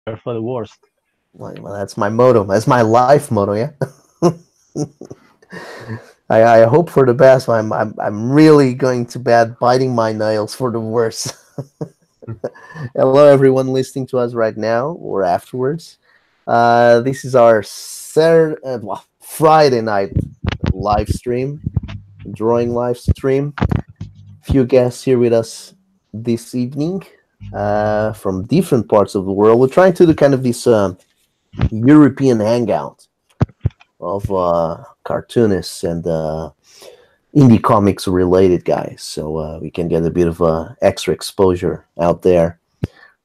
for the worst. Well, that's my motto. That's my life motto. Yeah. I hope for the best. I'm really going to bed biting my nails for the worst. Hello, everyone listening to us right now or afterwards. This is our Friday night live stream, drawing live stream. Few guests here with us this evening from different parts of the world. We're trying to do kind of this European hangout of cartoonists and indie comics related guys, so we can get a bit of extra exposure out there,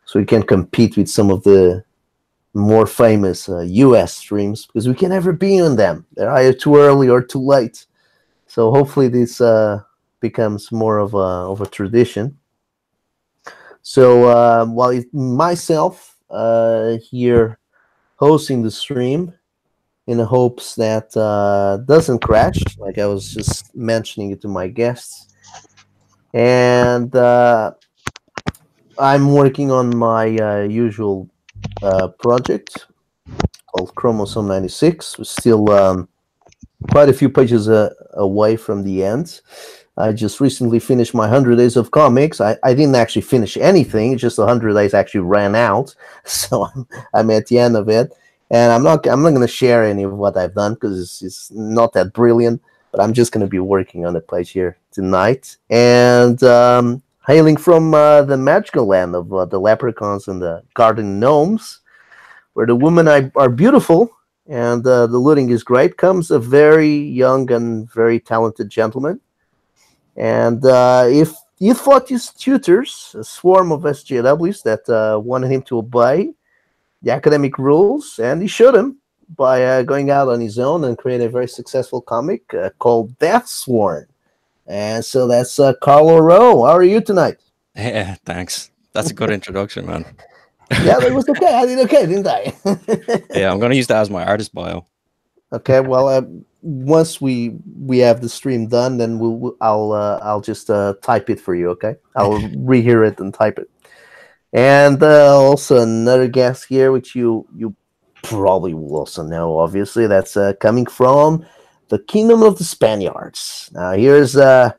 so we can compete with some of the more famous US streams because we can never be on them. They're either too early or too late. So hopefully this becomes more of a tradition. So while myself here hosting the stream in the hopes that doesn't crash, like I was just mentioning it to my guests. And I'm working on my usual project called Chromosome 96. We're still quite a few pages away from the end. I just recently finished my 100 days of comics. I didn't actually finish anything. Just 100 days actually ran out. So I'm at the end of it. And I'm not going to share any of what I've done because it's not that brilliant. But I'm just going to be working on the page here tonight. And hailing from the magical land of the leprechauns and the garden gnomes, where the women are beautiful and the looting is great, comes a very young and very talented gentleman. And if you fought his tutors, a swarm of SJWs that wanted him to obey the academic rules, and he showed him by going out on his own and create a very successful comic called Death Sworn. And so that's Carlo Rowe. How are you tonight? Yeah, thanks. That's a good introduction, man. Yeah, it was okay. I did okay, didn't I? Yeah, I'm gonna use that as my artist bio. Okay. Well, once we have the stream done, then I'll just type it for you. Okay. I'll rehear it and type it. And also another guest here, which you probably will also know. Obviously, that's coming from the Kingdom of the Spaniards. Now here's a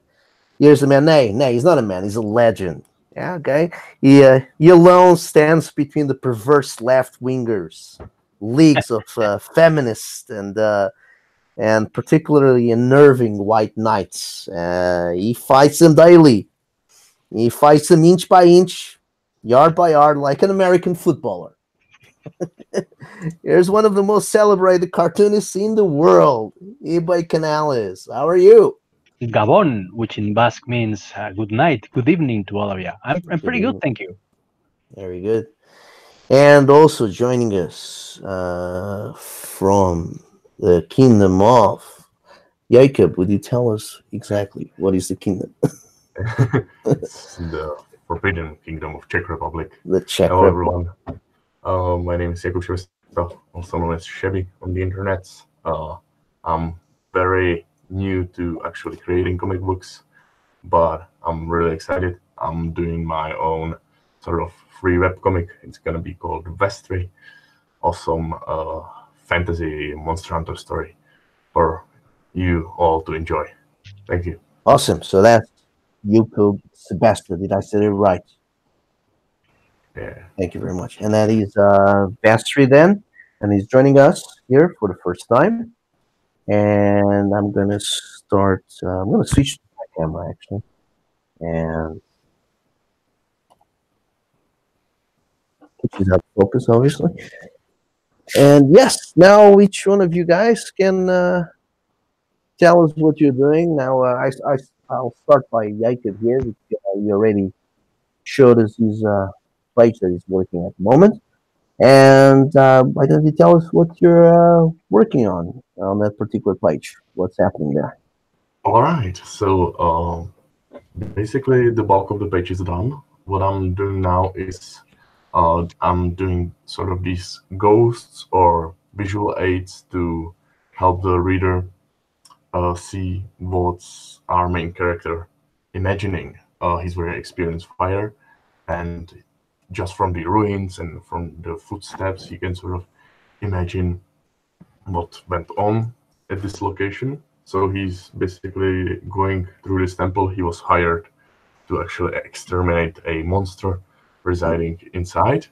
man. Nay, he's not a man. He's a legend. Yeah. Okay. He alone stands between the perverse left wingers, leagues of feminists, and particularly unnerving white knights. He fights them daily. He fights them inch by inch, yard by yard, like an American footballer. Here's one of the most celebrated cartoonists in the world, Ibai Canales. How are you? Gabon, which in Basque means good night, good evening to all of you. I'm Good pretty good, evening. thank you. Very good. And also joining us from the Kingdom of Jacob, would you tell us exactly what is the kingdom? It's the Forbidden Kingdom of Czech Republic. The Czech Hello, Republic. everyone. My name is Jakub Švesta, also known as Chevy on the internet. I'm very new to actually creating comic books, but I'm really excited. I'm doing my own sort of free webcomic. It's gonna be called Vestry, awesome fantasy monster hunter story for you all to enjoy. Thank you. Awesome. So that's Jacob Sebastian. Did I say it right? Yeah. Thank you very much. And that is Bastry then, and he's joining us here for the first time. And I'm gonna start. I'm gonna switch to my camera actually, and which is out of focus, obviously. And yes, now each one of you guys can tell us what you're doing. Now, I'll start by Jacob here. He already showed us his page that he's working at the moment. And why don't you tell us what you're working on that particular page? What's happening there? All right. So basically, the bulk of the page is done. What I'm doing now is I'm doing sort of these ghosts or visual aids to help the reader see what's our main character imagining. He's very experienced fighter, and just from the ruins and from the footsteps, you can sort of imagine what went on at this location. So he's basically going through this temple. He was hired to actually exterminate a monster residing inside,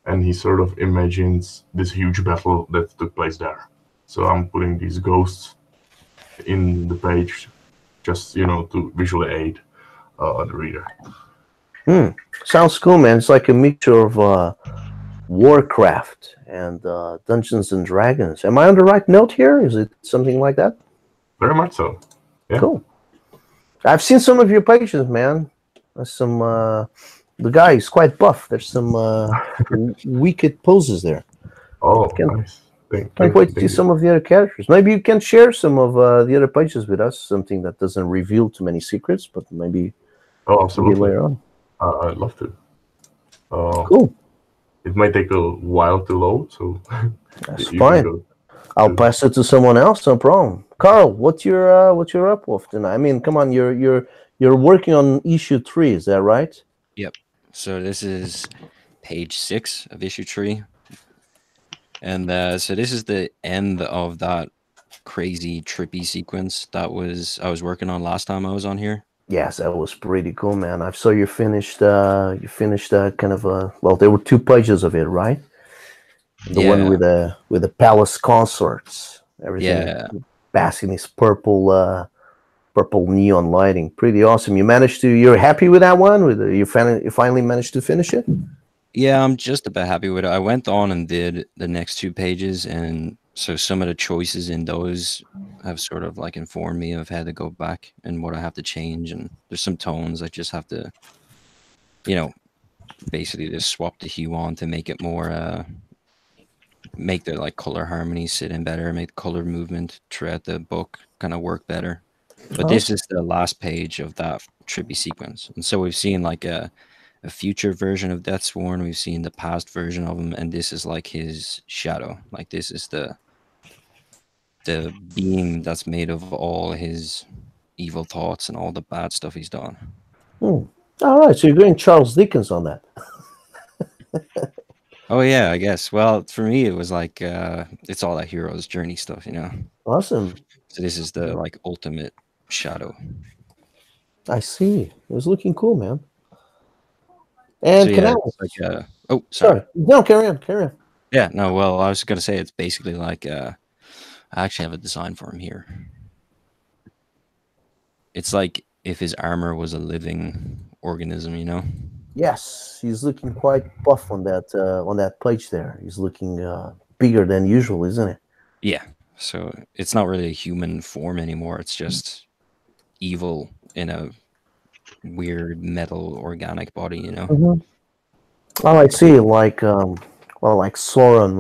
and he sort of imagines this huge battle that took place there. So I'm putting these ghosts in the page just, to visually aid the reader. Sounds cool, man. It's like a mixture of Warcraft and Dungeons and Dragons. Am I on the right note here? Is it something like that? Very much so. Yeah. Cool. I've seen some of your pages, man. There's some. The guy is quite buff. There's some wicked poses there. Oh, nice. Can't wait to see some of the other characters. Maybe you can share some of the other pages with us. Something that doesn't reveal too many secrets, but maybe. Oh, absolutely. Maybe later on. I'd love to. Cool. It might take a while to load, so that's fine. I'll pass it to someone else. No problem. Carl, what's your up with tonight? I mean, come on, you're working on issue 3, is that right? Yep. So this is page 6 of issue 3, and so this is the end of that crazy trippy sequence that I was working on last time I was on here. Yes, that was pretty cool, man. I saw you finished. You finished kind of a. Well, there were 2 pages of it, right? The one with the palace consorts, everything basking in this purple neon lighting. Pretty awesome. You're happy with that one? You finally managed to finish it? Yeah, I'm just about happy with it. I went on and did the next 2 pages, and so some of the choices in those have sort of like informed me of how to go back and what I have to change. And there's some tones I just have to, basically just swap the hue on to make it more, make the like color harmony sit in better, make the color movement throughout the book kind of work better. But this is the last page of that trippy sequence. And so we've seen like a future version of Deathsworn, we've seen the past version of him, and this is like his shadow. Like this is the being that's made of all his evil thoughts and all the bad stuff he's done. All right, so you're going Charles Dickens on that. Oh yeah, I guess. Well, for me it was like it's all that hero's journey stuff, Awesome. So this is the like ultimate shadow. I see. It was looking cool, man. And so, can I? Like, oh, sorry. No, carry on. Yeah, no. Well, I was gonna say it's basically like I actually have a design for him here. It's like if his armor was a living organism, Yes, he's looking quite buff on that page there. He's looking bigger than usual, isn't it? Yeah. So it's not really a human form anymore. It's just evil in a weird metal organic body, Oh, I see. Like like Sauron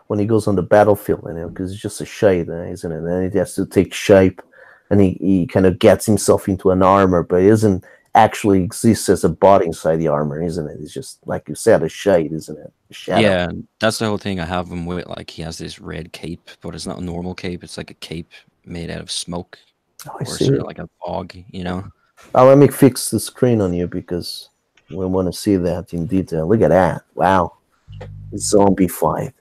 when he goes on the battlefield, because it's just a shade, isn't it? And he has to take shape, and he kind of gets himself into an armor, but it doesn't actually exist as a body inside the armor, isn't it? It's just like you said, a shade, isn't it? A shadow. Yeah, that's the whole thing. I have him with like he has this red cape, but it's not a normal cape. It's like a cape made out of smoke, I see. Sort of like a fog, Let me fix the screen on you because we want to see that in detail. Look at that! Wow, zombified.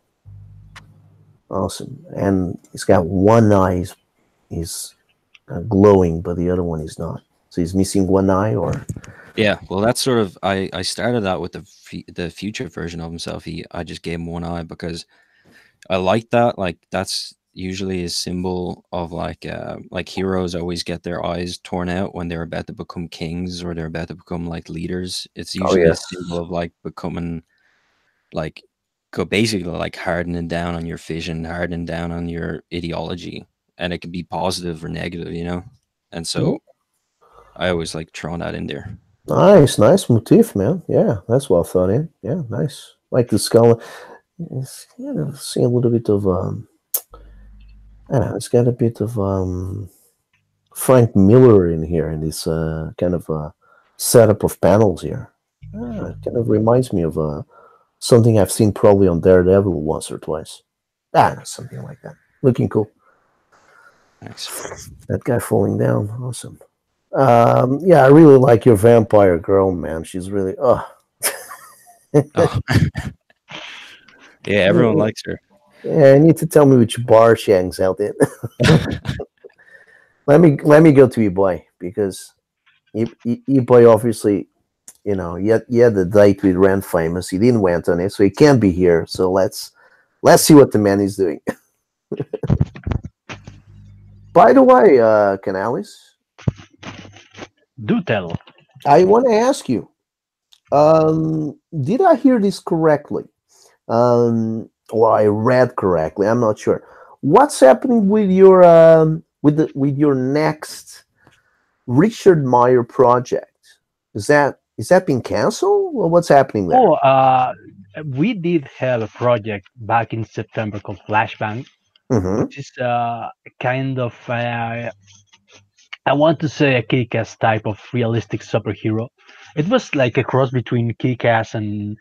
Awesome, and he's got one eye. He's glowing, but the other one is not. So he's missing one eye, or yeah. Well, that's sort of I started out with the future version of himself. I just gave him one eye because I like that. Like that's usually a symbol of like heroes always get their eyes torn out when they're about to become kings or they're about to become like leaders. It's usually a symbol of like becoming like basically like hardening down on your vision, hardening down on your ideology, and it can be positive or negative, And so I always like throwing that in there. Nice motif, man. Yeah, that's well thought in. Yeah, nice. Like the skull. It's see a little bit of it's got a bit of Frank Miller in here in this kind of setup of panels here. It kind of reminds me of something I've seen probably on Daredevil once or twice. Something like that. Looking cool. Nice. That guy falling down. Awesome. I really like your vampire girl, man. She's really Oh. Yeah, everyone likes her. Yeah, you need to tell me which bar she hangs out in. let me go to E-Boy, because E-Boy obviously, he had the date with Rand Famous. He didn't went on it, so he can't be here. So let's see what the man is doing. By the way, Canales, Do tell. I want to ask you, did I hear this correctly? Or I read correctly? I'm not sure. What's happening with your with your next Richard Meyer project? Is that being canceled, or what's happening there? Oh, we did have a project back in September called Flashbang, Mm-hmm. which is kind of I want to say a Kick-Ass type of realistic superhero. It was like a cross between Kick-Ass and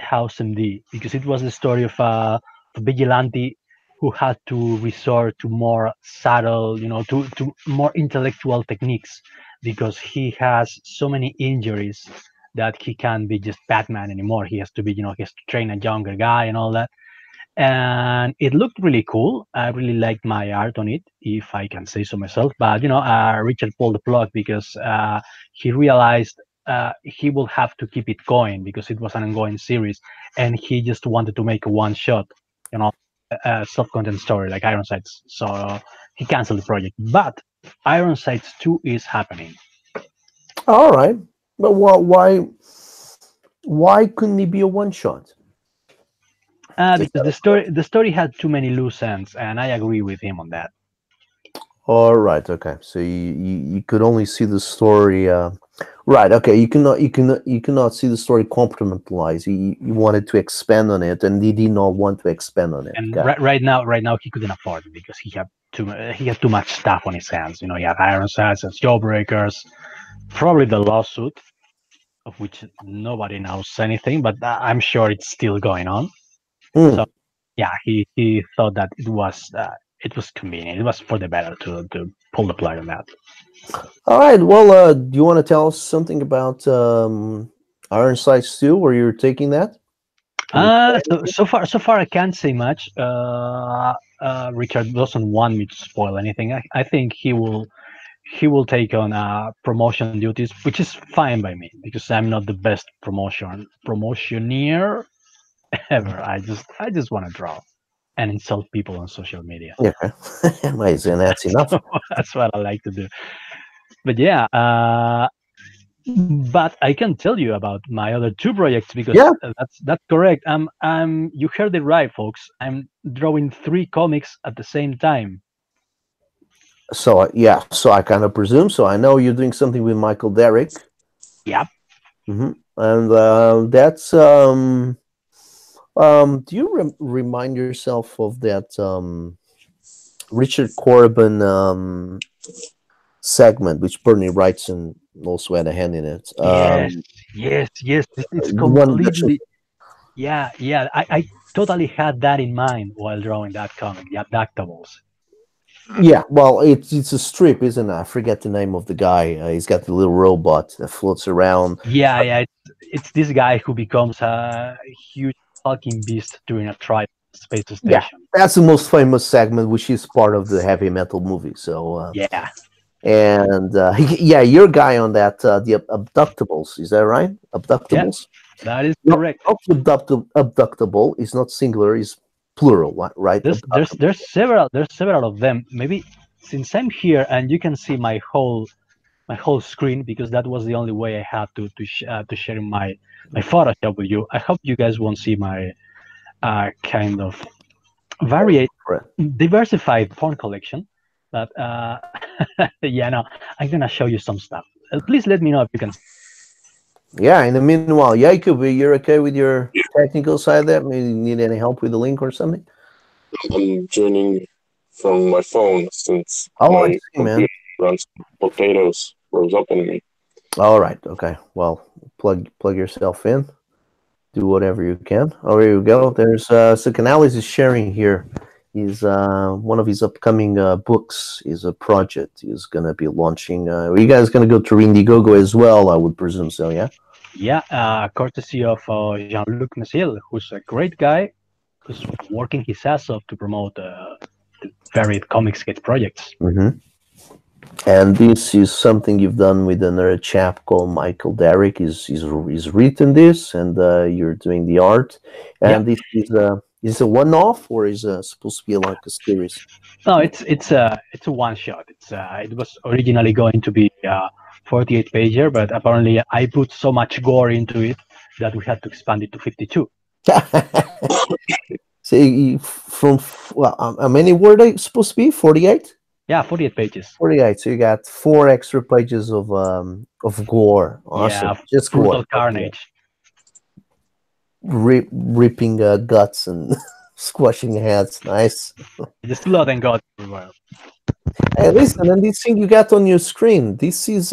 House MD, because it was the story of a vigilante who had to resort to more subtle, to more intellectual techniques, because he has so many injuries that he can't be just Batman anymore. He has to be, he has to train a younger guy and all that. And it looked really cool. I really liked my art on it, if I can say so myself. But Richard pulled the plug because he realized he will have to keep it going, because it was an ongoing series, and he just wanted to make a one shot, self-content story like Ironsides. So he canceled the project. But Ironsides 2 is happening. All right, but why couldn't it be a one shot? Because the story had too many loose ends, and I agree with him on that. All right, okay. So you could only see the story. Right, okay. You cannot see the story compartmentalized. You wanted to expand on it, and he did not want to expand on it. And right now he couldn't afford it, because he had too much stuff on his hands. He had Ironsides and Jawbreakers, probably the lawsuit, of which nobody knows anything, but I'm sure it's still going on. So yeah, he thought that it was convenient. It was for the better to pull the plug on that. All right. Well, do you want to tell us something about Ironsides 2, where you're taking that? So far I can't say much. Richard doesn't want me to spoil anything. I think he will take on promotion duties, which is fine by me, because I'm not the best promotioneer ever. I just want to draw and insult people on social media. Yeah, amazing. That's enough. That's what I like to do. But yeah, but I can tell you about my other two projects, because that's correct. You heard it right, folks. I'm drawing 3 comics at the same time. So yeah, so I kind of presume. So I know you're doing something with Michael Derrick. Yep. Mm-hmm. And that's do you remind yourself of that Richard Corbin segment, which Bernie Wrightson also had a hand in it? Yes. It's completely. Yeah. I totally had that in mind while drawing that comic, the Abductables. Yeah, well, it's a strip, isn't it? I forget the name of the guy. He's got the little robot that floats around. Yeah. It's this guy who becomes a huge hulking beast during a trip space station. Yeah, that's the most famous segment, which is part of the Heavy Metal movie. So yeah, and your guy on that, the Abductables, is that right? Abductables. Yeah, that is correct. Abductable is not singular; is plural, right? There's several of them. Maybe since I'm here and you can see my whole screen, because that was the only way I had to share my Photoshop with you. I hope you guys won't see my kind of diversified phone collection. But yeah, no, I'm gonna show you some stuff. Please let me know if you can. Yeah, in the meanwhile, Jacob, you're okay with your technical side there? Maybe you need any help with the link or something? I'm joining from my phone since my computer runs potatoes rose up in me. All right, okay. Well, plug yourself in. Do whatever you can. Oh, here you go. There's so Canales is sharing here. He's one of his upcoming books is a project he's going to be launching. Are you guys going to go to Indiegogo as well? I would presume so, yeah? Yeah, courtesy of Jean-Luc Méziel, who's a great guy who's working his ass off to promote the varied comic skate projects. Hmm. And this is something you've done with another chap called Michael Derrick. He's written this, and you're doing the art. Yeah. And this is a one-off, or is supposed to be like a series? No, it's a one shot. It was originally going to be 48 pager, but apparently I put so much gore into it that we had to expand it to 52. So well, how many were they supposed to be? 48. Yeah, 48 pages. 48. So you got 4 extra pages of gore. Awesome. Yeah, Just brutal gore. carnage. Ripping guts and squashing heads. Nice. Just blood and guts everywhere. Hey, listen, and this thing you got on your screen, this is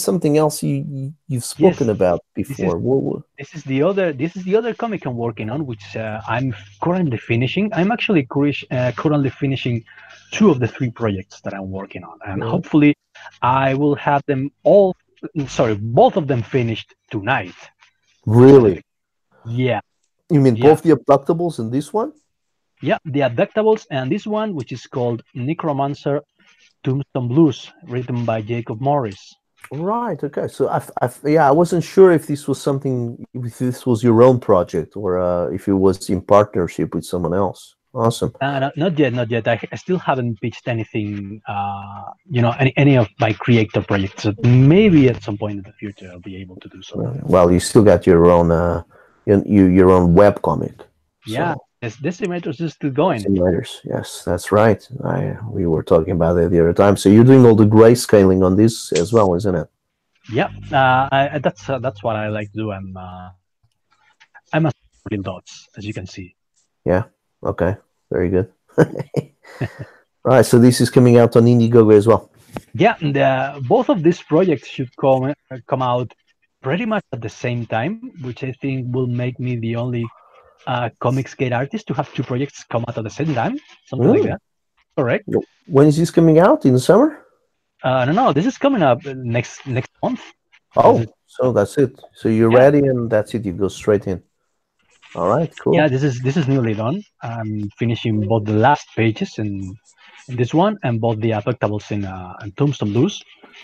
something else you've spoken Yes, about this is before. this is the other comic I'm working on, which I'm currently finishing. I'm actually currently finishing 2 of the 3 projects that I'm working on, and Mhm. hopefully I will have them all. Sorry, both of them finished tonight. Really? Yeah, You mean yeah, both the abductables and this one? yeah. The Abductables and this one, which is called Necromancer Tombstone Blues, written by Jacob Morris. Right. Okay. So yeah, I wasn't sure if this was something, if this was your own project, or if it was in partnership with someone else. Awesome. Not yet, not yet. I still haven't pitched anything, any of my creator projects. So maybe at some point in the future I'll be able to do so. Well, you still got your own your own web comic. Yeah, Decimators is still going. Simulators. Yes, that's right. We were talking about it the other time. So you're doing all the grayscaling on this as well, isn't it? Yeah, that's what I like to do. I'm a real dots, as you can see. Yeah. Okay. Very good. Right. So this is coming out on Indiegogo as well. Yeah, and, both of these projects should come out pretty much at the same time, which I think will make me the only comic skate artist to have 2 projects come out at the same time, something like that. Correct? When is this coming out? In the summer? No, this is coming up next month. Oh, so that's it. So you're Yeah. ready, and that's it. You go straight in. All right. Cool. Yeah, this is newly done. I'm finishing both the last pages in this one and both the Abductables in Tombstone Blues.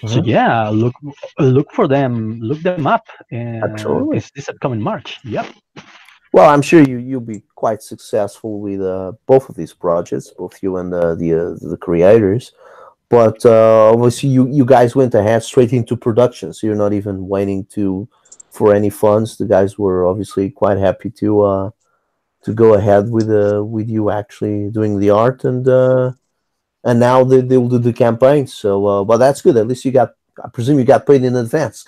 So Mhm. yeah, look for them. Look them up. Absolutely. This upcoming March. Yep. Well, I'm sure you'll be quite successful with both of these projects, both you and the creators. But obviously, you guys went ahead straight into production, so you're not even waiting for any funds. The guys were obviously quite happy to go ahead with you actually doing the art, and now they'll do the campaign. So, but that's good. At least you got. I presume you got paid in advance.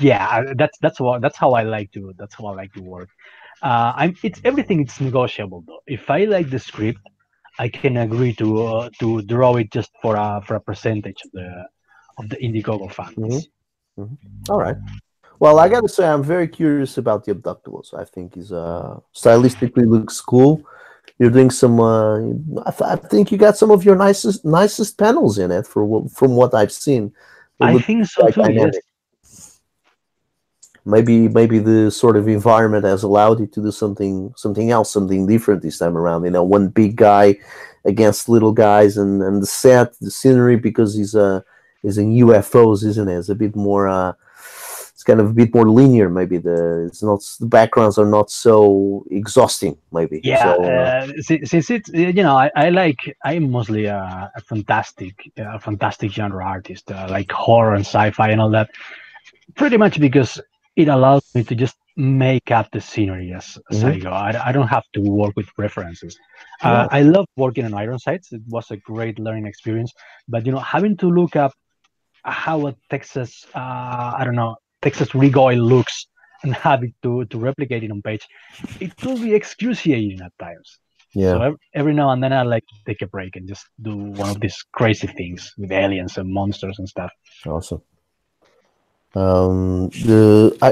Yeah, that's how I like to work. It's everything. It's negotiable though. If I like the script, I can agree to draw it just for a percentage of the Indiegogo funds. Mhm. All right. Well, I gotta say, I'm very curious about the Abductables. I think is stylistically looks cool. You're doing some. I think you got some of your nicest panels in it from what I've seen. They I look think so quite too. Yes. dynamic. Maybe the sort of environment has allowed you to do something else, something different this time around. You know, one big guy against little guys, and the set, the scenery, because he's in UFOs, isn't it? It's a bit more. It's kind of a bit more linear. Maybe the backgrounds are not so exhausting. Maybe. Yeah, So, since it's I'm mostly a fantastic genre artist, like horror and sci-fi and all that. Pretty much because it allows me to just make up the scenery as I go. I don't have to work with references. Yeah. I love working on Ironsides. It was a great learning experience. But having to look up how a Texas Texas rig oil looks and having to replicate it on page, it could be excruciating at times. Yeah. So every now and then I like to take a break and just do one of these crazy things with aliens and monsters and stuff. Awesome. I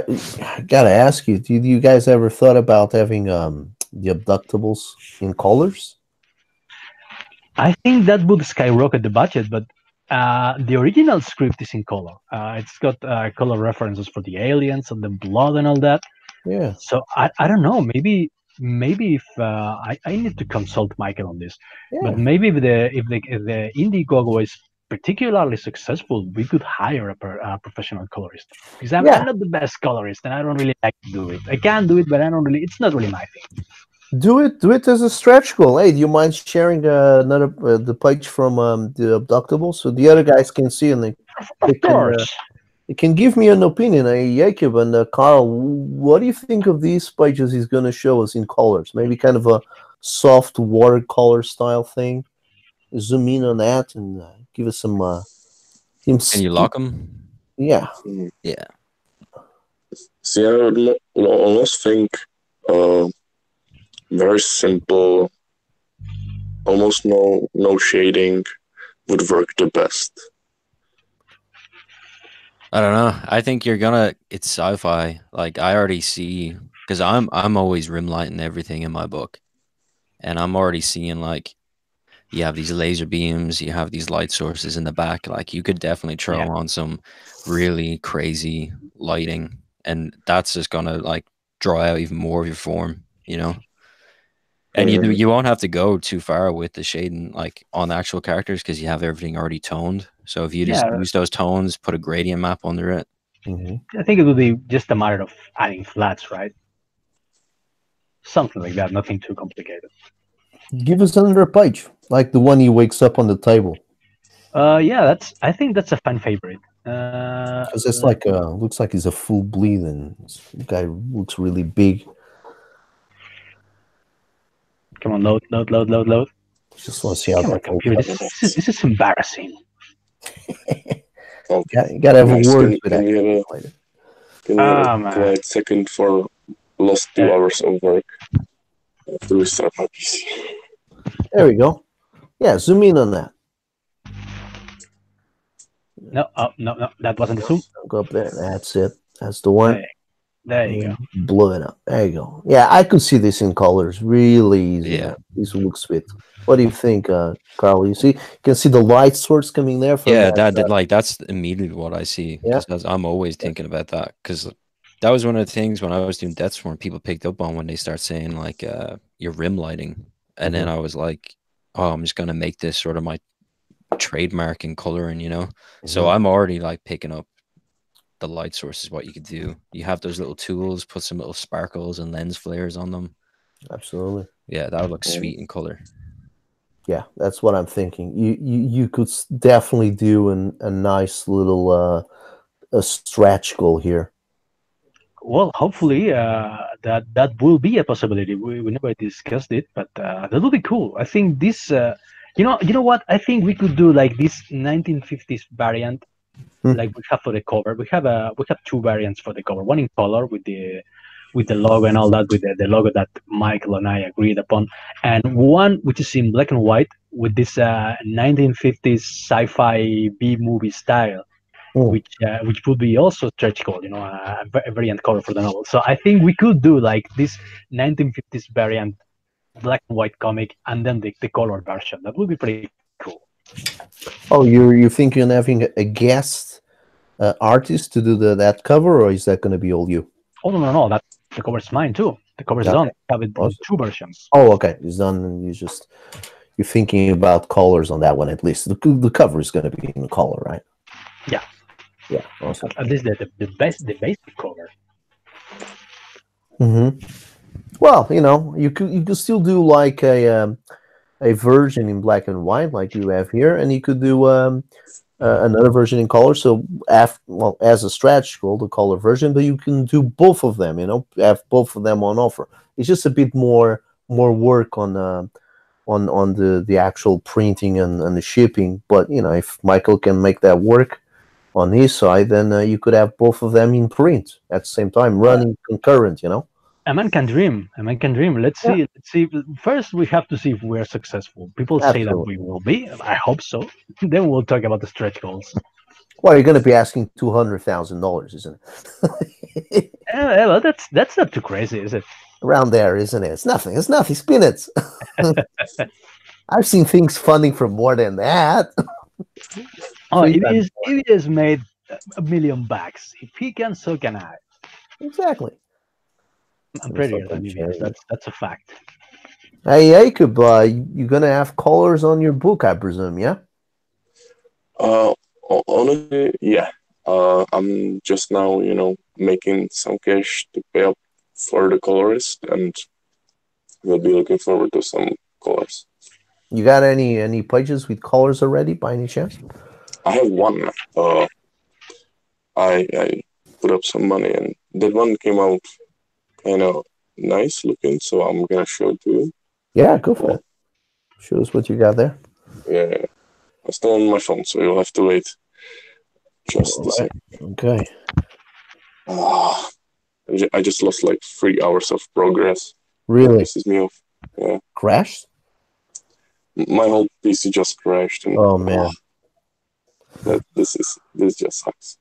gotta ask you, did you guys ever thought about having the Abductables in colors? I think that would skyrocket the budget, but The original script is in color. It's got color references for the aliens and the blood and all that. Yeah. So I don't know. Maybe if I need to consult Michael on this, but Yeah. maybe if the Indiegogo is particularly successful, we could hire a professional colorist. Because I'm not the best colorist, and I don't really like to do it. I can do it, but I don't really. It's not really my thing. Do it as a stretch goal. Hey, do you mind sharing another the page from the Abductable so the other guys can see and Of course. they can give me an opinion? Hey, Jacob and Carl, what do you think of these pages he's going to show us in colors? Maybe kind of a soft watercolor style thing. Zoom in on that and give us some. Can you lock them? Yeah. Yeah. See, I would almost think very simple, almost no shading would work the best. I don't know. I think it's sci-fi. Like I already see, because I'm always rim lighting everything in my book, and I'm already seeing like you have these laser beams, you have these light sources in the back. Like you could definitely throw on some really crazy lighting, and that's just gonna like draw out even more of your form, you know. And you won't have to go too far with the shading, like on the actual characters, because you have everything already toned. So if you just use those tones, put a gradient map under it. I think it would be just a matter of adding flats, right? Something like that. Nothing too complicated. Give us another page, like the one he wakes up on the table. Yeah, I think that's a fan favorite. Because it's like looks like he's a full bleed, and the guy looks really big. Come on, load. Just want to see how Come on, that computer. This is embarrassing. Okay. You gotta have a word with Can that. you have a quiet second for lost 2 hours of work after we start my PC? There we go. Yeah, zoom in on that. No, no, that wasn't the zoom. Go up there. That's it. That's the one. There you go. Blow it up. There you go. Yeah, I could see this in colors really easy. Yeah. This looks sweet. What do you think, Carl? You can see the light source coming there from that's immediately what I see. Yeah. I'm always thinking about that, because that was one of the things when I was doing Deathstorm people picked up on, when they start saying like your rim lighting, and then I was like, oh, I'm just gonna make this sort of my trademark in coloring, you know. So I'm already like picking up the light sources, what you could do. You have those little tools, put some little sparkles and lens flares on them. Absolutely. Yeah, that would look sweet in color. Yeah, that's what I'm thinking. You could definitely do a nice little a stretch goal here. Well, hopefully that will be a possibility. We never discussed it, but that would be cool. I think this, you know what? I think we could do like this 1950s variant, like we have for the cover. We have 2 variants for the cover. One in color with the logo and all that, with the logo that Michael and I agreed upon, and one which is in black and white with this 1950s sci-fi B movie style. Which would be also stretch goal, you know, a variant color for the novel. So I think we could do like this 1950s variant black and white comic, and then the color version. That would be pretty cool. Oh, you're thinking of having a guest artist to do that cover, or is that going to be all you? Oh no, that the cover is mine too. The cover is done. I have it in 2 versions. Oh, okay, it's done. And you're thinking about colors on that one at least. The cover is going to be in color, right? Yeah. Yeah, awesome. At least the basic cover. Well, you know, you could still do like a version in black and white, like you have here, and you could do another version in color. So, as a stretch goal, the color version, but you can do both of them. You know, have both of them on offer. It's just a bit more work on the actual printing and the shipping. But you know, if Michael can make that work on his side, then you could have both of them in print at the same time, running concurrent, you know? A man can dream. Let's see. First, we have to see if we're successful. People say that we will be. I hope so. Then we'll talk about the stretch goals. Well, you're going to be asking $200,000, isn't it? Well, that's not too crazy, is it? Around there, isn't it? It's nothing. It's peanuts. I've seen things funding for more than that. Oh, Three if times he's, if he has made $1 million, if he can, so can I. more. Exactly. I'm Let me prettier start than you. sharing Yes, it. that's a fact. Hey, Jacob, you're gonna have colors on your book, I presume, yeah? Uh, Honestly, yeah. I'm just now, making some cash to pay up for the colorist, and we'll be looking forward to some colors. You got any pages with colors already, by any chance? I have one. I put up some money, and that one came out kind of nice looking, so I'm gonna show it to you. Yeah, go for Uh, it. Show us what you got there. yeah, it's still on my phone, so you'll have to wait just All a right. sec. Okay. Ah, I just lost like 3 hours of progress. That Really? pisses me off. Yeah, Crashed? my whole PC just crashed, and Oh man. this just sucks.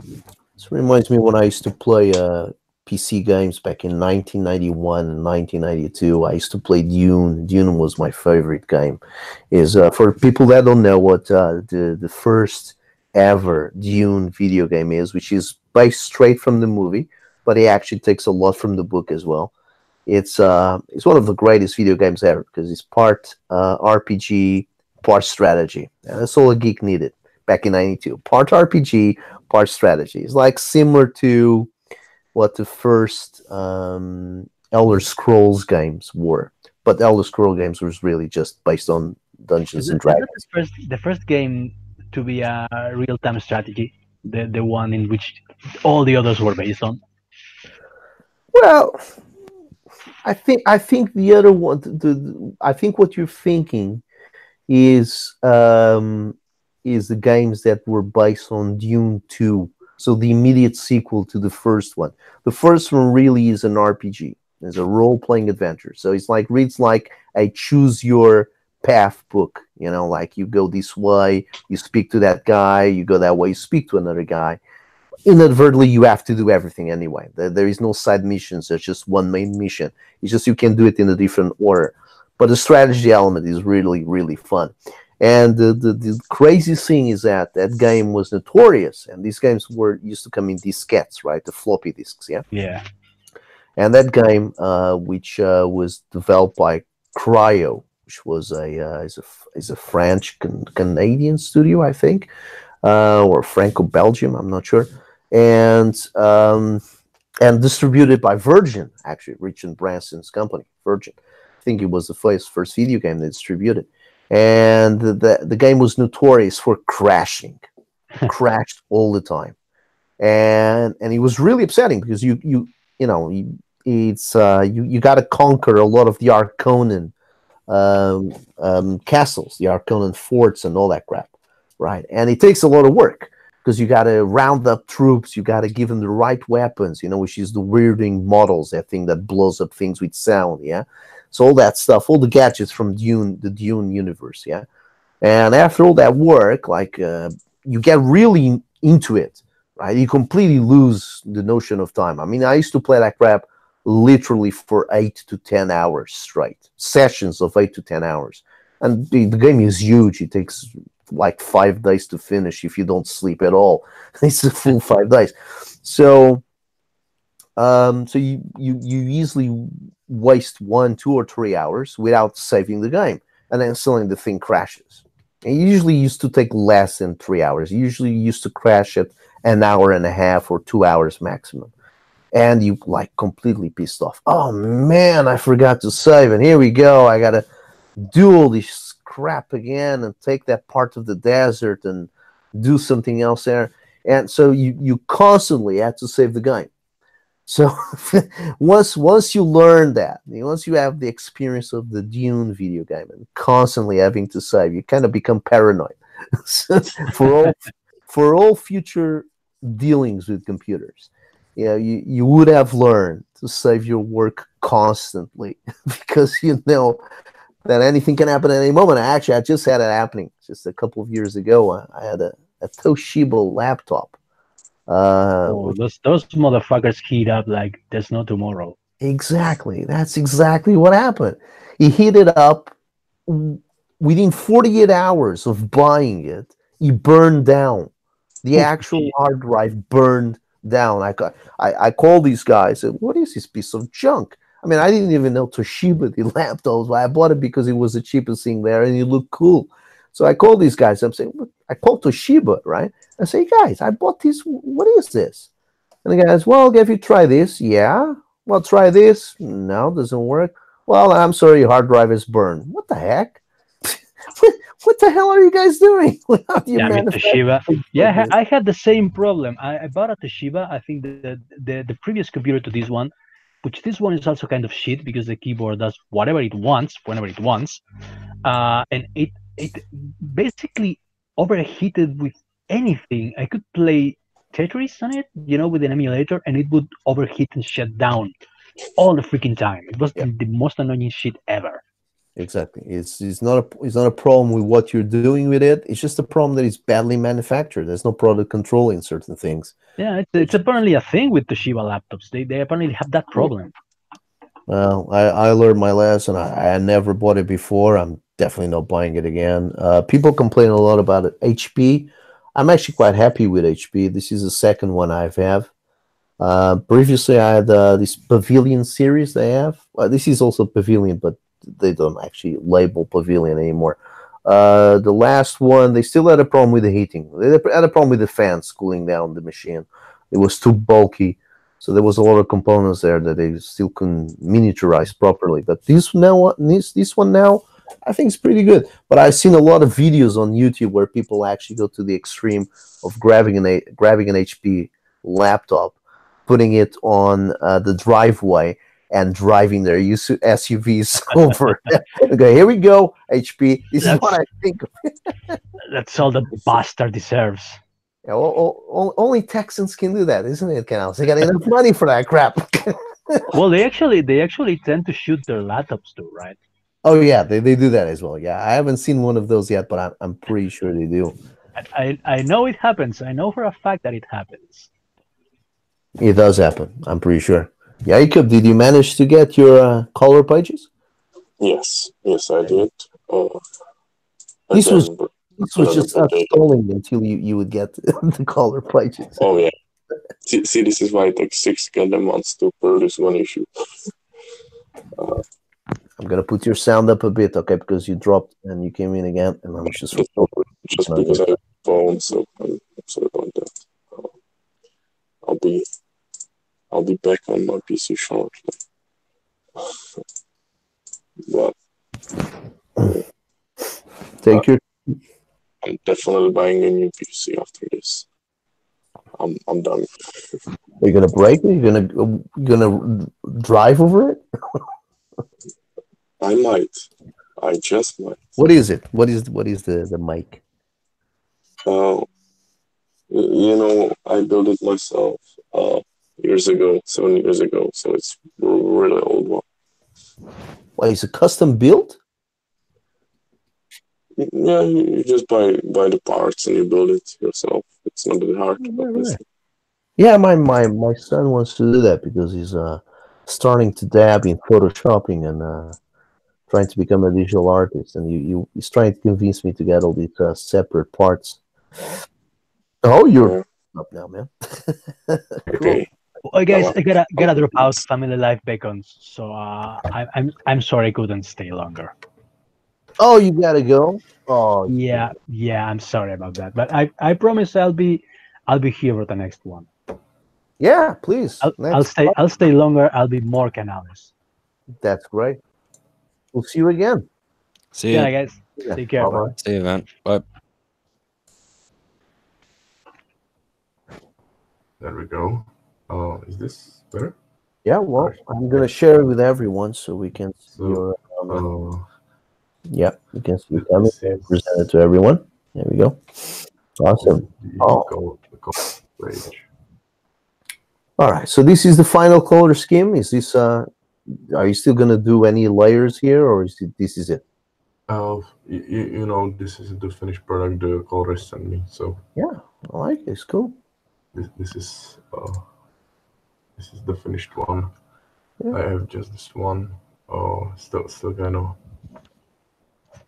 This reminds me when I used to play PC games back in 1991 and 1992. I used to play Dune. Dune was my favorite game. Is for people that don't know what the first ever Dune video game is, which is based straight from the movie, but it actually takes a lot from the book as well. It's one of the greatest video games ever because it's part RPG, part strategy, and that's all a geek needed back in '92. Part RPG, part strategy. It's like similar to what the first Elder Scrolls games were, but Elder Scrolls games was really just based on Dungeons and Is that Dragons. the first game to be a real time strategy? The one in which all the others were based on. Well, I think the other one, I think what you're thinking is the games that were based on Dune 2, so the immediate sequel to the first one. The first one really is an RPG. It's a role-playing adventure. So it's like reads like a choose your path book. Like you go this way, you speak to that guy, you go that way, you speak to another guy. Inadvertently, you have to do everything anyway. There is no side missions. There's just one main mission. It's just you can do it in a different order. But the strategy element is really, really fun. And the crazy thing is that game was notorious, and these games were used to come in diskettes, right? The floppy disks, yeah. Yeah. And that game, which was developed by Cryo, which was is a French Canadian studio, I think, or Franco-Belgium, I'm not sure, and distributed by Virgin, actually, Richard Branson's company, Virgin. I think it was the first video game they distributed. And the game was notorious for crashing, crashed all the time, and it was really upsetting because you got to conquer a lot of the Arconan castles, the Arconan forts, and all that crap, right? And it takes a lot of work because you got to round up troops, you got to give them the right weapons, which is the weirding models, that thing that blows up things with sound, yeah. So all that stuff, all the gadgets from the Dune universe, yeah. And after all that work, like you get really into it, right? You completely lose the notion of time. I mean, I used to play that crap literally for 8 to 10 hours straight, sessions of 8 to 10 hours. And the game is huge. It takes like 5 days to finish if you don't sleep at all. It's a full 5 days. So you easily waste 1, 2, or 3 hours without saving the game, and then suddenly the thing crashes. It usually used to take less than 3 hours. It usually used to crash at an hour and a half or 2 hours maximum, and you like completely pissed off. Oh man, I forgot to save, and here we go. I gotta do all this crap again and take that part of the desert and do something else there. And so you constantly had to save the game. So once you learn that, once you have the experience of the Dune video game and constantly having to save, you kind of become paranoid for all future dealings with computers. You would have learned to save your work constantly because you know that anything can happen at any moment. I just had it happening just a couple of years ago. I had a Toshiba laptop. Those motherfuckers heat up like there's no tomorrow. Exactly. That's exactly what happened. He heated up within 48 hours of buying it. it burned down. The actual hard drive burned down. I called these guys. Said, "What is this piece of junk?" I mean, I didn't even know Toshiba did laptops. I bought it because it was the cheapest thing there and it looked cool. So I called these guys. I'm saying, I called Toshiba, right? I say, guys, I bought this. What is this? And the guys, well, if you try this, yeah. Well, try this. No, doesn't work. Well, I'm sorry, your hard drive is burned. What the heck? What the hell are you guys doing? Yeah, I mean, Toshiba. Yeah, I had the same problem. I bought a Toshiba. I think the previous computer to this one, which this one is also kind of shit because the keyboard does whatever it wants, whenever it wants, and it basically overheated with anything. I could play Tetris on it, with an emulator, and it would overheat and shut down all the freaking time. It was the most annoying shit ever. Exactly. It's not a problem with what you're doing with it. It's just a problem that it's badly manufactured. There's no product controlling certain things. Yeah, it's apparently a thing with Toshiba laptops. They apparently have that problem. Well, I learned my lesson. I never bought it before. I'm definitely not buying it again. People complain a lot about it. HP. I'm actually quite happy with HP. This is the second one I have. Previously, I had this Pavilion series they have. This is also Pavilion, but they don't actually label Pavilion anymore. The last one, they still had a problem with the heating. They had a problem with the fans cooling down the machine. It was too bulky, so there was a lot of components there that they still couldn't miniaturize properly. But this one now, I think it's pretty good. But I've seen a lot of videos on YouTube where people actually go to the extreme of grabbing an HP laptop, putting it on the driveway, and driving their SUVs over. Okay, here we go, HP. This is what I think. That's all the bastard deserves. Yeah, only Texans can do that, isn't it, Canals? They got enough money for that crap. Well, they actually tend to shoot their laptops too, right? Oh yeah, they do that as well. Yeah, I haven't seen one of those yet, but I'm pretty sure they do. I know it happens. I know for a fact that it happens. It does happen. I'm pretty sure. Yeah, Jacob, did you manage to get your color pages? Yes, I did. This was just stalling until you would get the color pages. Oh yeah. See, this is why it takes 6 goddamn months to produce one issue. I'm gonna put your sound up a bit, okay? Because you dropped and you came in again, and I'm just because I have a phone, so I'm sorry about that. I'll be back on my PC shortly. But take your. I'm definitely buying a new PC after this. I'm done. Are you gonna break it? You're gonna drive over it? I might. I just might. What is it? What is the mic? I built it myself. 7 years ago, so it's a really old one. Why, is it custom built? Yeah, you just buy the parts and you build it yourself. It's not that hard. Yeah, my son wants to do that because he's starting to dab in photoshopping and trying to become a digital artist, and he's trying to convince me to get all these separate parts. Oh, you're up now, man. Okay. Well, guys, I gotta drop out. Family life beckons, so I'm sorry I couldn't stay longer. Oh, you gotta go. Oh, yeah. I'm sorry about that, but I promise I'll be here for the next one. Yeah, please. I'll stay longer. I'll be more Canales. That's great. We'll see you again. See you. Yeah, guys. Take care. Bye-bye. See you, man. Bye. There we go. Is this better? Yeah, well, I'm gonna share it with everyone so we can see your. Yeah, we can see your comment and present it to everyone. There we go. Awesome. All right, so this is the final color scheme. Is this? Are you still gonna do any layers here, or this is it? This is the finished product the colorist sent me. So yeah, I like it. It's cool. This is the finished one. Yeah. I have just this one. Still kind of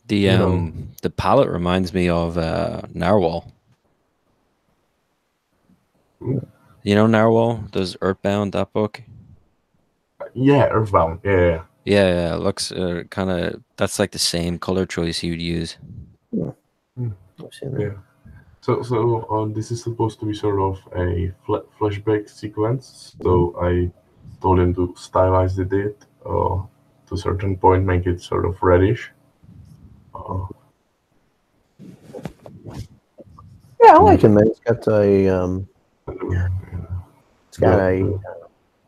The palette reminds me of Narwhal. You know Narwhal? Does Earthbound, that book? Yeah, Earthbound. Yeah. Yeah, it looks kind of. That's like the same color choice you'd use. I've seen that. Yeah. So this is supposed to be sort of a flashback sequence. So I told him to stylize it to a certain point, make it sort of reddish. Yeah, I like it, man. It's got a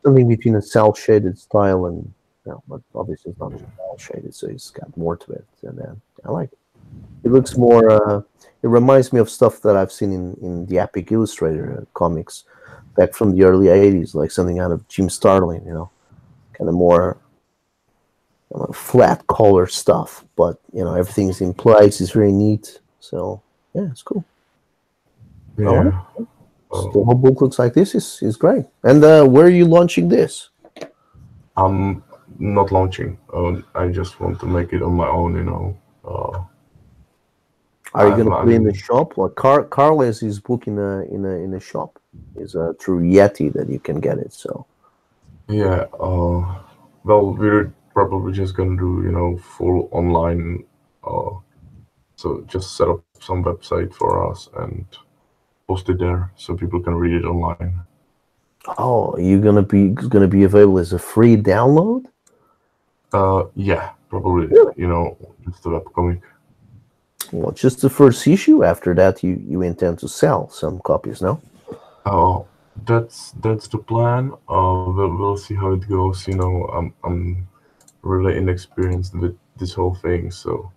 something between a cell shaded style and, but obviously it's not just cell shaded, so it's got more to it. And I like it. It looks more. It reminds me of stuff that I've seen in the Epic Illustrator comics back from the early '80s, like something out of Jim Starlin. Kind of more flat color stuff, but everything's in place. It's very neat. So yeah, it's cool. Yeah. So the whole book looks like this is great. And where are you launching this? I'm not launching. I just want to make it on my own. Are you going to put it in the shop? Like Carl has his book in a shop. It's through Yeti that you can get it. So yeah. Well, we're probably just gonna do full online. So just set up some website for us and post it there so people can read it online. Oh, you're gonna be available as a free download? Yeah, probably. Just the webcomic. Well, just the first issue. After that, you intend to sell some copies, no? Oh, that's the plan. We'll see how it goes. I'm really inexperienced with this whole thing, so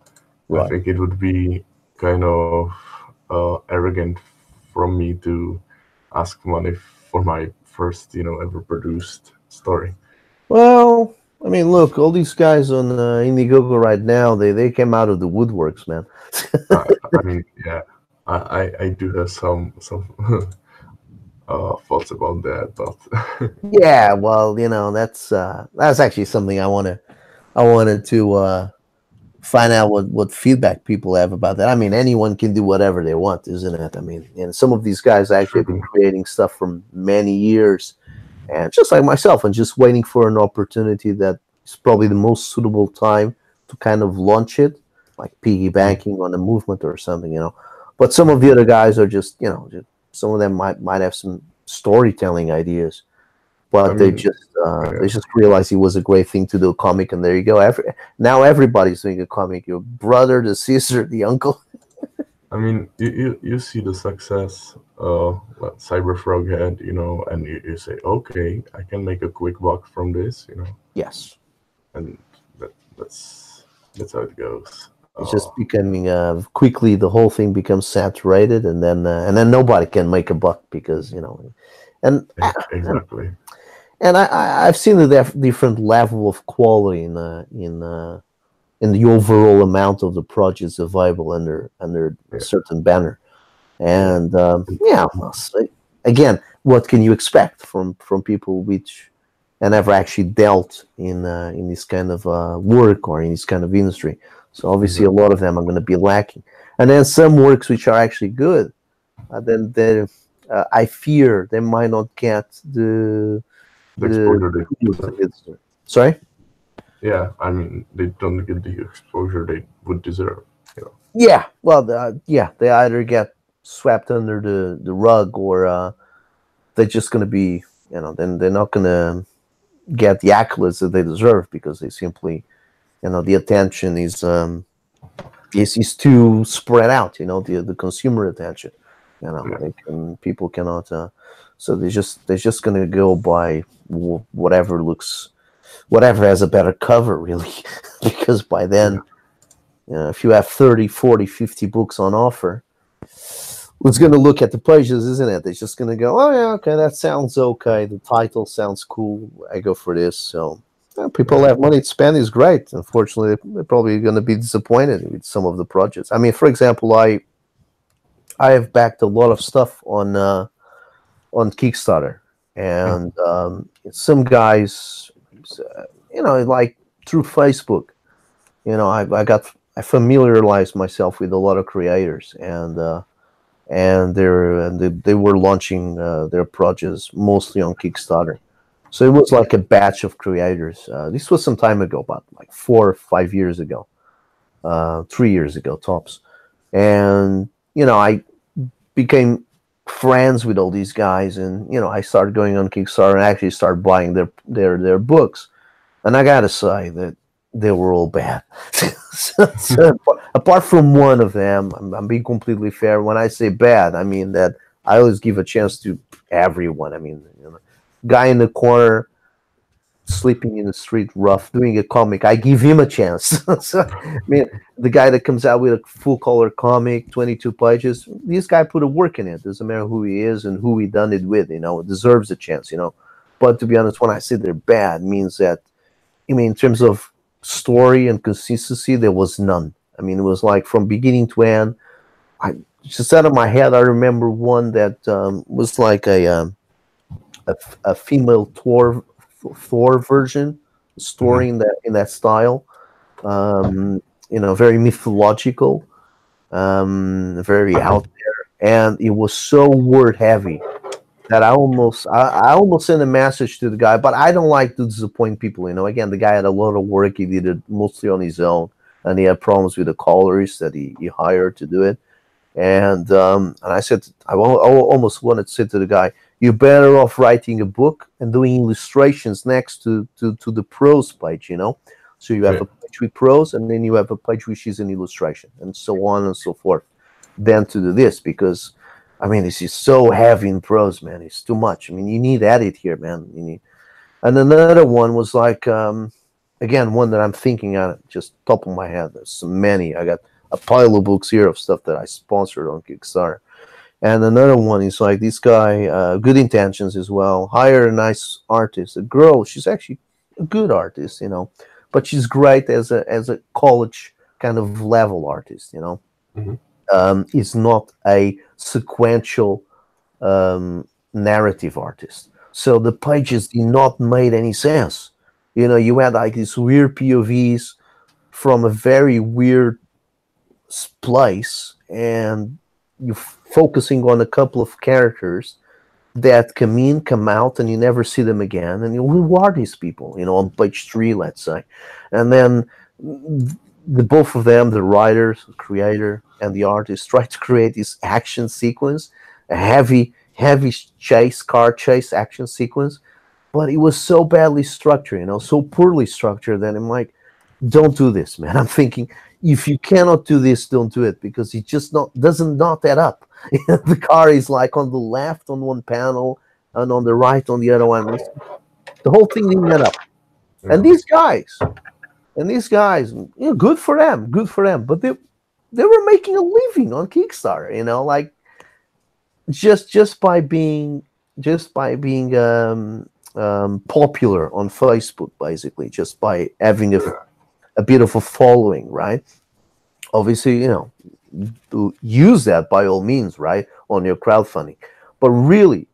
Right. I think it would be kind of arrogant from me to ask money for my first, ever produced story. Well, I mean, look, all these guys on Indiegogo right now, they came out of the woodworks, man. I mean, yeah, I do have some thoughts about that, but Yeah, well, that's actually something I wanted to find out what feedback people have about that. I mean, anyone can do whatever they want, isn't it? I mean, and some of these guys actually have been creating stuff for many years, and just like myself, and just waiting for an opportunity that is probably the most suitable time to kind of launch it, like piggybacking on a movement or something. But some of the other guys are just some of them might have some storytelling ideas, but they just realized it was a great thing to do a comic, and there you go. Now everybody's doing a comic. Your brother, the sister, the uncle. I mean, you see the success what Cyberfrog had, and you say, okay, I can make a quick buck from this, Yes, and that's how it goes. it's just becoming quickly. The whole thing becomes saturated, and then nobody can make a buck because and Exactly. And I've seen the different level of quality in the overall amount of the projects available under a certain banner. And again, what can you expect from people which never actually dealt in this kind of work or in this kind of industry? So obviously, a lot of them are going to be lacking. And then some works which are actually good, then I fear they might not get the exposure Sorry? Yeah, I mean, they don't get the exposure they would deserve. Yeah, well, they either get swept under the rug, or they're just going to be, then they're not going to get the accolades that they deserve because they simply, the attention is too spread out. The consumer attention. People cannot. So they're just going to go by whatever has a better cover, really, because by then, if you have 30, 40, 50 books on offer, who's going to look at the pages, isn't it? They're just going to go, oh yeah, okay, that sounds okay. The title sounds cool. I go for this. So people have money to spend is great. Unfortunately, they're probably going to be disappointed with some of the projects. I mean, for example, I have backed a lot of stuff on Kickstarter, and some guys, like through Facebook, I I familiarized myself with a lot of creators, and they were launching their projects mostly on Kickstarter. So it was like a batch of creators. This was some time ago, about like 4 or 5 years ago, 3 years ago tops. And I became friends with all these guys, and I started going on Kickstarter and actually started buying their books. And I gotta say that they were all bad. So, apart from one of them, I'm being completely fair. When I say bad, I mean that I always give a chance to everyone. I mean, guy in the corner sleeping in the street rough doing a comic, I give him a chance. So, I mean, the guy that comes out with a full color comic, 22 pages, this guy put a work in it. Doesn't matter who he is and who he done it with, deserves a chance. But to be honest, when I say they're bad, means that, in terms of story and consistency, there was none. I mean, it was like from beginning to end. I just out of my head, I remember one that was like a female Thor version, story in that style. Very mythological, very out there, and it was so word heavy that I almost sent a message to the guy, but I don't like to disappoint people. Again, the guy had a lot of work; he did it mostly on his own, and he had problems with the colorist that he hired to do it. And I said, almost wanted to say to the guy, "You're better off writing a book and doing illustrations next to the prose page, So you have Sure. a page with prose, and then you have a page which is an illustration, and so on and so forth. Then to do this, because I mean, this is so heavy in prose, man. It's too much. I mean, you need edit here, man. You need." And another one was like, again, one that I'm thinking on just top of my head. There's so many. I got a pile of books here of stuff that I sponsored on Kickstarter. And another one is like this guy, good intentions as well. Hire a nice artist, a girl. She's actually a good artist, but she's great as a college kind of level artist, Mhm. Is not a sequential narrative artist. So the pages did not make any sense. You had like these weird POVs from a very weird place, and you focusing on a couple of characters that come in, come out, and you never see them again. And who are these people? On page 3, let's say, and then the both of them, the writer, the creator, and the artist, try to create this action sequence, a heavy car chase action sequence, but it was so badly structured, so poorly structured that I'm like, don't do this, man. I'm thinking, if you cannot do this, don't do it, because it just doesn't not add up. The car is like on the left on one panel and on the right on the other one. The whole thing didn't add up. And Yeah. these guys, good for them. But they were making a living on Kickstarter, like just by being popular on Facebook, basically, just by having a bit of a following, right? Obviously, to use that by all means, right, on your crowdfunding. But really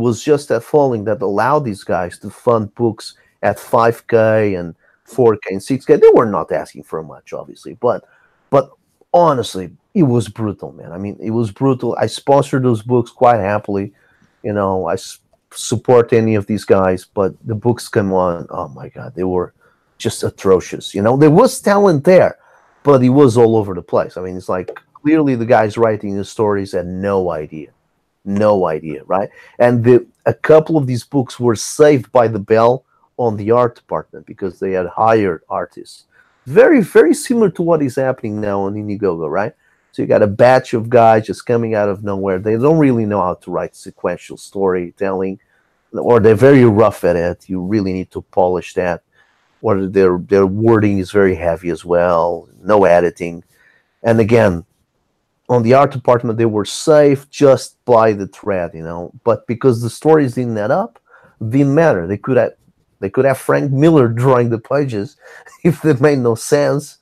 was just that following that allowed these guys to fund books at 5K and 4K and 6K. They were not asking for much, obviously, but honestly, it was brutal, man. I mean, it was brutal. I sponsored those books quite happily. I support any of these guys, but the books come on. Oh my God, they were just atrocious. There was talent there, but it was all over the place. I mean, it's like clearly the guys writing the stories had no idea, right? And a couple of these books were saved by the bell on the art department because they had hired artists. Very, very similar to what is happening now on Indiegogo, right? So you got a batch of guys just coming out of nowhere. They don't really know how to write sequential storytelling, or they're very rough at it. You really need to polish that. Or their wording is very heavy as well. No editing. And again, on the art department, they were safe just by the thread, But because the stories didn't add up, didn't matter. They could have Frank Miller drawing the pages. If they made no sense,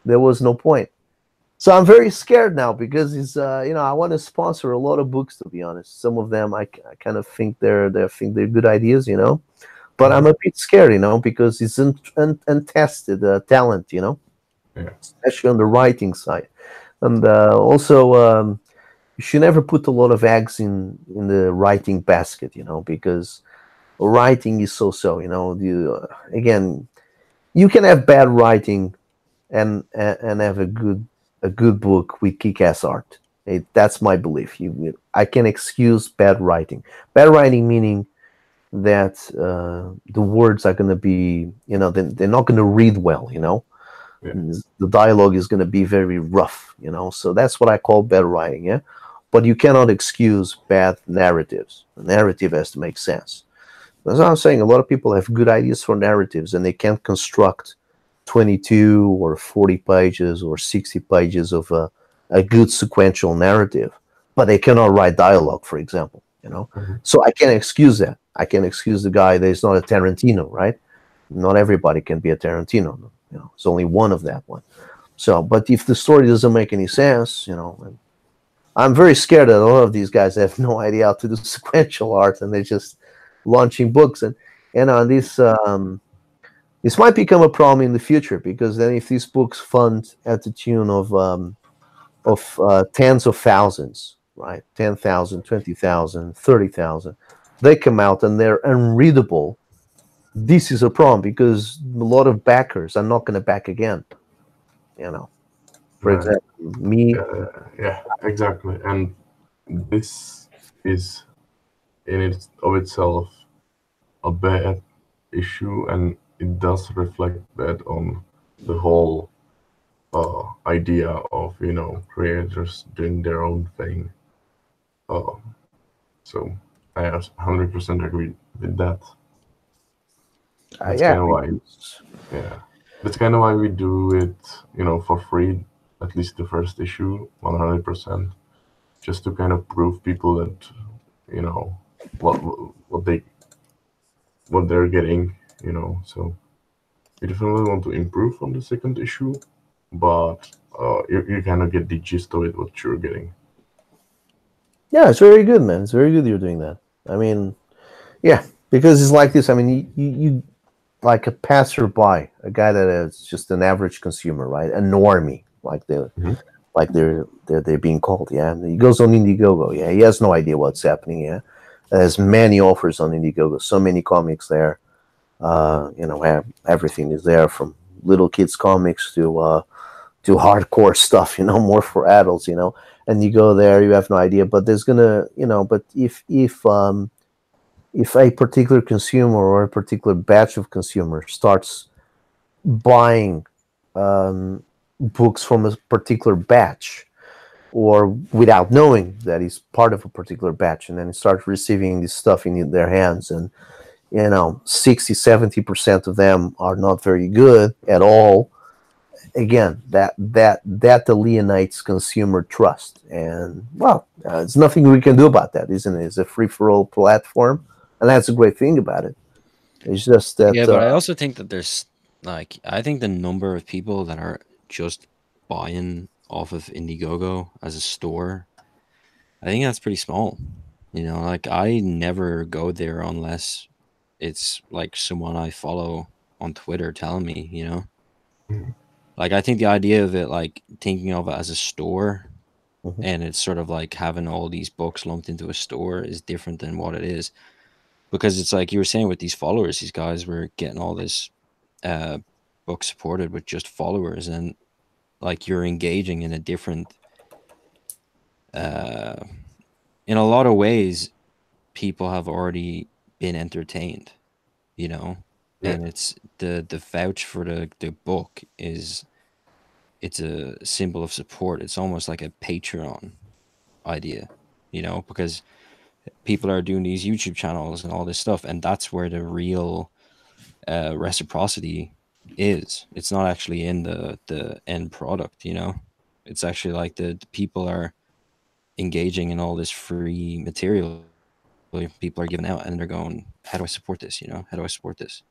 there was no point. So I'm very scared now because I want to sponsor a lot of books, to be honest. Some of them I kind of think they're good ideas, But I'm a bit scared, because it's untested talent, Yeah. especially on the writing side. And also, you should never put a lot of eggs in the writing basket, because writing is so. Again, you can have bad writing and have a good book with kick-ass art. That's my belief. I can excuse bad writing. Bad writing meaning that the words are going to be, they're not going to read well. Yeah. The dialogue is going to be very rough. So that's what I call bad writing. Yeah, but you cannot excuse bad narratives. The narrative has to make sense. That's what I'm saying. A lot of people have good ideas for narratives, and they can't construct 22 or 40 pages or 60 pages of a good sequential narrative, but they cannot write dialogue, for example. Mhm. So I can't excuse that. I can excuse the guy that is not a Tarantino, right? Not everybody can be a Tarantino. It's only one of that one. So, but if the story doesn't make any sense, and I'm very scared that a lot of these guys have no idea how to do sequential art, and they're just launching books. And this might become a problem in the future, because then if these books fund at the tune of tens of thousands, right? 10,000, 20,000, 30,000, they come out and they're unreadable. This is a problem, because a lot of backers are not going to back again. For Right. example, me. Yeah, exactly. And this is in it of itself a bad issue, and it does reflect bad on the whole idea of creators doing their own thing. Uh, so I 100% agree with that. That's Yeah, kind of why, yeah, that's kind of why we do it, for free. At least the first issue, 100%, just to kind of prove people that, what what they what they're getting. So we definitely want to improve on the second issue, but you kind of get the gist of it, what you're getting. yeah, it's very good, man. It's very good you're doing that. I mean, yeah, because it's like this. I mean, you like a passerby, a guy that is just an average consumer, right? A normie, like Mhm. they're being called. Yeah, and he goes on Indiegogo. Yeah, he has no idea what's happening. Yeah, there's many offers on Indiegogo. So many comics there. Everything is there, from little kids comics to hardcore stuff. More for adults. And you go there, you have no idea. But there's gonna, but if a particular consumer or a particular batch of consumers starts buying books from a particular batch, or without knowing that he's part of a particular batch, and then start receiving this stuff in their hands, and 60-70% of them are not very good at all. Again, that alienates consumer trust, and well, there's nothing we can do about that, isn't it? It's a free-for-all platform, and that's a great thing about it. It's just that Yeah, but I also think that there's I think the number of people that are just buying off of Indiegogo as a store, I think that's pretty small. I never go there unless it's like someone I follow on Twitter telling me. Mhm. I think the idea of it, thinking of it as a store, Mhm. and it's sort of like having all these books lumped into a store, is different than what it is. Because it's like you were saying with these followers, these guys were getting all this book supported with just followers, and you're engaging in a different in a lot of ways. People have already been entertained, Yeah. and it's the vouch for the book it's a symbol of support. It's almost like a Patreon idea, because people are doing these YouTube channels and all this stuff, and that's where the real reciprocity is. It's not actually in the end product. It's actually like the people are engaging in all this free material people are giving out, and they're going, how do I support this? How do I support this?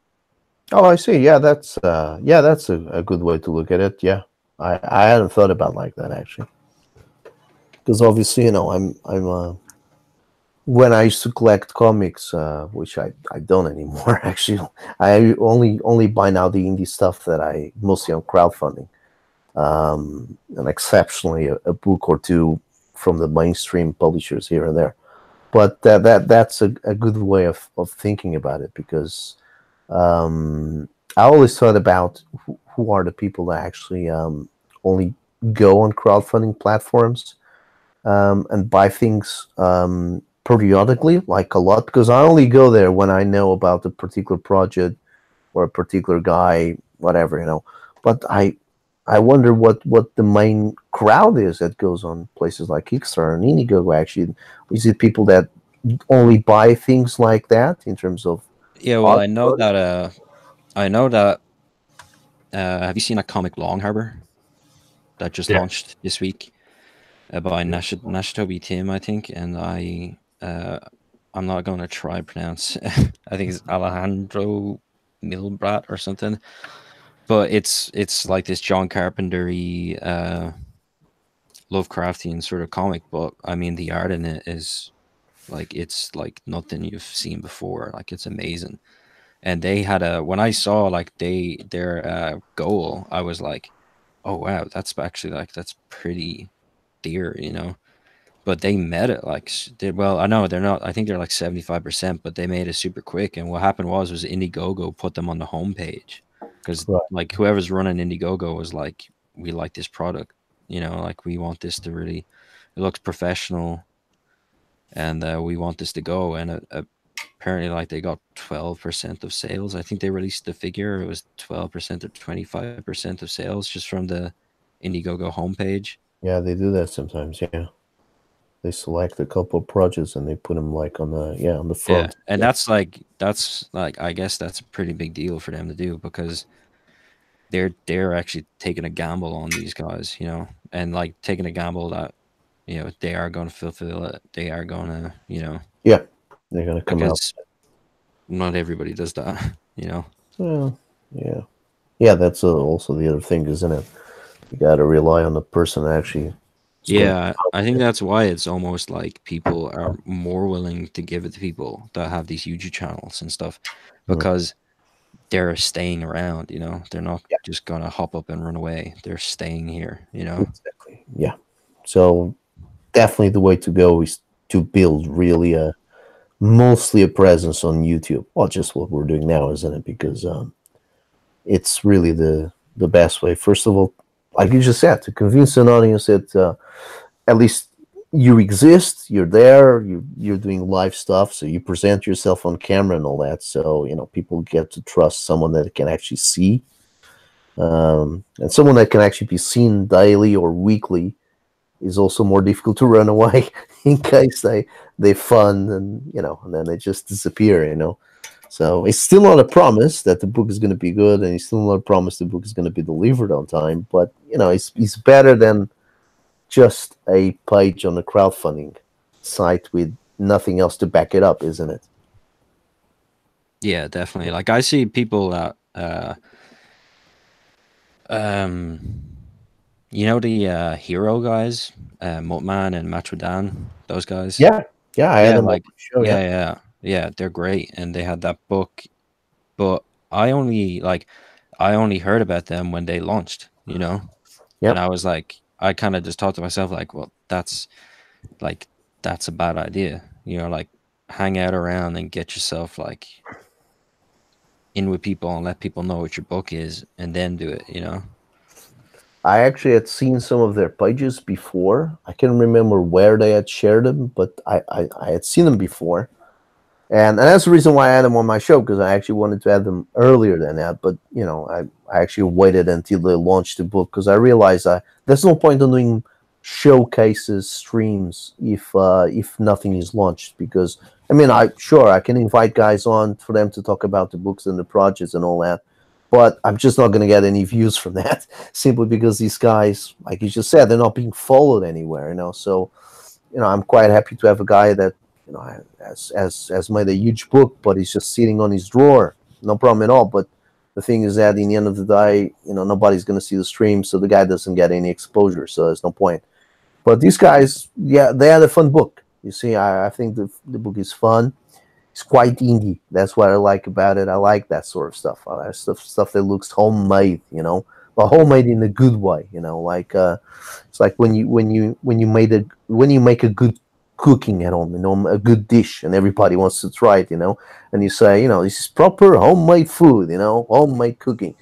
Oh, I see. Yeah, that's a good way to look at it. Yeah, I hadn't thought about it like that, actually, because obviously, I'm when I used to collect comics, which I don't anymore. Actually, I only buy now the indie stuff that I mostly on crowdfunding. and exceptionally a book or two from the mainstream publishers here and there. But that's a good way of thinking about it, because I always thought about who are the people that actually only go on crowdfunding platforms and buy things periodically, like a lot, because I only go there when I know about a particular project or a particular guy, whatever, But I wonder what the main crowd is that goes on places like Kickstarter and Indiegogo. Actually, is it people that only buy things like that in terms of Yeah, well, art? I know that. Have you seen a comic Long Harbor that just Yeah. launched this week by Nashitobi Tim, I think, and I'm not going to try pronounce. I think it's Alejandro Milbrat or something, but it's like this John Carpenter-y, Lovecraftian sort of comic. But I mean, the art in it is like, it's like nothing you've seen before. Like, it's amazing. And they had when I saw like their goal, I was like, oh wow, that's actually like, that's pretty dear, But they met it like, well, I know they're not. I think they're like 75%, but they made it super quick. And what happened was Indiegogo put them on the homepage, because Right. like whoever's running Indiegogo was like, we like this product, like we want this to really, it looks professional, and we want this to go. And apparently, like, they got 12% of sales. I think they released the figure. It was 12% or 25% of sales just from the Indiegogo homepage. Yeah, they do that sometimes. Yeah, they select a couple of projects and they put them like on the front. And that's like I guess that's a pretty big deal for them to do, because they're actually taking a gamble on these guys, and like taking a gamble that they are going to fulfill it. They are going to, Yeah, they're gonna come out. because not everybody does that, Well, yeah. That's also the other thing, isn't it? You got to rely on the person that actually. Yeah, I think that's why it's almost like people are more willing to give it to people that have these YouTube channels and stuff, because they're staying around, They're not just gonna hop up and run away. They're staying here, Exactly. Yeah. So definitely the way to go is to build really mostly a presence on YouTube. Well, just what we're doing now, isn't it? Because it's really the best way. First of all, like you just said, to convince an audience that at least you exist, you're there, you're doing live stuff, so you present yourself on camera and all that. So people get to trust someone that can actually see, and someone that can actually be seen daily or weekly is also more difficult to run away in case they fund and then they just disappear. So it's still not a promise that the book is going to be good, and it's still not a promise the book is going to be delivered on time. But it's better than just a page on a crowdfunding site with nothing else to back it up, isn't it? Yeah, definitely. Like, I see people that the hero guys, Mutman and Matrodan, those guys. Yeah, I had them on like my show. yeah, they're great, and they had that book, but I only heard about them when they launched, Yep. And I was like, I kind of just thought to myself, like, well, that's a bad idea, like, hang out around and get yourself like in with people and let people know what your book is, and then do it, I actually had seen some of their pages before. I can't remember where they had shared them, but I had seen them before. And that's the reason why I had them on my show, because I actually wanted to have them earlier than that. But, I actually waited until they launched the book, because I realized there's no point in doing showcases, streams, if nothing is launched. Because, I can invite guys on for them to talk about the books and the projects and all that. But I'm just not going to get any views from that, simply because these guys, like you just said, they're not being followed anywhere, So, I'm quite happy to have a guy that, has made a huge book, but he's just sitting on his drawer. No problem at all. But the thing is that in the end of the day, nobody's going to see the stream, so the guy doesn't get any exposure. So there's no point. But these guys, yeah, they had a fun book. You see, I think the book is fun. It's quite indie. That's what I like about it. I like that sort of stuff. I like stuff that looks homemade, but homemade in a good way. You know, like it's like when you make a good cooking at home, you know, a good dish, and everybody wants to try it, you know, and you say, you know, this is proper homemade food, you know, homemade cooking.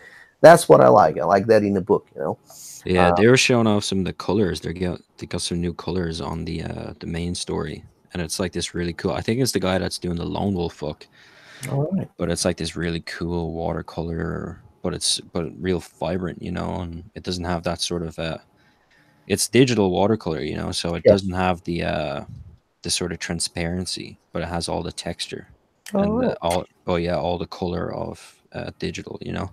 That's what I like. I like that in the book, you know. Yeah, Uh, they were showing off some of the colors. They got some new colors on the main story, and it's like this really cool. I think it's the guy that's doing the Lone Wolf book, all right. but it's like this really cool watercolor, but real vibrant, you know, and it doesn't have that sort of it's digital watercolor, you know, so it Yes. doesn't have the sort of transparency, but it has all the texture All and right. all the color of digital, you know.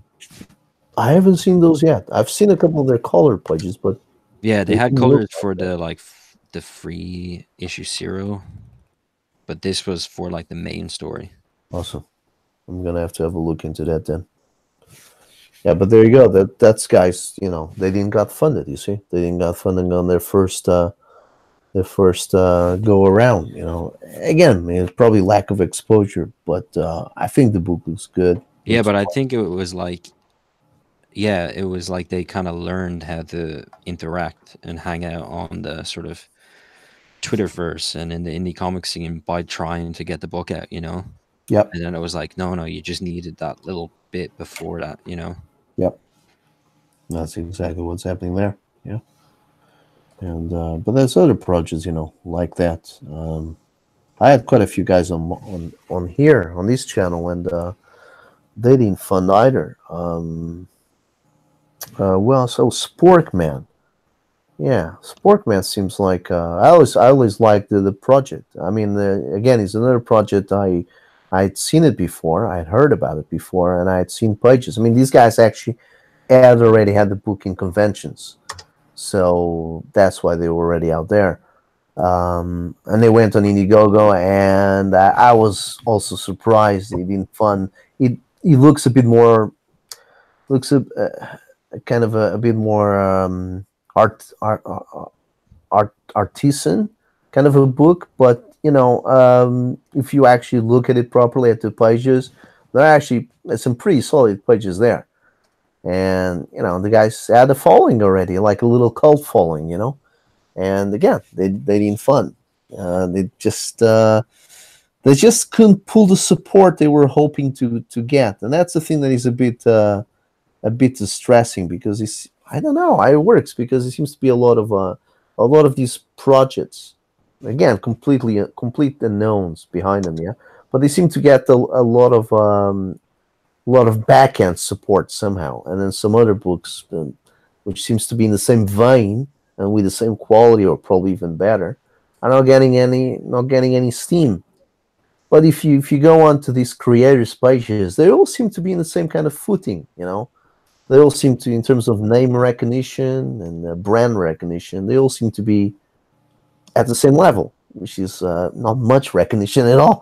I haven't seen those yet. I've seen a couple of their color pages, but Yeah, they they had didn't look colors like for that. the the free issue zero, but this was for like the main story. Awesome. I'm gonna have to have a look into that then. Yeah, but there you go. That's guys. You know, they didn't got funded. You see, they didn't got funding on their first go around. You know, again, I mean, it's probably lack of exposure, but I think the book looks good. Yeah, Looks but I think it was like yeah, it was like they kind of learned how to interact and hang out on the sort of Twitterverse and in the indie comic scene by trying to get the book out, you know? yep, And then it was like, no, no, you just needed that little bit before that, you know? yep. That's exactly what's happening there. Yeah, and but there's other projects, you know, like that. I had quite a few guys on here on this channel, and they didn't fund either. Well, so Sporkman. Yeah, Sporkman seems like I always liked the project. I mean, again, it's another project I'd seen it before, I'd heard about it before, and I had seen pages. I mean, these guys actually had already had the book in conventions, so that's why they were already out there. And they went on Indiegogo, and I was also surprised it didn't fund. It looks a bit more looks kind of a bit more art artisan kind of a book, but you know, if you actually look at it properly at the pages, there are actually some pretty solid pages there. And you know, the guys had a following already, like a little cult following, you know. And again, they didn't fund. They just couldn't pull the support they were hoping to get, and that's the thing that is a bit distressing because it's I don't know how it works because it seems to be a lot of these projects again complete unknowns behind them, yeah, but they seem to get a lot of back end support somehow, and then some other books which seems to be in the same vein and with the same quality or probably even better are not getting any steam. But if you go on to these creators pages, they all seem to be in the same kind of footing, you know. They all seem to, in terms of name recognition and brand recognition, they all seem to be at the same level, which is not much recognition at all.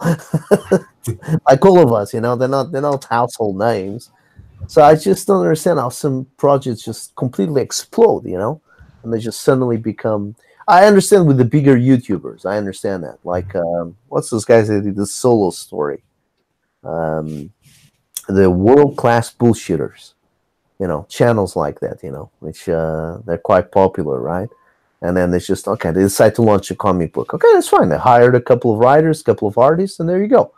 Like all of us, you know, they're not household names. So I just don't understand how some projects just completely explode, you know, and they just suddenly become. I understand with the bigger YouTubers, I understand that. Like, what's those guys that did the solo story? Um, the world class bullshitters, you know, channels like that, you know, which they're quite popular, right? And then it's just okay. They decide to launch a comic book. Okay, that's fine. They hired a couple of writers, a couple of artists, and there you go.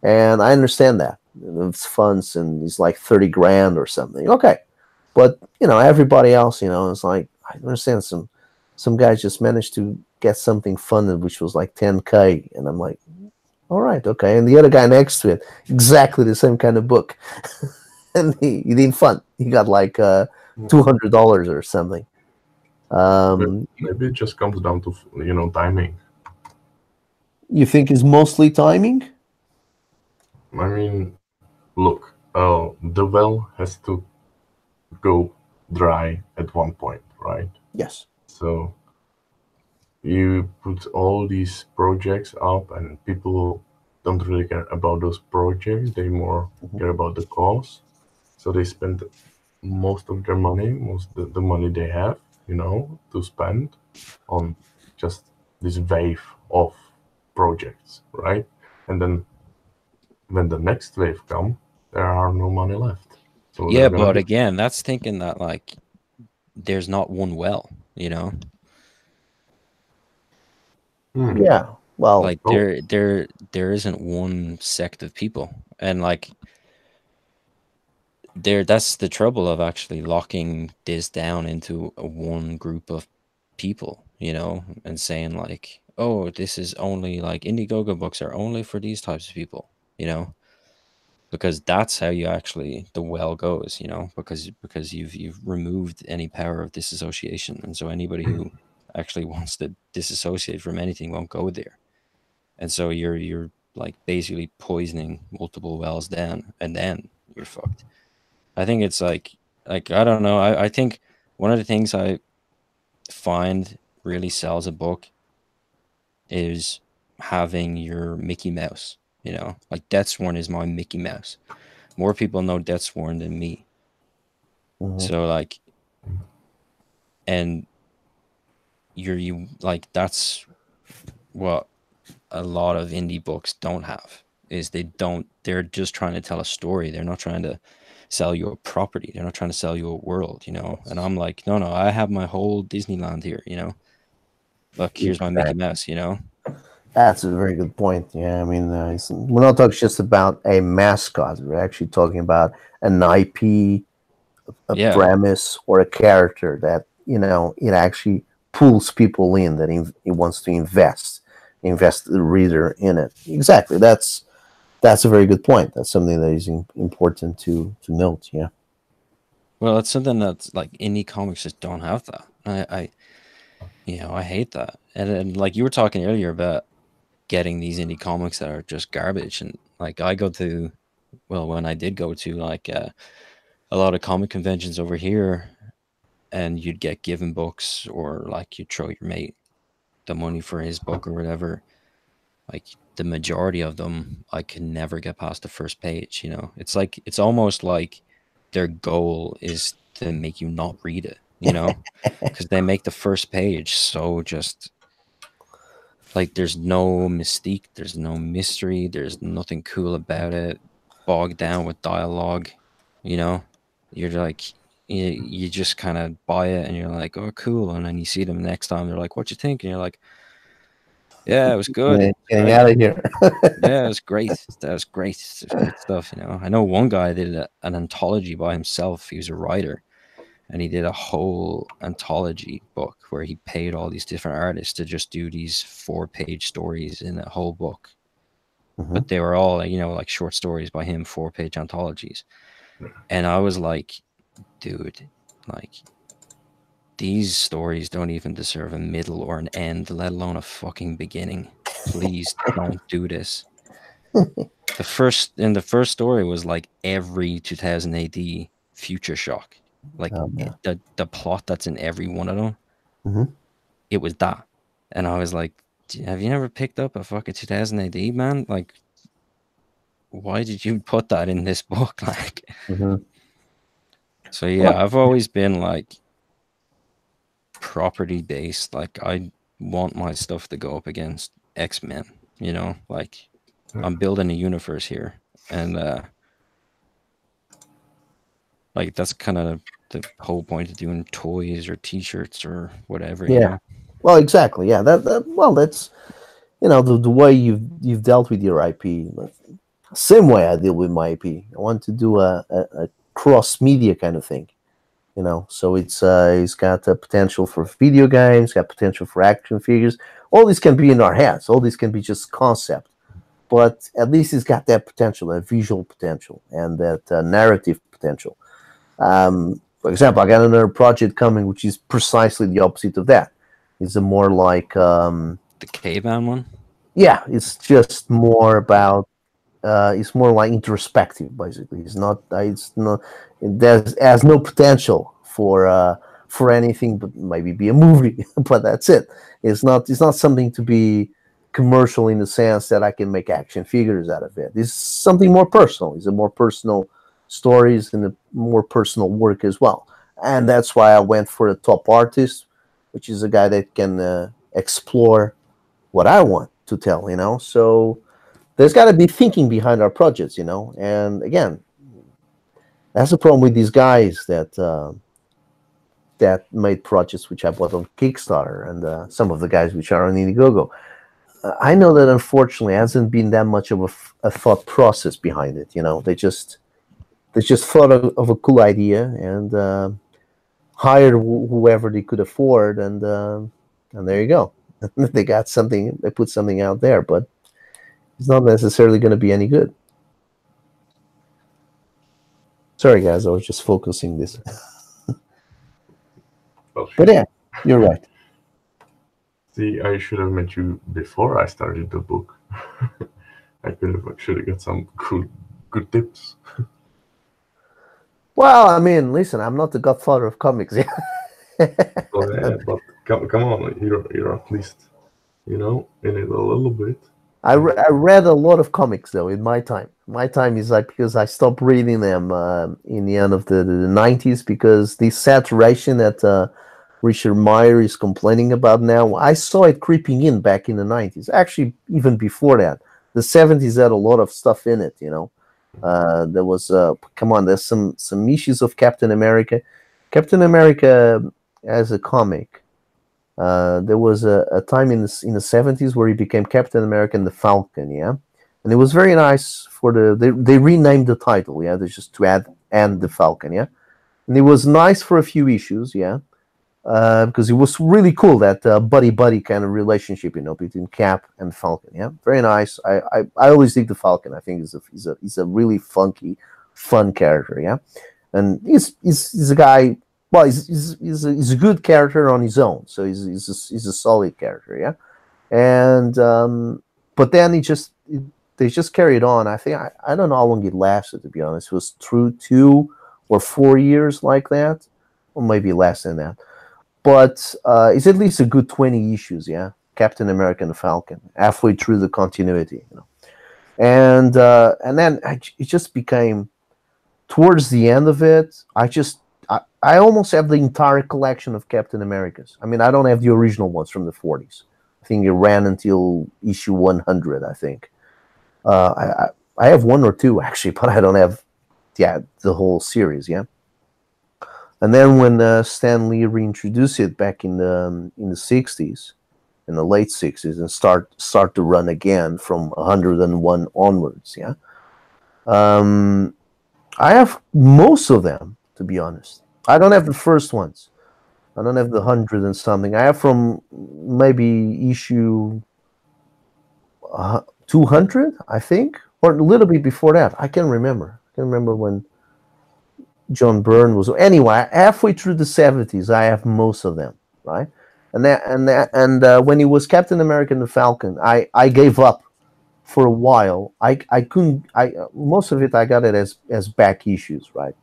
And I understand that it's funds and it's like 30 grand or something. Okay, but you know, everybody else, you know, it's like I understand some guys just managed to get something funded, which was like 10K, and I'm like, all right, okay. And the other guy next to it, exactly the same kind of book, and he didn't fund. He got like $200 or something. Maybe it just comes down to timing. You think it's mostly timing? I mean, look, the well has to go dry at one point, right? Yes. So you put all these projects up, and people don't really care about those projects. They more care about the cause. So they spend most of their money, the money they have, to spend on just this wave of projects, right? And then when the next wave comes, there are no money left. So Yeah, they're gonna but be. again, that's thinking that like there's not one well, you know? Yeah. Well, Like Oh, there isn't one sect of people. And like that's the trouble of actually locking this down into a one group of people, you know, and saying like, oh, this is only like Indiegogo books are only for these types of people, you know, because that's how you actually the well goes, you know, because you've removed any power of disassociation, and so anybody who actually wants to disassociate from anything won't go there, and so you're like basically poisoning multiple wells down, and then you're fucked. I think it's like I don't know. I think one of the things I find really sells a book is having your Mickey Mouse. You know, like Deathsworn is my Mickey Mouse. More people know Deathsworn than me. mhm. So like, and you like that's what a lot of indie books don't have is they're just trying to tell a story. They're not trying to sell you a property. They're not trying to sell you a world, you know? And I'm like, no, I have my whole Disneyland here, you know? Look, here's my Mickey Exactly. Mouse, you know? That's a very good point. Yeah, I mean, we're not talking just about a mascot. We're actually talking about an IP, a Yeah. premise, or a character that it actually pulls people in. That it wants to invest the reader in it. Exactly. That's a very good point. That's something that is important to note. Yeah. Well, it's something that's like indie comics just don't have that. I hate that. And like you were talking earlier about getting these indie comics that are just garbage. And like when I did go to like a lot of comic conventions over here, and you'd get given books, or like you'd throw your mate the money for his book or whatever. Like the majority of them, I can never get past the first page. You know, it's almost like their goal is to make you not read it. You know, because they make the first page so just like there's no mystique, there's no mystery, there's nothing cool about it, bogged down with dialogue, you know? You're like you just kind of buy it and you're like, "Oh, cool." And then you see them next time, they're like, "What you think?" And you're like, "Yeah, it was good. It was Getting great. out of here. Yeah, it was great. That was great. It was great stuff, you know." I know one guy did an anthology by himself. He was a writer, and he did a whole anthology book where he paid all these different artists to just do these 4-page stories in a whole book. Mhm. But they were all like short stories by him, 4-page anthologies. And I was like, dude, like these stories don't even deserve a middle or an end, let alone a fucking beginning. Please don't do this. The first story was like every 2000 AD Future Shock. Like Yeah. the plot that's in every one of them, Mhm. it was that. And I was like, have you never picked up a fucking 2000 AD, man? Like, why did you put that in this book? Like, Mhm. so yeah, I've always been like property based. Like, I want my stuff to go up against X-Men, you know? Like, I'm building a universe here. And, like, that's kind of the whole point of doing toys or t-shirts or whatever, you Yeah. know? Well, exactly. Yeah. Well, that's the way you've dealt with your IP. Same way I deal with my IP. I want to do a cross media kind of thing. So it's got the potential for video games, got potential for action figures. All these can be in our heads. All these can be just concept, but at least it's got that potential, that visual potential, and that narrative potential. For example, I got another project coming, which is precisely the opposite of that. It's a more like, The K-Man one? yeah, it's just more about. It's more like introspective, basically. It's not. It has no potential for anything, but maybe be a movie. But that's it. It's not. It's not something to be commercial in the sense that I can make action figures out of it. It's something more personal. It's a more personal stories and a more personal work as well. And that's why I went for a top artist, which is a guy that can explore what I want to tell. So there's got to be thinking behind our projects. And again, That's the problem with these guys that made projects which I bought on Kickstarter, and some of the guys which are on Indiegogo. I know that unfortunately hasn't been that much of a thought process behind it. You know, they just thought of a cool idea and hired whoever they could afford, and there you go. They got something. They put something out there, but it's not necessarily going to be any good. Sorry, guys, I was just focusing this. Well, But yeah, you're right. see, I should have met you before I started the book. I could have actually got some good tips. Well, I mean, listen, I'm not the godfather of comics. Oh, yeah, but come on, you're at least, in it a little bit. I read a lot of comics though in my time. My time is like because I stopped reading them in the end of the 90s because the saturation that Richard Meyer is complaining about now, I saw it creeping in back in the 90s. Actually, even before that, the 70s had a lot of stuff in it. You know, there was come on, there's some issues of Captain America. Captain America as a comic. There was a time in the 70s where he became Captain America and the Falcon, yeah, and it was very nice for they renamed the title, yeah, they just to add and the Falcon, yeah, and it was nice for a few issues, yeah, because it was really cool that buddy kind of relationship, you know, between Cap and Falcon, yeah, very nice. I always dig the Falcon. I think he's a really funky, fun character, yeah, and he's a guy. Well, he's a good character on his own, so he's a solid character, yeah. And but then they just carried on. I think I don't know how long it lasted, to be honest. It was through 2 or 4 years like that, or maybe less than that. But it's at least a good 20 issues, yeah. Captain America and the Falcon, halfway through the continuity, you know. And then it just became towards the end of it. I almost have the entire collection of Captain Americas. I mean, I don't have the original ones from the 40s. I think it ran until issue 100, I think. I have 1 or 2, actually, but I don't have the whole series, yeah? And then when Stan Lee reintroduced it back in the 60s, in the late 60s, and start to run again from 101 onwards, yeah? I have most of them, to be honest. I don't have the first ones. I don't have the 100 and something. I have from maybe issue 200, I think, or a little bit before that. I can't remember. I can't remember when John Byrne was. Anyway, halfway through the 70s, I have most of them, right? And when he was Captain America and the Falcon, I gave up for a while. I couldn't. Most of it I got it as back issues, right?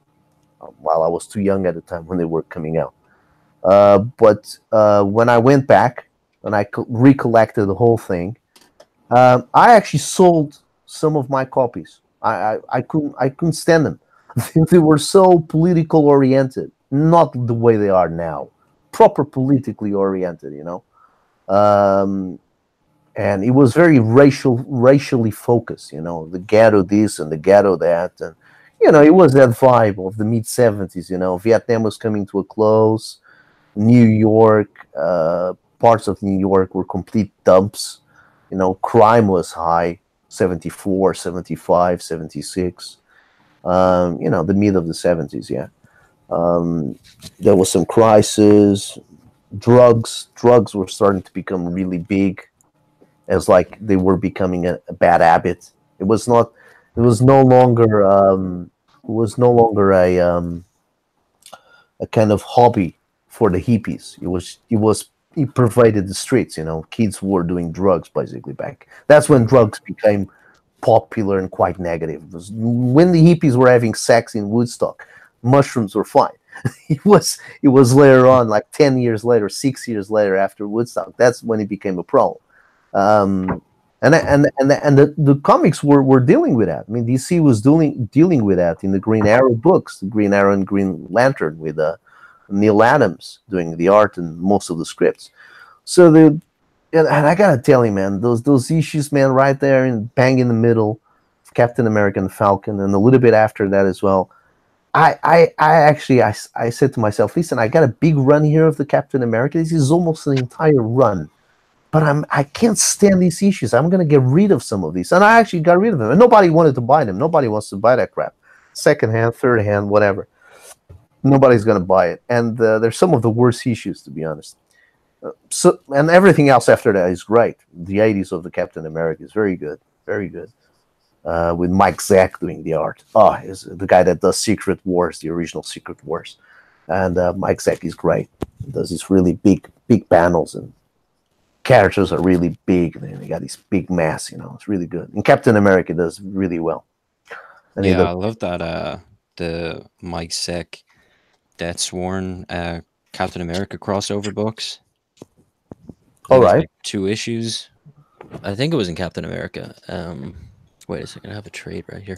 While I was too young at the time when they were coming out. But when I went back and I recollected the whole thing, I actually sold some of my copies. I couldn't stand them. They were so political oriented, not the way they are now. Proper politically oriented, you know. And it was very racially focused, you know, the ghetto this and the ghetto that, and you know, it was that vibe of the mid-70s, you know. Vietnam was coming to a close. New York, parts of New York were complete dumps. You know, crime was high, 74, 75, 76. You know, the mid of the 70s, yeah. There was some crisis. Drugs were starting to become really big, as like they were becoming a bad habit. It was no longer a kind of hobby for the hippies. It pervaded the streets, you know. Kids were doing drugs basically back. That's when drugs became popular and quite negative. It was when the hippies were having sex in Woodstock, mushrooms were fine. It was later on, like 10 years later, 6 years later after Woodstock, that's when it became a problem. And the comics were dealing with that. I mean, DC was dealing with that in the Green Arrow books, the Green Arrow and Green Lantern, with Neil Adams doing the art and most of the scripts. So and I gotta tell you, man, those issues, man, right there bang in the middle of Captain America and Falcon, and a little bit after that as well. I said to myself, listen, I got a big run here of the Captain America. This is almost an entire run, but I can't stand these issues. I'm gonna get rid of some of these, and I actually got rid of them. And nobody wanted to buy them. Nobody wants to buy that crap, second hand, third hand, whatever. Nobody's gonna buy it, and they're some of the worst issues, to be honest. So, and everything else after that is great. The 80s of the Captain America is very good, very good. With Mike Zack doing the art. Oh, is the guy that does Secret Wars, the original Secret Wars, and Mike Zack is great. He does these really big panels, and characters are really big. And they got these big masks, It's really good. And Captain America does really well. And Yeah, I love that. The Mike Zack Death Sworn Captain America crossover books. All It was right. like 2 issues. I think it was in Captain America. Wait a second, I have a trade right here.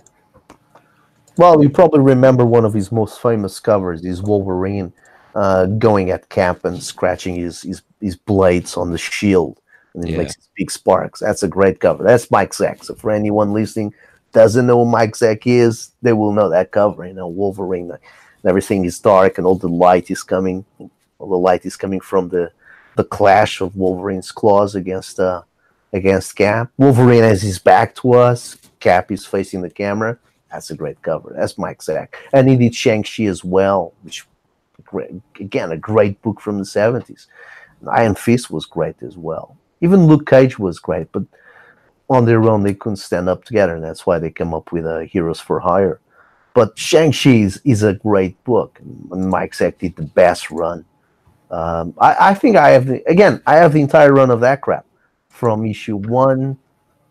Well, you probably remember one of his most famous covers is Wolverine going at Cap and scratching his blades on the shield, and it makes these big sparks. That's a great cover. That's Mike Zack. So for anyone listening doesn't know who Mike Zack is, they will know that cover. Wolverine, and everything is dark, and all the light is coming. All the light is coming from the clash of Wolverine's claws against Cap. Wolverine has his back to us. Cap is facing the camera. That's a great cover. That's Mike Zack. And he did Shang-Chi as well, which, again, a great book from the 70s. Iron Fist was great as well. Even Luke Cage was great, but on their own, they couldn't stand up together, and that's why they came up with Heroes for Hire. But Shang-Chi is a great book, and Mike Zack did the best run. I think I have the entire run of that crap from issue 1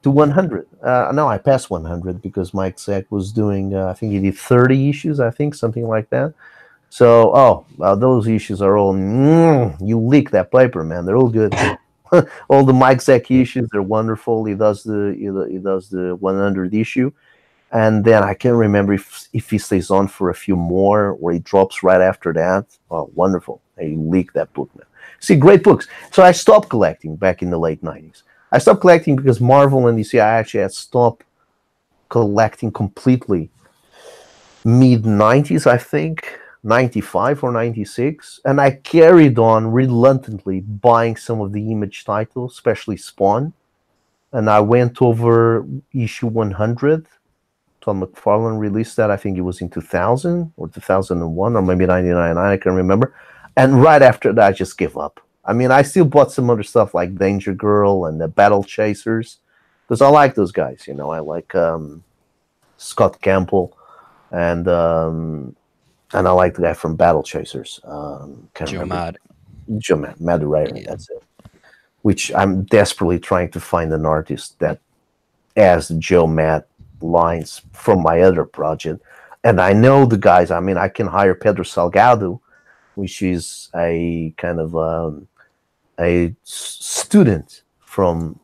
to 100. No, I passed 100 because Mike Zack was doing, I think he did 30 issues, something like that. So, those issues are all, you leak that paper, man. They're all good. All the Mike Zack issues, they're wonderful. He does the 100 issue. And then I can't remember if he stays on for a few more or he drops right after that. Oh, wonderful. He leaked that book, man. See, great books. So I stopped collecting back in the late 90s. I stopped collecting because Marvel and DC, I actually had stopped collecting completely mid-90s, I think, 95 or 96. And I carried on reluctantly buying some of the Image titles, especially Spawn. And I went over issue 100. Tom McFarlane released that. I think it was in 2000 or 2001 or maybe 99. I can't remember. And right after that, I just gave up. I mean, I still bought some other stuff like Danger Girl and the Battle Chasers because I like those guys. I like Scott Campbell and I like the guy from Battle Chasers. Joe Mad. Madureira, that's it. Which I'm desperately trying to find an artist that has Joe Mad lines from my other project. And I know the guys. I mean, I can hire Pedro Salgado, which is a kind of a student from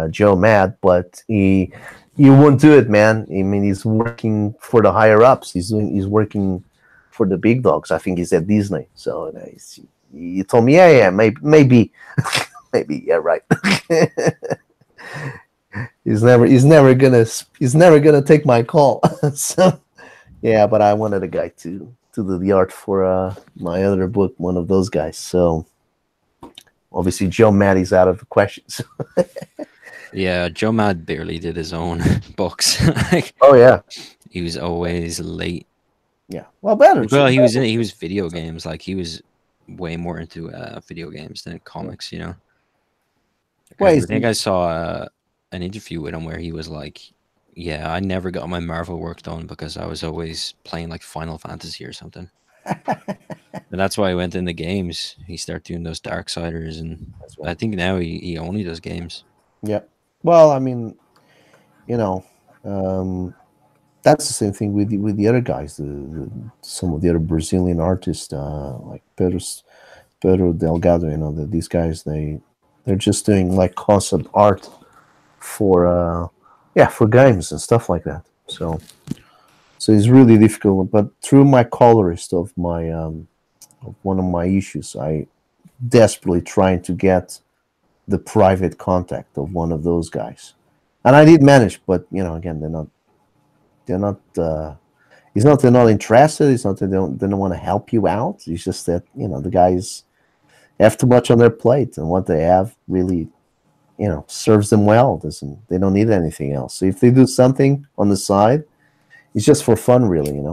Joe Mad, but he won't do it, man. I mean, he's working for the higher ups. He's working for the big dogs. I think he's at Disney. So he told me, yeah, maybe, maybe, yeah, right. he's never gonna take my call. So yeah, but I wanted a guy to do the art for my other book, one of those guys. So obviously Joe Mad is out of the question. Yeah, Joe Mad barely did his own books. Oh yeah, he was always late. Yeah, well, better. Well, he was video games. Like he was way more into video games than comics. I think I saw an interview with him where he was like, "Yeah, I never got my Marvel work done because I was always playing like Final Fantasy or something." And that's why he went into games. He started doing those Darksiders, and I think now he only does games. Yeah. Well, I mean, that's the same thing with the other guys. Some of the other Brazilian artists, like Pedro Delgado. These guys, they're just doing like concept art for games and stuff like that. So it's really difficult. But through my colorist of my of one of my issues, I desperately trying to get the private contact of one of those guys, and I did manage. But again, they're not. It's not they're not interested. It's not that they don't want to help you out. It's just that the guys have too much on their plate, and what they have really serves them well. Doesn't They don't need anything else. So if they do something on the side, it's just for fun, really.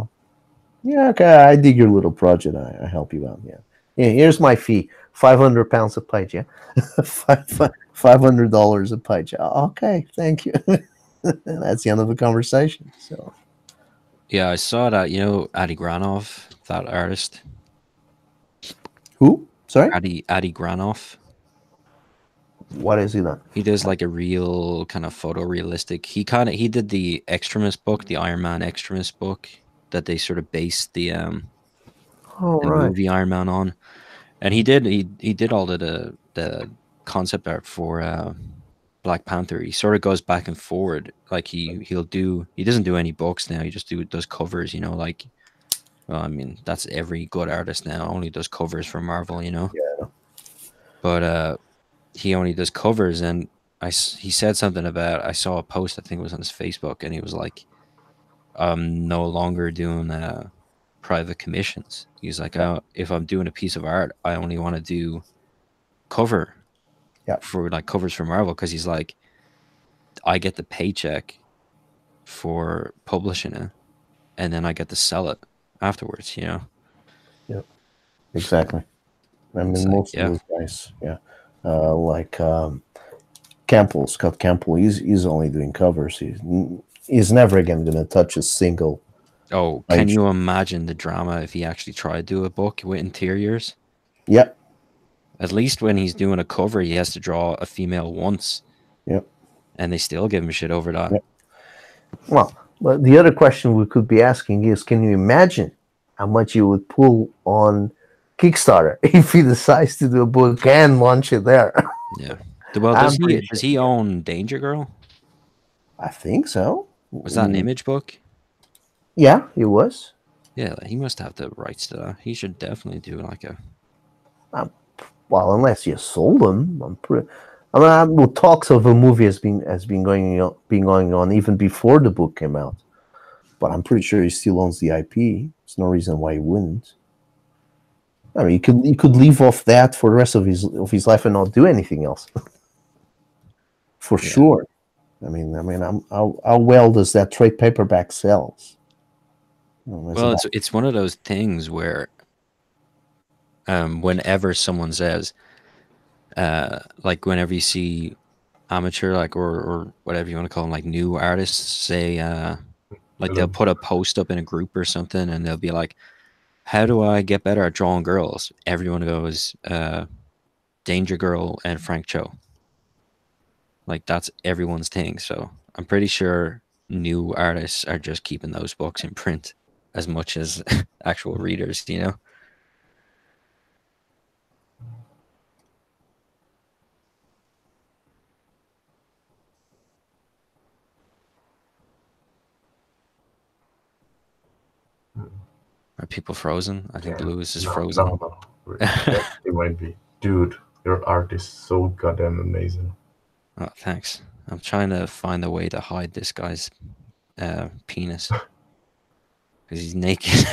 Yeah, okay, I dig your little project. I help you out. Yeah, here's my fee: £500 a page. Yeah, $500 a page. Okay, thank you. That's the end of the conversation. So Yeah, I saw that. You know, Adi Granov, that artist. who? Sorry, Adi Granov. what is he done? He does like a real kind of photorealistic. He did the Extremist book, the Iron Man Extremist book that they sort of based the Oh, right. movie Iron Man on, and he did all the concept art for Black Panther. He sort of goes back and forward. Like he doesn't do any books now. He just does covers. Like, well, I mean, that's every good artist now. Only does covers for Marvel. Yeah. But he only does covers, and he said something about, I saw a post, I think it was on his Facebook, and he was like, I'm no longer doing private commissions. He's like, if I'm doing a piece of art, I only want to do cover for like covers for Marvel, because he's like, I get the paycheck for publishing it, and then I get to sell it afterwards. Yeah, exactly. I mean, most of those guys, like Campbell, Scott Campbell, he's only doing covers. He's never again going to touch a single. Oh, can you imagine the drama if he actually tried to do a book with interiors? Yep. At least when he's doing a cover, he has to draw a female once. Yep. And they still give him shit over that. Yep. Well, but the other question we could be asking is, can you imagine how much you would pull on Kickstarter if he decides to do a book and launch it there? Yeah. Well, does he own Danger Girl? I think so. Was that an Image book? Yeah, it was. Yeah, he must have the rights to that. He should definitely do like a... well, unless you sold them, talks of a movie has been going on even before the book came out. But I'm pretty sure he still owns the IP. There's no reason why he wouldn't. I mean, he could leave off that for the rest of his life and not do anything else. For sure. I mean, how well does that trade paperback sells? Well, it's one of those things where, whenever someone says, like whenever you see amateur, like or whatever you want to call them, like new artists say, like they'll put a post up in a group or something, and they'll be like, "How do I get better at drawing girls?" Everyone goes, "Danger Girl and Frank Cho." Like that's everyone's thing. So I'm pretty sure new artists are just keeping those books in print as much as actual readers, Are people frozen? I think Lewis is frozen. No. It might be. Dude, your art is so goddamn amazing. Oh, thanks. I'm trying to find a way to hide this guy's penis. Because he's naked.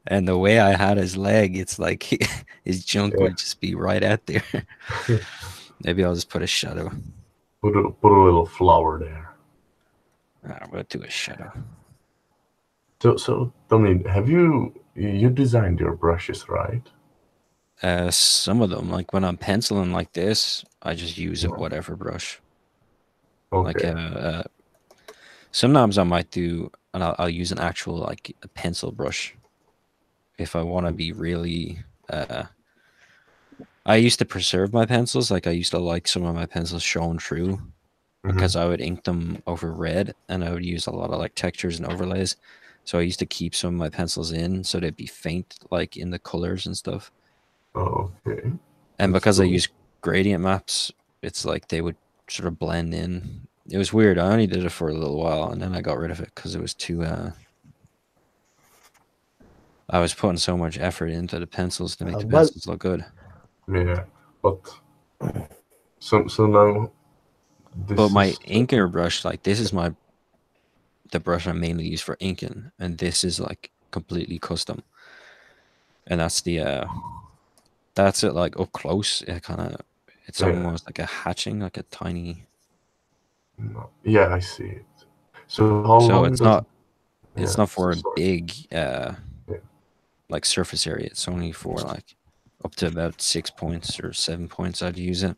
And the way I had his leg, it's like his junk would just be right out there. Maybe I'll just put a shadow. Put a little flower there. I'm going to do a shadow. So tell me, have you designed your brushes, right? Some of them, like when I'm penciling like this, I just use a whatever brush. Okay. Like sometimes I might do, and I'll use an actual like a pencil brush if I want to be really. I used to preserve my pencils. Like I used to like some of my pencils shown through, because I would ink them over red, and I would use a lot of like textures and overlays. So I used to keep some of my pencils in so they'd be faint, like in the colors and stuff. Oh, okay. And because I use gradient maps, it's like they would sort of blend in. It was weird. I only did it for a little while, and then I got rid of it because it was too... I was putting so much effort into the pencils to make the pencils look good. Yeah, but... So now... But my inker brush, like this is my the brush I mainly use for inking, and this is like completely custom. And that's that's it. Like up close, it's Yeah. almost like a hatching, like a tiny. No. Yeah, I see it. So how So long does? it's Yeah. not So for a sorry. big Yeah. like surface area. It's only for like up to about 6 points or 7 points. I'd use it.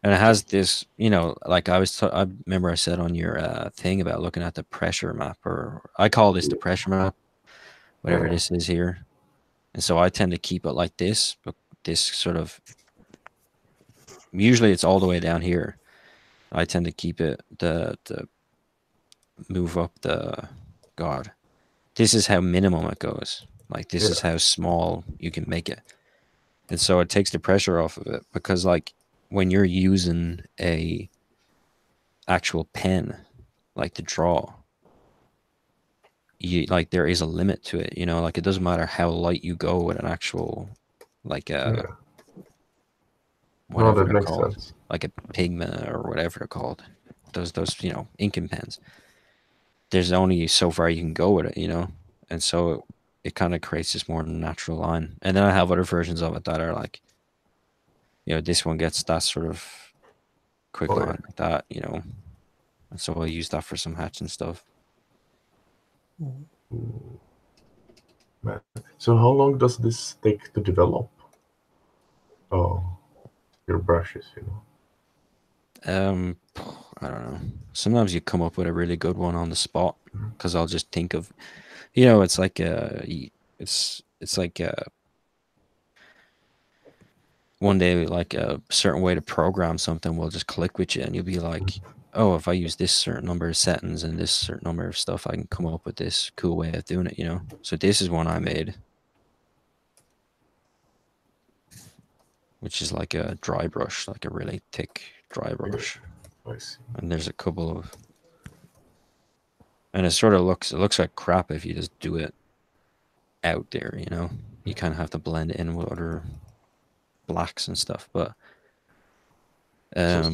And it has this, like I remember I said on your thing about looking at the pressure map, or I call this the pressure map, whatever Yeah. this is here. And so I tend to keep it like this, but this sort of, usually it's all the way down here. I tend to keep it the move up God. This is how minimum it goes. Like this is how small you can make it. And so it takes the pressure off of it, because like when you're using a actual pen, like to draw, like there is a limit to it, like it doesn't matter how light you go with an actual like Yeah. No, whatever that they're makes called, sense. like a pigment or whatever they're called, those inking pens. There's only so far you can go with it, and so it kind of creates this more natural line. And then I have other versions of it that are like, this one gets that sort of quick Oh, yeah. line like that, and so I'll use that for some hatching stuff. Man. So how long does this take to develop? Oh, your brushes, I don't know. Sometimes you come up with a really good one on the spot, because I'll just think of, it's like it's like one day, like a certain way to program something will just click with you, and you'll be like, oh, if I use this certain number of settings and this certain number of stuff, I can come up with this cool way of doing it. So this is one I made, which is like a dry brush, like a really thick dry brush. I see. And there's a couple of, and it looks like crap if you just do it out there, you kind of have to blend it in with other blacks and stuff, but Yeah.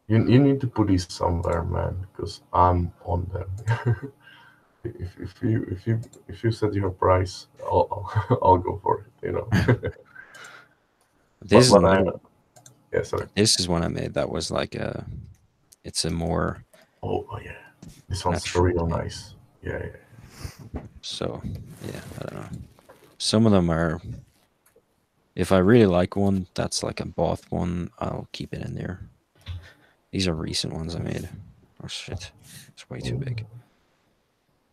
You need to put these somewhere, man, because I'm on them. if you set your price, I'll go for it. this is Yeah, sorry. this is one I made that was like it's a more Oh yeah, this one's natural real thing. nice. Yeah. So yeah, I don't know. Some of them are, if I really like one that's like a Both one, I'll keep it in there. These are recent ones I made. Oh shit, it's way too big.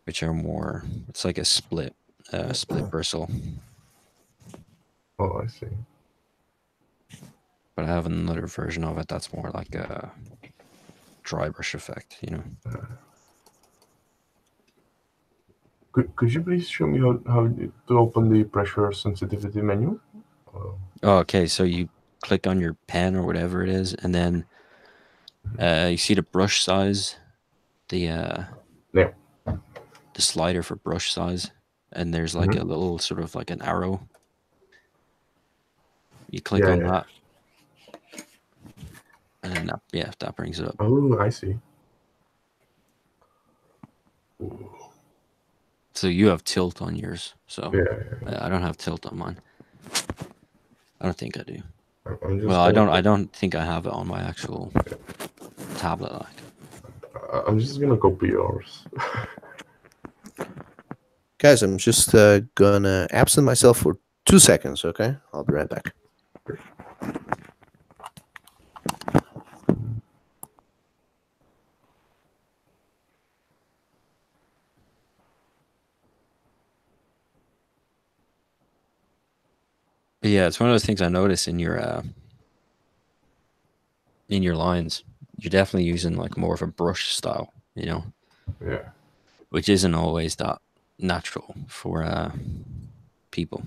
Which are more, it's like a split bristle. Oh, I see. But I have another version of it that's more like a dry brush effect, Could you please show me how to open the pressure sensitivity menu? Oh, okay, so you click on your pen or whatever it is, and then you see the brush size, the Yeah. the slider for brush size, and there's like a little sort of like an arrow. You click on that, and then that brings it up. Oh, I see. So you have tilt on yours, so Yeah. I don't have tilt on mine. I don't think I do. I'm just Well, I don't think I have it on my actual tablet. Like, I'm just gonna copy yours. Guys, I'm just gonna absent myself for 2 seconds, okay? I'll be right back. but yeah, it's one of those things I notice in your lines. You're definitely using like more of a brush style, Yeah. which isn't always that natural for people.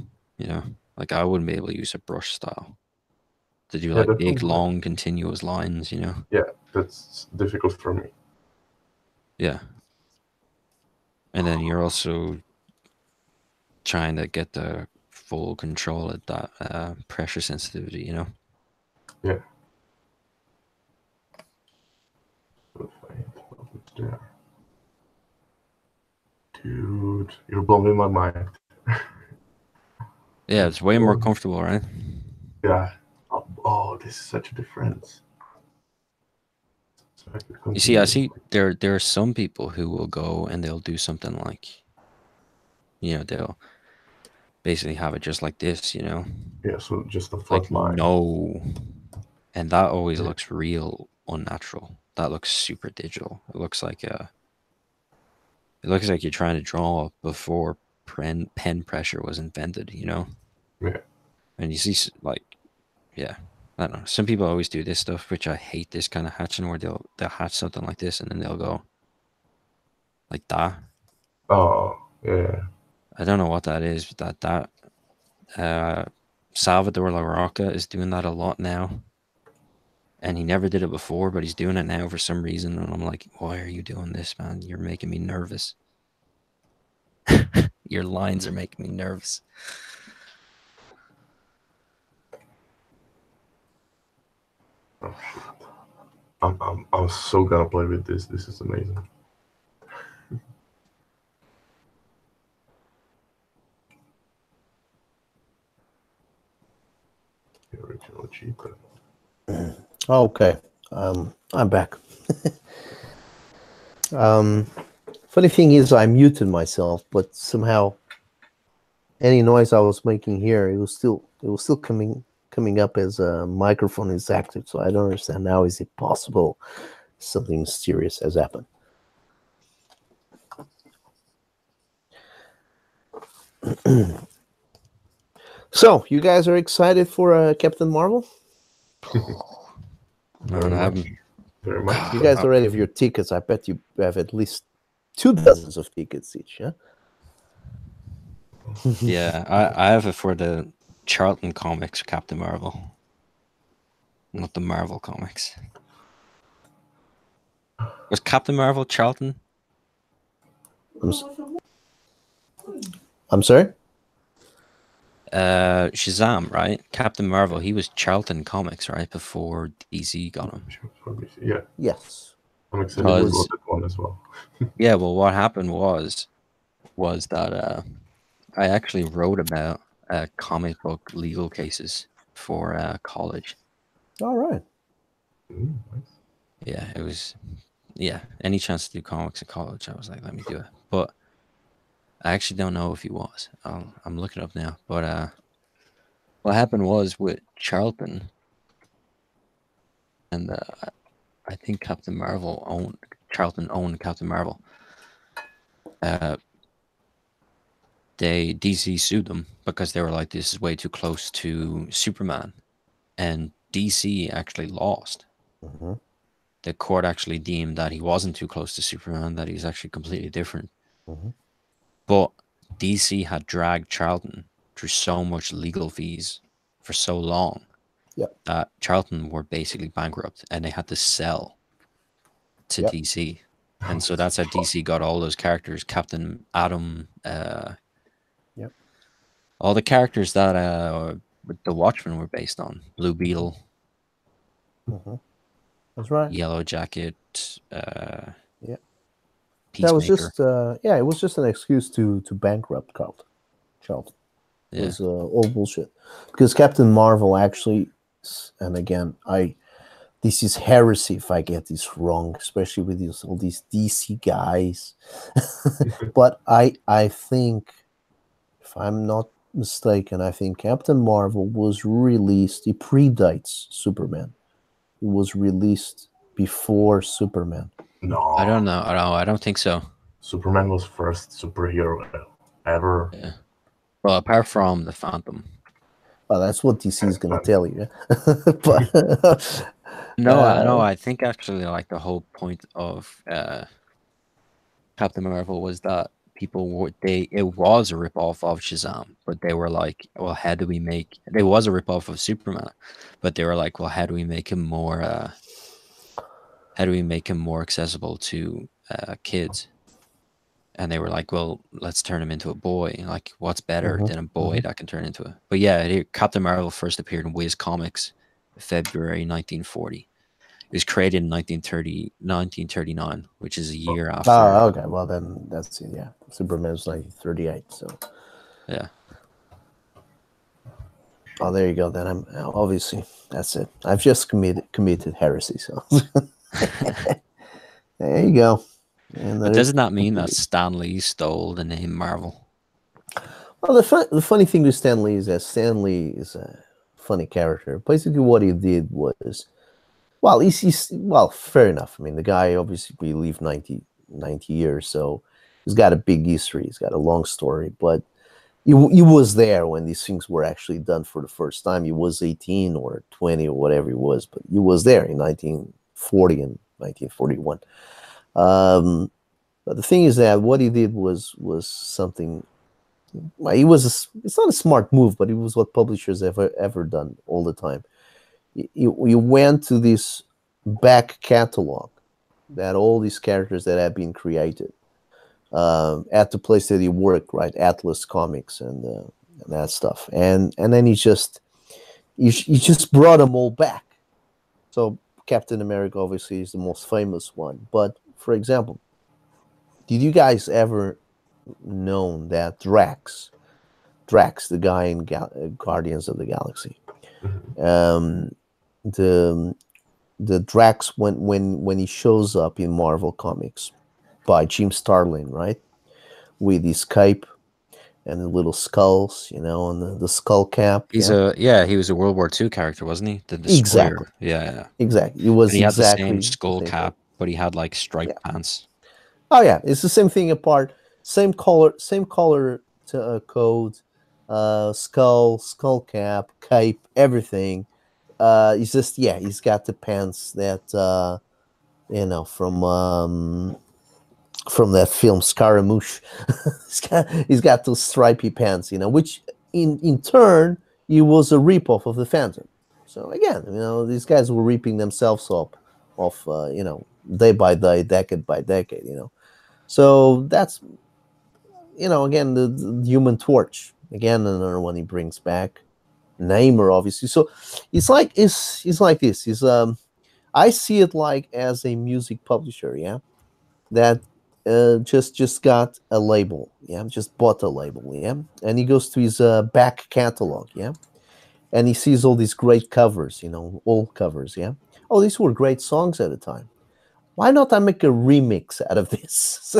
Like I wouldn't be able to use a brush style to do like big, definitely. long, continuous lines. Yeah, that's difficult for me. Yeah. And then you're also trying to get the full control at that pressure sensitivity, Yeah. Good find. Yeah. Dude, you're blowing my mind. Yeah, it's way more comfortable, right? Yeah. Oh, this is such a difference. So I could You see, I continue. see there are some people who will go and they'll do something like, they'll basically have it just like this, Yeah, so just a like flat line. no, and that always Yeah. looks real unnatural. That looks super digital. It looks like you're trying to draw before pen pressure was invented, Yeah. And you see, like, yeah, I don't know. Some people always do this stuff, which I hate. This kind of hatching where they'll hatch something like this, and then they'll go like that. Oh, yeah. I don't know what that is. But Salvador La Rocca is doing that a lot now, and he never did it before, but he's doing it now for some reason. And I'm like, why are you doing this, man? You're making me nervous. Your lines are making me nervous. Oh shit. I'm so gonna play with this. This is amazing. The original cheaper. Okay, I'm back. Funny thing is, I muted myself, but somehow any noise I was making here, it was still coming up as a microphone is active. So I don't understand. Now is it possible something mysterious has happened? So you guys are excited for Captain Marvel? Man, I haven't. Very much. You guys already have your tickets. I bet you have at least 2 dozens of tickets each, yeah? Yeah, I have it for the Charlton Comics Captain Marvel, not the Marvel comics. Was Captain Marvel Charlton? I'm sorry? Shazam, right? Captain Marvel, he was Charlton Comics, right? Before DC got him. Yeah, Yes. I'm excited Because- about that one as well. Yeah, well, what happened was that I actually wrote about comic book legal cases for college. All right. Nice. Yeah, it was. Yeah, any chance to do comics in college, I was like, let me do it. But I actually don't know if he was. I'm looking up now. But what happened was with Charlton, and I think Captain Marvel Charlton owned Captain Marvel. DC sued them because they were like, this is way too close to Superman, and DC actually lost. Mm-hmm. The court actually deemed that he wasn't too close to Superman, that he's actually completely different. Mm-hmm. But DC had dragged Charlton through so much legal fees for so long that Charlton were basically bankrupt and they had to sell to DC. And so that's how DC got all those characters, Captain Atom, all the characters that the Watchmen were based on, Blue Beetle, Mm-hmm. That's right. Yellow Jacket, That Peacemaker. was just it was just an excuse to bankrupt Charlton. It Yeah. was all bullshit. Because Captain Marvel actually, and again, this is heresy if I get this wrong, especially with all these DC guys. But I think, if I'm not mistaken, I think Captain Marvel was released. It predates Superman. It was released before Superman. No, I don't know. I don't think so. Superman was first superhero ever. Yeah. Well, apart from the Phantom. Well, that's what DC is going to tell you. But No, I think actually like the whole point of Captain Marvel was that it was a ripoff of Shazam, but they were like, well, how do we make it was a ripoff of Superman, but they were like, well, how do we make him more accessible to kids? And they were like, well, let's turn him into a boy. Like, what's better than a boy that can turn into a... But yeah, Captain Marvel first appeared in Wiz Comics, February 1940. It was created in 1939, which is a year after. Oh, okay. Well, then that's it. Yeah, Superman's 1938. So, Yeah. oh, there you go. Then I'm obviously that's it. I've just committed heresy. So, there you go. And But doesn't that mean that Stan Lee stole the name Marvel? Well, the funny thing with Stan Lee is that Stan Lee is a funny character. Basically, what he did was, well, he's well, fair enough. I mean, the guy obviously we lived 90 years, so he's got a big history. He's got a long story, but he was there when these things were actually done for the first time. He was 18 or 20 or whatever he was, but he was there in 1940 and 1941. But the thing is that what he did was something. Well, it's not a smart move, but it was what publishers ever done all the time. You went to this back catalog that all these characters that have been created at the place that he worked, right? Atlas Comics and that stuff, and then you just brought them all back. So Captain America obviously is the most famous one, but for example, did you guys ever known that Drax, the guy in Guardians of the Galaxy, the Drax when he shows up in Marvel Comics by Jim Starlin, right, with his cape and the little skulls, and the skull cap. He was a World War II character, wasn't he? The Destroyer. Exactly. Yeah. Exactly. It was. And he had exactly the same skull cap, but he had like striped pants. Oh yeah, it's the same thing apart. Same color code, skull cap, cape, everything. He's just he's got the pants that from that film Scaramouche. he's got those stripy pants, which in turn he was a ripoff of the Phantom. So again, these guys were ripping themselves up off day by day, decade by decade, So that's again the Human Torch, again another one he brings back. Namor, obviously. So it's like this. I see it like as a music publisher, that just got a label, just bought a label, and he goes to his back catalog, and he sees all these great covers, old covers, Oh, these were great songs at the time. Why not I make a remix out of this?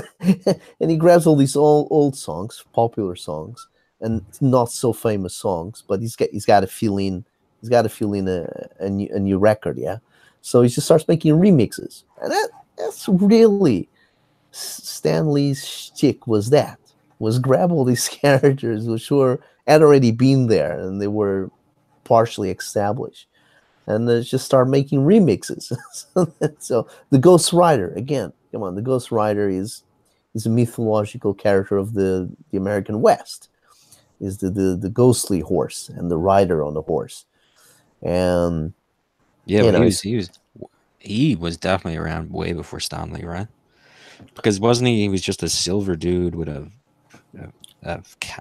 And he grabs all these old songs, popular songs, and not so famous songs, but he's got to fill in a new record, So he just starts making remixes, and that's really Stan Lee's shtick was grab all these characters which had already been there and they were partially established, and just start making remixes. So the Ghost Rider, again, come on, the Ghost Rider is a mythological character of the American West. Is the ghostly horse and the rider on the horse, and he was definitely around way before Stan Lee, right? Because wasn't he was just a silver dude with a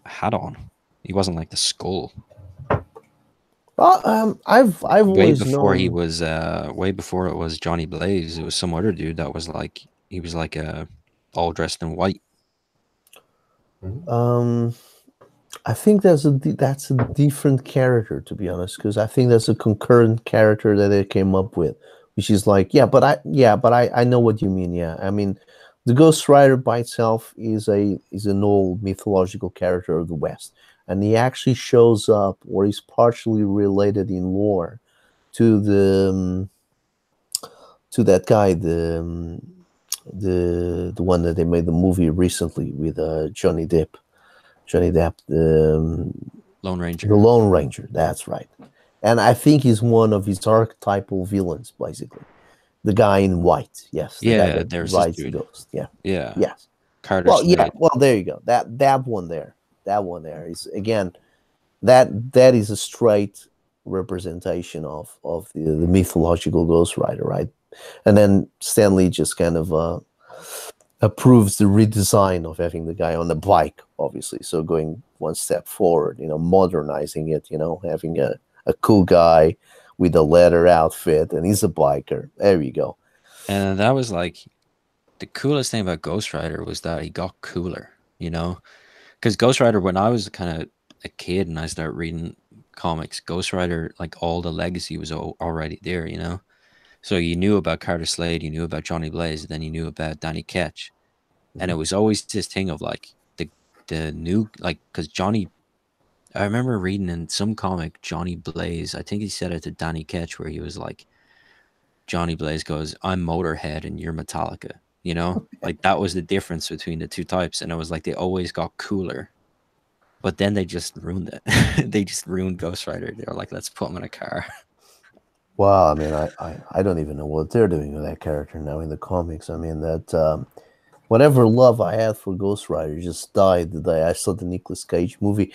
hat on. He wasn't like the Skull. Well, I've way always before known... he was way before it was Johnny Blaze. It was some other dude that was like he was like all dressed in white. I think that's a different character, to be honest, because I think that's a concurrent character that they came up with, which is like, but I know what you mean. Yeah, I mean, the Ghost Rider by itself is an old mythological character of the West, and he actually shows up, or he's partially related in lore to that guy, the one that they made the movie recently with Johnny Depp. The Lone Ranger. The Lone Ranger, that's right. And I think he's one of his archetypal villains, basically. The guy in white, yes. Yeah, there's this dude. Ghost. Yeah. Yes. Carter. Well, Slade. Well, there you go. That one there. That one there is, again, that is a straight representation of the mythological Ghost Rider, right? And then Stan Lee just kind of approves the redesign of having the guy on the bike, obviously. So going one step forward, modernizing it, having a cool guy with a leather outfit, and he's a biker. There you go. And that was like the coolest thing about Ghost Rider was that he got cooler, you know? Because Ghost Rider, when I was kind of a kid and I started reading comics, Ghost Rider, like all the legacy was already there, you know? So you knew about Carter Slade, you knew about Johnny Blaze, then you knew about Danny Ketch. And it was always this thing of like the new, like, because Johnny, I remember reading in some comic, Johnny Blaze, I think he said it to Danny Ketch, where he was like, Johnny Blaze goes, I'm Motorhead and you're Metallica, you know? Like that was the difference between the two types. And it was like they always got cooler. But then they just ruined it. They just ruined Ghost Rider. They were like, let's put him in a car. Well, I mean, I don't even know what they're doing with that character now in the comics. I mean, that whatever love I had for Ghost Rider just died the day I saw the Nicolas Cage movie.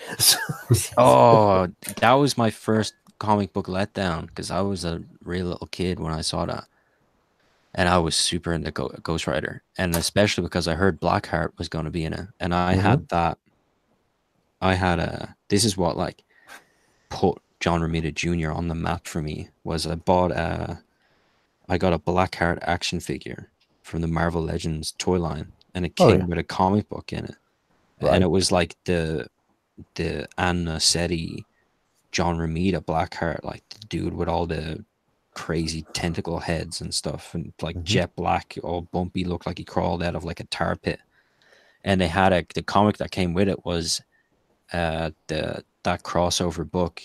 Oh, that was my first comic book letdown because I was a real little kid when I saw that. And I was super into Ghost Rider. And especially because I heard Blackheart was going to be in it. And I had that. This is what like put John Romita Jr. on the map for me, was I got a Blackheart action figure from the Marvel Legends toy line, and it came with a comic book in it. Right. And it was like the Ann Nocenti, John Romita Blackheart, like the dude with all the crazy tentacle heads and stuff, and like jet black, all bumpy, looked like he crawled out of like a tar pit. And they had the comic that came with it was that crossover book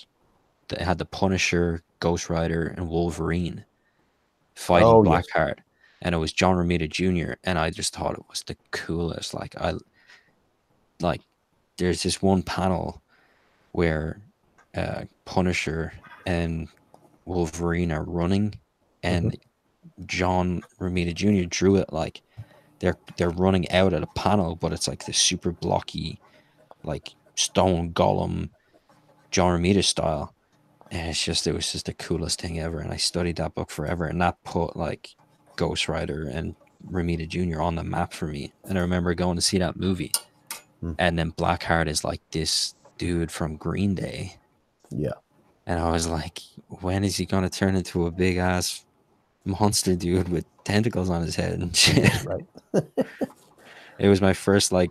that had the Punisher, Ghost Rider, and Wolverine fighting Blackheart. Yes. And it was John Romita Jr. And I just thought it was the coolest. Like there's this one panel where Punisher and Wolverine are running, and John Romita Jr. drew it like they're running out at a panel, but it's like this super blocky, like stone golem John Romita style. And it was just the coolest thing ever. And I studied that book forever. And that put like Ghost Rider and Romita Jr. on the map for me. And I remember going to see that movie. And then Blackheart is like this dude from Green Day. Yeah. And I was like, when is he going to turn into a big ass monster dude with tentacles on his head and shit? Right. It was my first like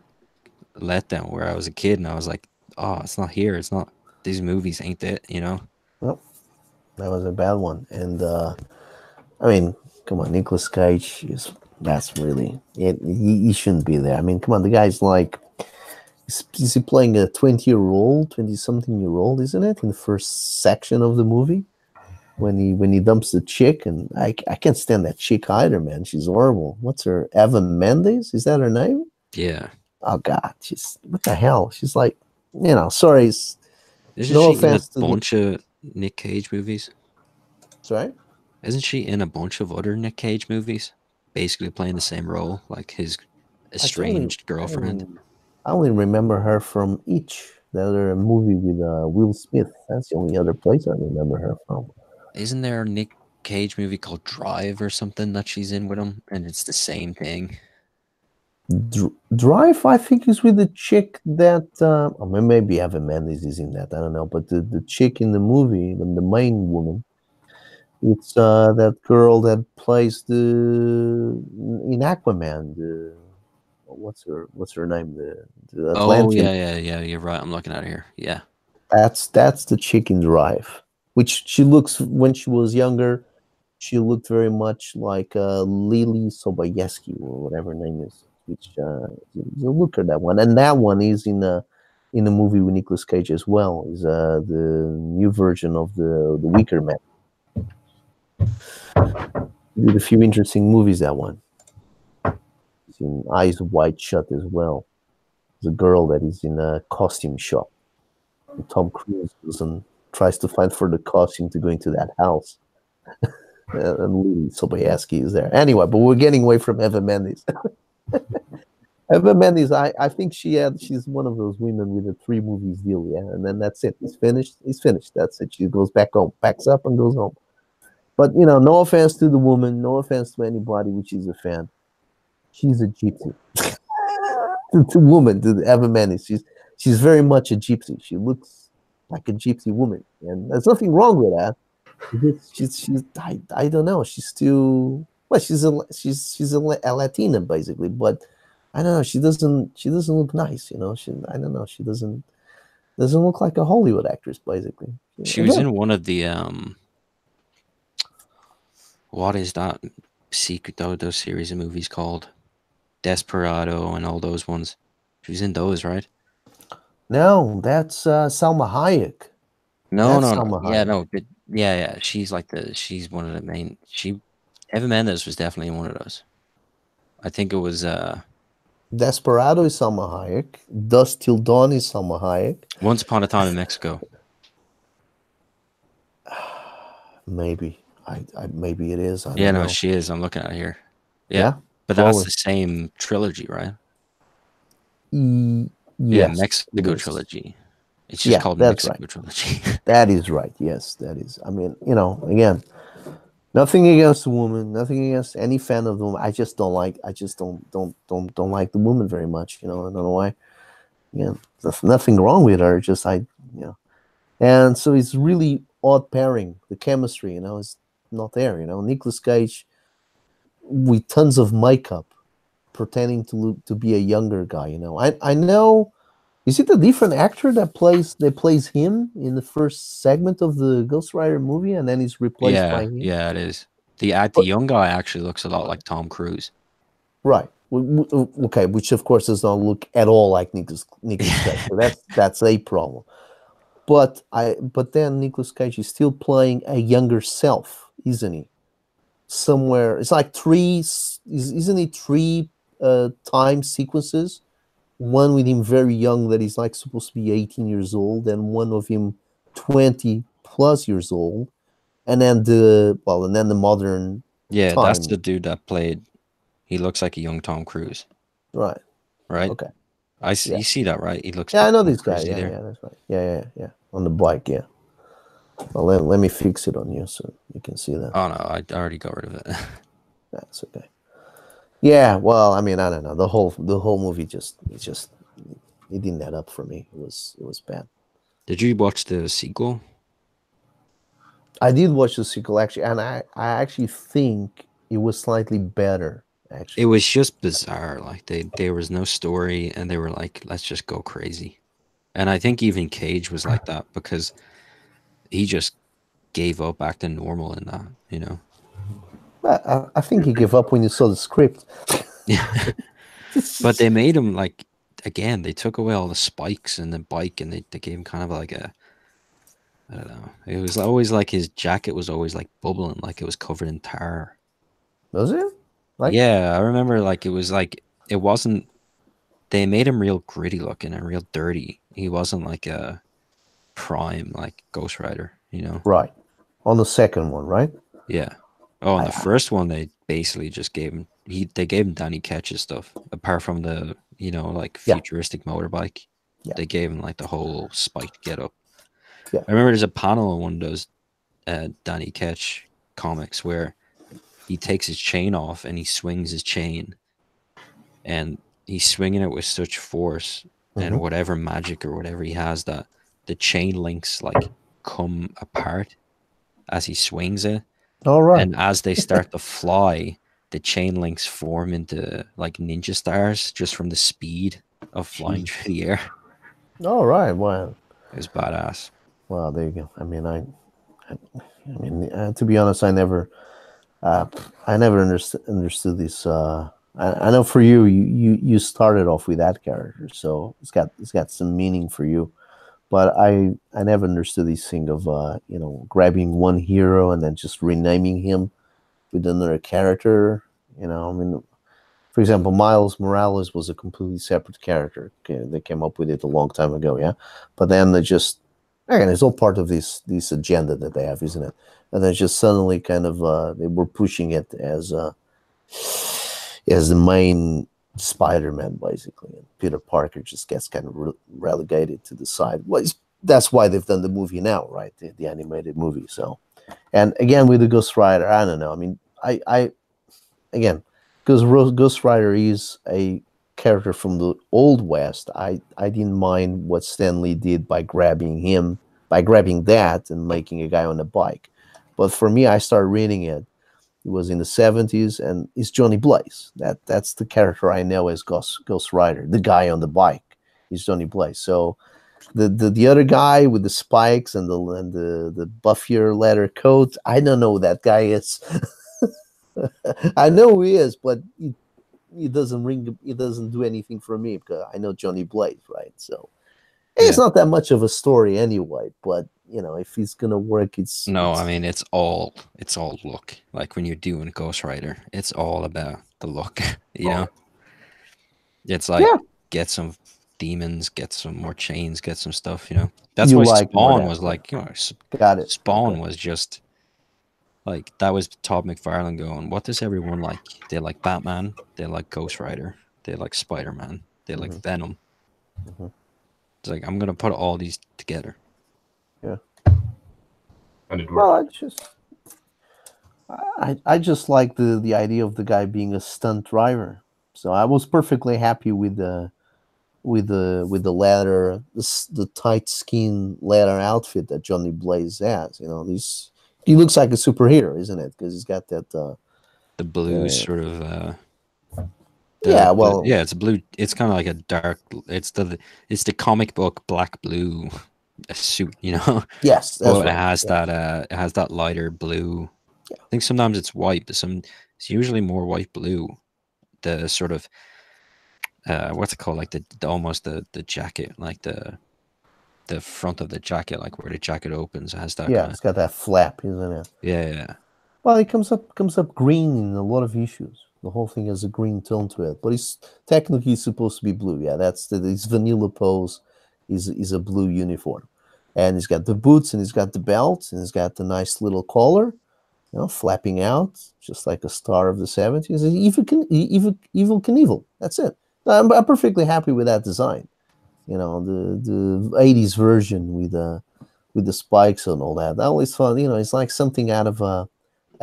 letdown where I was a kid and I was like, oh, it's not here. It's not, these movies ain't it, you know? Well, that was a bad one. And I mean, come on, Nicolas Cage that's really it. He shouldn't be there. I mean, come on, the guy's like, is he playing a 20-something-year-old, isn't it? In the first section of the movie, when he dumps the chick, and I can't stand that chick either, man. She's horrible. What's her, Eva Mendes? Is that her name? Yeah. Oh God, what the hell? She's like, sorry. Isn't she in a bunch of Nick Cage movies? Sorry? Isn't she in a bunch of other Nick Cage movies? Basically playing the same role, like his estranged girlfriend. I only remember her from Itch, the other movie with Will Smith. That's the only other place I remember her from. Isn't there a Nick Cage movie called Drive or something that she's in with him? And it's the same thing. Drive, I think, is with the chick that maybe Eva Mendes is in that. I don't know, but the chick in the movie, the main woman, it's that girl that plays in Aquaman. What's her name? The Atlantean. Yeah. You're right. I'm looking at her here. Yeah, that's the chick in Drive, which she looks, when she was younger, she looked very much like Lily Sobieski or whatever her name is. Which look at that one, and that one is in a movie with Nicolas Cage as well. Is the new version of the Wicker Man. He did a few interesting movies. That one. It's in Eyes Wide Shut as well. There's a girl that is in a costume shop. And Tom Cruise goes and tries to find for the costume to go into that house. And Lily Sobieski is there. Anyway, but we're getting away from Eva Mendes. Eva Mendes, I think she's one of those women with a 3 movies deal, yeah, and then that's it. He's finished. That's it. She goes back home, packs up, and goes home. But no offense to the woman, no offense to anybody which is a fan. She's a gypsy. The woman, the Eva Mendes, she's very much a gypsy. She looks like a gypsy woman, and there's nothing wrong with that. I don't know. She's still well. She's a Latina basically, but I don't know. She doesn't look nice. I don't know. She doesn't look like a Hollywood actress basically. She was Again, in one of the what is that secret those series of movies called? Desperado and all those ones. She was in those, right? no, that's Salma Hayek. No, That's no, no. Salma Yeah, Hayek. no, but yeah. She's one of the main. Eva Mendes was definitely in one of those. I think it was Desperado is Salma Hayek. Dust Till Dawn is Salma Hayek. Once Upon a Time in Mexico. Maybe maybe it is. I Yeah, don't no, know. she is. I'm looking at it here. Yeah, Yeah, but that's probably. the same trilogy, right? Yes, Yeah, it Mexico is. trilogy. It's just Yeah, called that's Mexico right. trilogy. That is right. Yes, that is. I mean, again, nothing against the woman, nothing against any fan of the woman. I just don't like. I just don't like the woman very much. I don't know why. Yeah, there's nothing wrong with her. Just and so it's really odd pairing. The chemistry, is not there. Nicolas Cage with tons of makeup, pretending to be a younger guy. I know. Is it a different actor that plays him in the first segment of the Ghost Rider movie, and then he's replaced by Yeah, him? yeah, it is. The But young guy actually looks a lot like Tom Cruise. right, okay, which of course does not look at all like Nicolas Cage. So that's a problem. But then Nicolas Cage is still playing a younger self, isn't he? Somewhere it's like isn't it three time sequences? One with him very young that he's like supposed to be 18 years old, and one of him 20 plus years old, and then the modern Yeah, that's time. the dude that played. He looks like a young Tom Cruise, Right. right? Okay. You Yeah. see that, right? He looks a Yeah, I bit know Tom this guy. Cruisey Yeah, there. yeah, that's right. Yeah. On the bike, yeah. Well, let me fix it on you so you can see that. Oh no, I already got rid of it. That's okay. Yeah, well, I mean, I don't know. The whole movie it didn't add up for me. It was bad. Did you watch the sequel? I did watch the sequel actually, and I actually think it was slightly better. Actually, It was just bizarre. Like there was no story, and they were like, "Let's just go crazy." And I think even Cage was like that because he just gave up acting normal in that, you know. I think he gave up when you saw the script. Yeah, but they made him like again. They took away all the spikes and the bike, and they gave him kind of like a I don't know. It was always like his jacket was always like bubbling, like it was covered in tar. Was it? Like, Yeah, I remember like it was like it wasn't. They made him real gritty looking and real dirty. He wasn't like a prime like Ghost Rider, you know. right. On the second one, right? Yeah. Oh, and the first one they basically just gave him they gave him Danny Ketch's stuff apart from the like futuristic motorbike. Yeah. They gave him like the whole spiked get up. Yeah. I remember there's a panel in one of those Danny Ketch comics where he takes his chain off and he swings his chain, and he's swinging it with such force and whatever magic or whatever he has that the chain links like come apart as he swings it. All right. And as they start to fly, the chain links form into like ninja stars just from the speed of flying through the air. All right. Well, It was badass. well, there you go. I mean, to be honest, I never understood this. I know for you started off with that character, so it's got some meaning for you. But I never understood this thing of grabbing one hero and then just renaming him with another character. I mean, for example, Miles Morales was a completely separate character. Okay, they came up with it a long time ago, yeah. But then they just again, it's all part of this agenda that they have, isn't it? And then just suddenly, kind of, they were pushing it as the main Spider-Man, basically, and Peter Parker just gets kind of relegated to the side. Well, that's why they've done the movie now, right? The animated movie. So, and again with the Ghost Rider, I don't know. I mean, I again, because Ghost Rider is a character from the Old West. I didn't mind what Stan Lee did by grabbing that and making a guy on a bike. But for me, I started reading it. It was in the 70s, and it's Johnny Blaze. That's the character I know as Ghost Rider. The guy on the bike is Johnny Blaze. So the other guy with the spikes and the buffier leather coat, I don't know who that guy is. I know who he is, but he doesn't ring. He doesn't do anything for me because I know Johnny Blaze, right? So it's not that much of a story anyway. But if he's gonna work, No, I mean it's all look. Like when you're doing Ghost Rider, it's all about the look. You know, it's like get some demons, get some more chains, get some stuff. That's why Spawn was like, got it. Spawn was just like that was Todd McFarlane going, what does everyone like? They like Batman, they like Ghost Rider, they like Spider-Man, they like Venom. It's like I'm gonna put all these together. Yeah. And it Well, worked. I just like the idea of the guy being a stunt driver. So I was perfectly happy with the leather, the tight skin leather outfit that Johnny Blaze has. He looks like a superhero, isn't it? Because he's got that the blue sort of it's blue. It's kind of like a dark. It's the comic book black blue suit. Yes, that's but right. It has that lighter blue. I think sometimes it's white, but it's usually more white blue. The sort of what's it called? Like the almost the jacket, like the front of the jacket, like where the jacket opens, has that. Yeah, it's got that flap, isn't it? Yeah. Well, it comes up green in a lot of issues. The whole thing has a green tone to it, but it's technically supposed to be blue. Yeah, his vanilla pose is a blue uniform, and he's got the boots, and he's got the belt, and he's got the nice little collar, flapping out just like a star of the 70s. Evil Knievel. That's it. I'm perfectly happy with that design. The 80s version with the spikes and all that. That was fun. It's like something out of a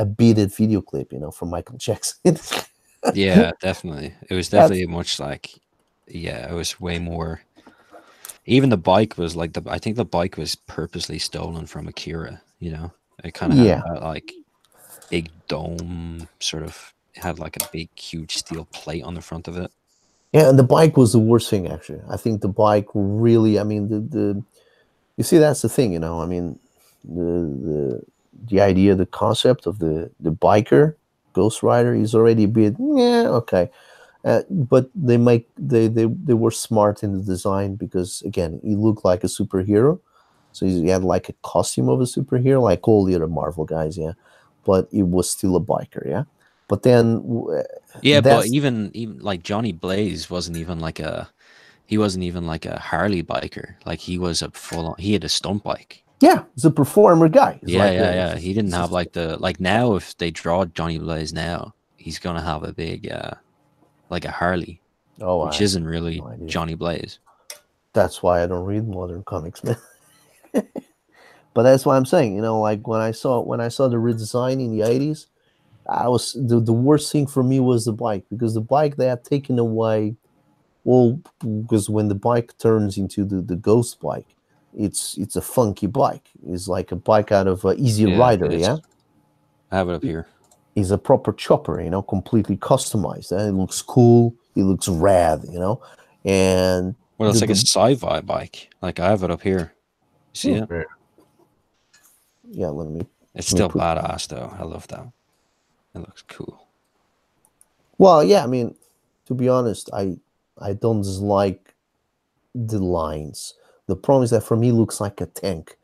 beaded video clip, from Michael Jackson. Yeah, definitely. It was definitely much like, it was way more. Even the bike was like I think the bike was purposely stolen from Akira. It kind of had that like big dome sort of. It had like a big, huge steel plate on the front of it. Yeah, and the bike was the worst thing, actually. I think the bike really, I mean, you see, that's the thing, I mean, the idea, the concept of the biker Ghost Rider is already a bit, okay. But they were smart in the design because, again, he looked like a superhero. So he had like a costume of a superhero, like all the other Marvel guys, but it was still a biker, But then, but even like Johnny Blaze wasn't even like a Harley biker. Like he was he had a stunt bike. Yeah, he's a performer guy. Yeah. He didn't have like now. If they draw Johnny Blaze now, he's gonna have a big like a Harley, which isn't really Johnny Blaze. That's why I don't read modern comics, man. But that's why I'm saying, like when I saw the redesign in the 80s. I was the worst thing for me was the bike, because the bike they had taken away. Well, because when the bike turns into the Ghost bike, it's a funky bike. It's like a bike out of Easy Rider. Yeah, I have it up here. It's a proper chopper, completely customized. And it looks cool. It looks rad, And well, it's like a sci-fi bike. Like I have it up here. See it? Yeah, It's still badass though. I love that. It looks cool. Well, yeah, I mean, to be honest, I don't dislike the lines. The problem is that for me, it looks like a tank.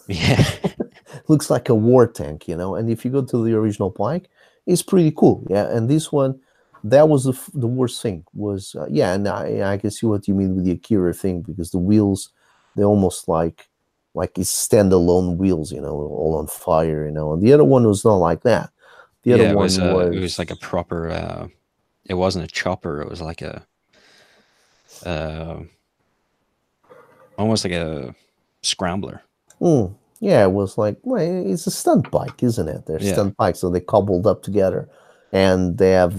Yeah. Looks like a war tank, And if you go to the original bike, it's pretty cool. Yeah, and this one, that was the worst thing. Was and I can see what you mean with the Akira thing, because the wheels, they're almost like it's standalone wheels, all on fire, And the other one was not like that. The other one it was like a proper. It wasn't a chopper. It was like a, almost like a scrambler. Yeah, it was like, it's a stunt bike, isn't it? They're stunt bikes, so they cobbled up together, and they have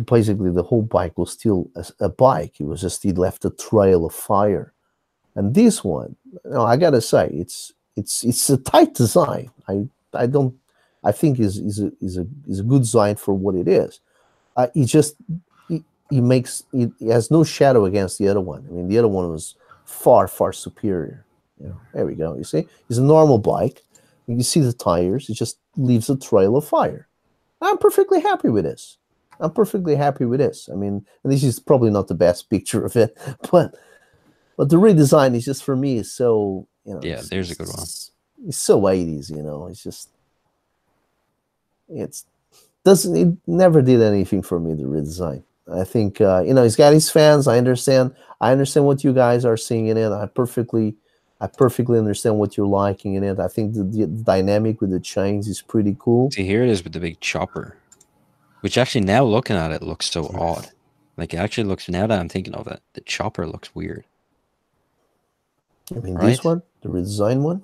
basically the whole bike was still a bike. It was just he left a trail of fire, and this one, I gotta say, it's a tight design. I don't. I think is a good design for what it is. He just he makes he has no shadow against the other one. I mean, the other one was far superior. There we go. You see, it's a normal bike. You see the tires. It just leaves a trail of fire. I'm perfectly happy with this. I'm perfectly happy with this. I mean, and this is probably not the best picture of it, but the redesign is just for me is so Yeah, there's a good one. It's so 80s. It's just it never did anything for me, the redesign. I think he's got his fans. I understand what you guys are seeing in it. I perfectly understand what you're liking in it. I think the dynamic with the chains is pretty cool. See, here it is with the big chopper, which actually now looking at it looks so odd. Like it actually looks, now that I'm thinking of it, the chopper looks weird. I mean, right? This one, the redesign one.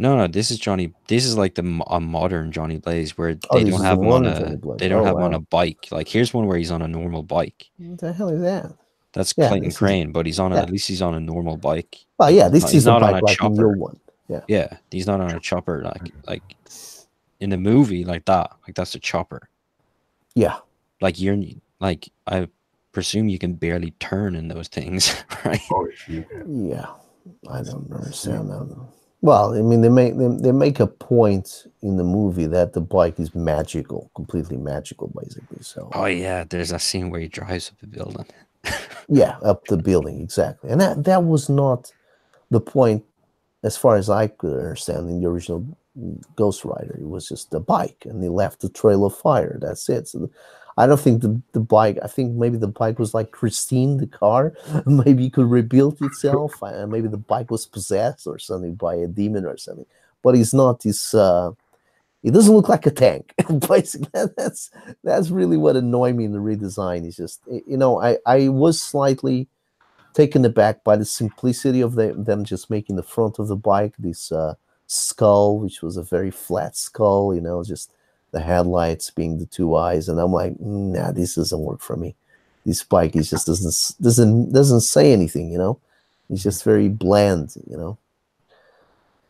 No, this is Johnny. This is like a modern Johnny Blaze where Oh, they this don't is have the him on modern a Johnny Blaze. they don't Oh, have him on wow. a bike. Like here's one where he's on a normal bike. What the hell is that? That's Yeah, Clayton this is- Crane, but he's on yeah. at least he's on a normal bike. Well, yeah, this He's is a not on bike a like in your chopper. one. Yeah. Yeah, he's not on a chopper like in the movie like that. Like that's a chopper. Yeah. Like you're like I presume you can barely turn in those things, right? Oh, shit. Yeah. I don't understand that. Well, I mean, they make a point in the movie that the bike is magical, completely magical, basically. So Oh yeah, there's a scene where he drives up a building. yeah, up the building, exactly. And that was not the point, as far as I could understand, in the original Ghost Rider. It was just the bike, and he left the trail of fire. That's it. So I don't think the bike. I think maybe the bike was like Christine, the car. Maybe it could rebuild itself. Maybe the bike was possessed or something by a demon or something. But it's not this. It doesn't look like a tank. Basically, that's really what annoyed me in the redesign. Is just I was slightly taken aback by the simplicity of them just making the front of the bike this skull, which was a very flat skull. Just the headlights being the two eyes, and I'm like, nah, this doesn't work for me. This bike is just doesn't say anything. It's just very bland.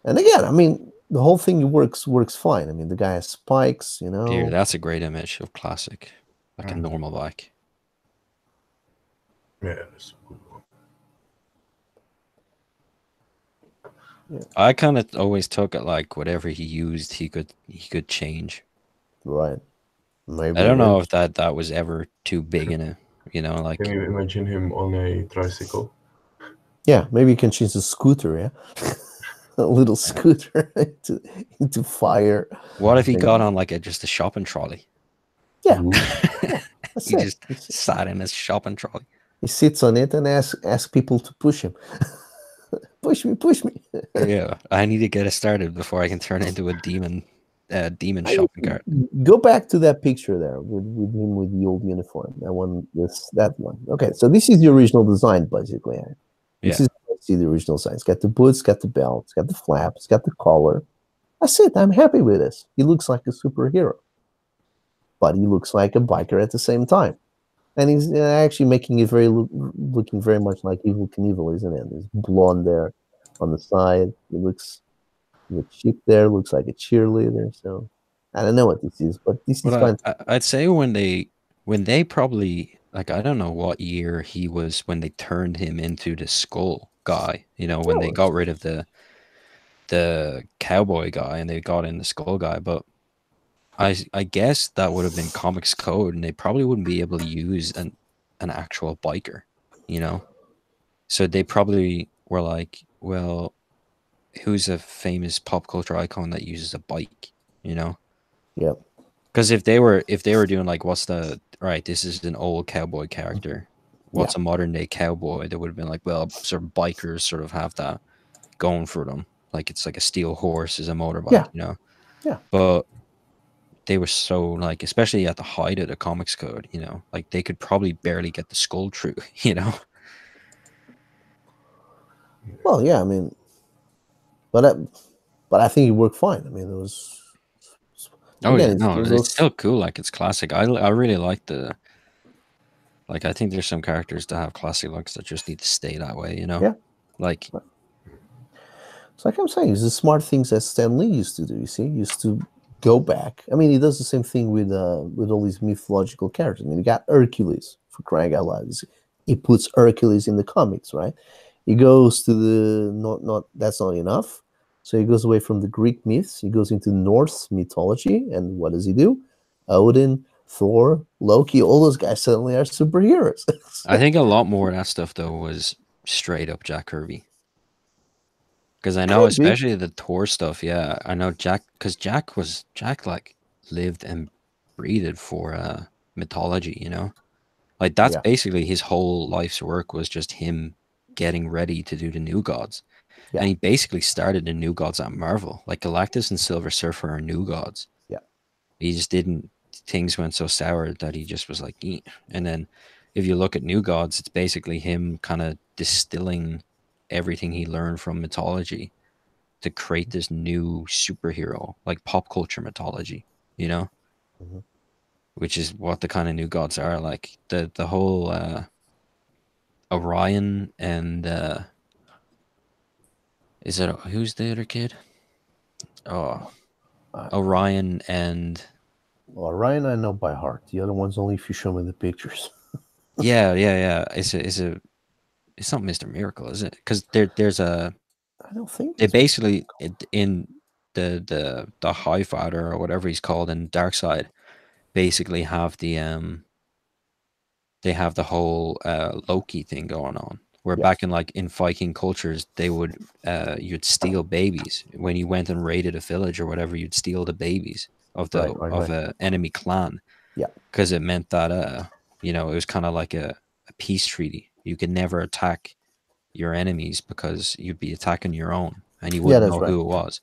And again, I mean, the whole thing works fine. I mean, the guy has spikes. Dude, that's a great image of classic, like a normal bike. Yeah, that's a good one. I kind of always took it like whatever he used, he could change. Right. Maybe I don't know if that was ever too big in it. Like Can you imagine him on a tricycle? Yeah, maybe you can change the scooter. Yeah. A little scooter into fire. what if he got on like just a shopping trolley? Yeah, Ooh. that's He it. just sat in his shopping trolley. He sits on it and ask people to push him. push me. Yeah, I need to get it started before I can turn into a demon shopping cart. Go back to that picture there with him with the old uniform. That one. Okay, so this is the original design, basically. This is see the original design. It's got the boots, got the belt, it's got the flap, it's got the collar. That's it. I'm happy with this. He looks like a superhero, but he looks like a biker at the same time. And he's actually making it looking very much like Evel Knievel, isn't it? There's blonde there on the side. He looks the chick there looks like a cheerleader. So I don't know what this is, but this is fun. I'd say when they probably, like, I don't know what year he was when they turned him into the skull guy. When they got rid of the cowboy guy and they got in the skull guy, but I guess that would have been comics code, and they probably wouldn't be able to use an actual biker, So they probably were like, well, who's a famous pop culture icon that uses a bike, Yeah. Because if they were doing like, this is an old cowboy character, what's a modern day cowboy, they would have been like, well, sort of bikers sort of have that going for them, like it's like a steel horse is a motorbike, Yeah. But they were so, like, especially at the height of the comics code, like they could probably barely get the skull through, Well, yeah, I mean, but I think it worked fine. I mean, it was. It's still cool. Like, it's classic. I really like I think there's some characters that have classic looks that just need to stay that way, Yeah. Like, It's like I'm saying, it's the smart things that Stan Lee used to do. You see, he used to go back. I mean, he does the same thing with all these mythological characters. I mean, you got Hercules, for crying out loud. He puts Hercules in the comics, right? He goes to the not that's not enough. So he goes away from the Greek myths. He goes into Norse mythology, and what does he do? Odin, Thor, Loki, all those guys suddenly are superheroes. I think a lot more of that stuff though was straight up Jack Kirby. Because I know, Could be. especially the Thor stuff, yeah, I know Jack, because Jack like lived and breathed for mythology, you know? Like that's Yeah. basically his whole life's work was just him getting ready to do the New Gods. Yeah. And he basically started the New Gods at Marvel. Like Galactus and Silver Surfer are New Gods. Yeah. He just didn't, things went so sour that he just was like, "Eh." And then if you look at New Gods, it's basically him kind of distilling everything he learned from mythology to create this new superhero, like pop culture mythology, you know? Mhm. Which is what the kind of New Gods are. Like the whole Orion and is it who's the other kid? Oh, Uh, Orion and Well, Ryan, I know by heart. The other one's only if you show me the pictures. yeah. It's not Mr. Miracle, is it? Because there's a I don't think they it's basically in the High Fighter or whatever he's called in Dark Side basically have they have the whole Loki thing going on. Where Yeah. back in like in Viking cultures, they would you'd steal babies when you went and raided a village or whatever. You'd steal the babies of the Right. a enemy clan. Yeah. Because it meant that you know, it was kind of like a peace treaty. You could never attack your enemies because you'd be attacking your own, and you wouldn't that's know right. who it was.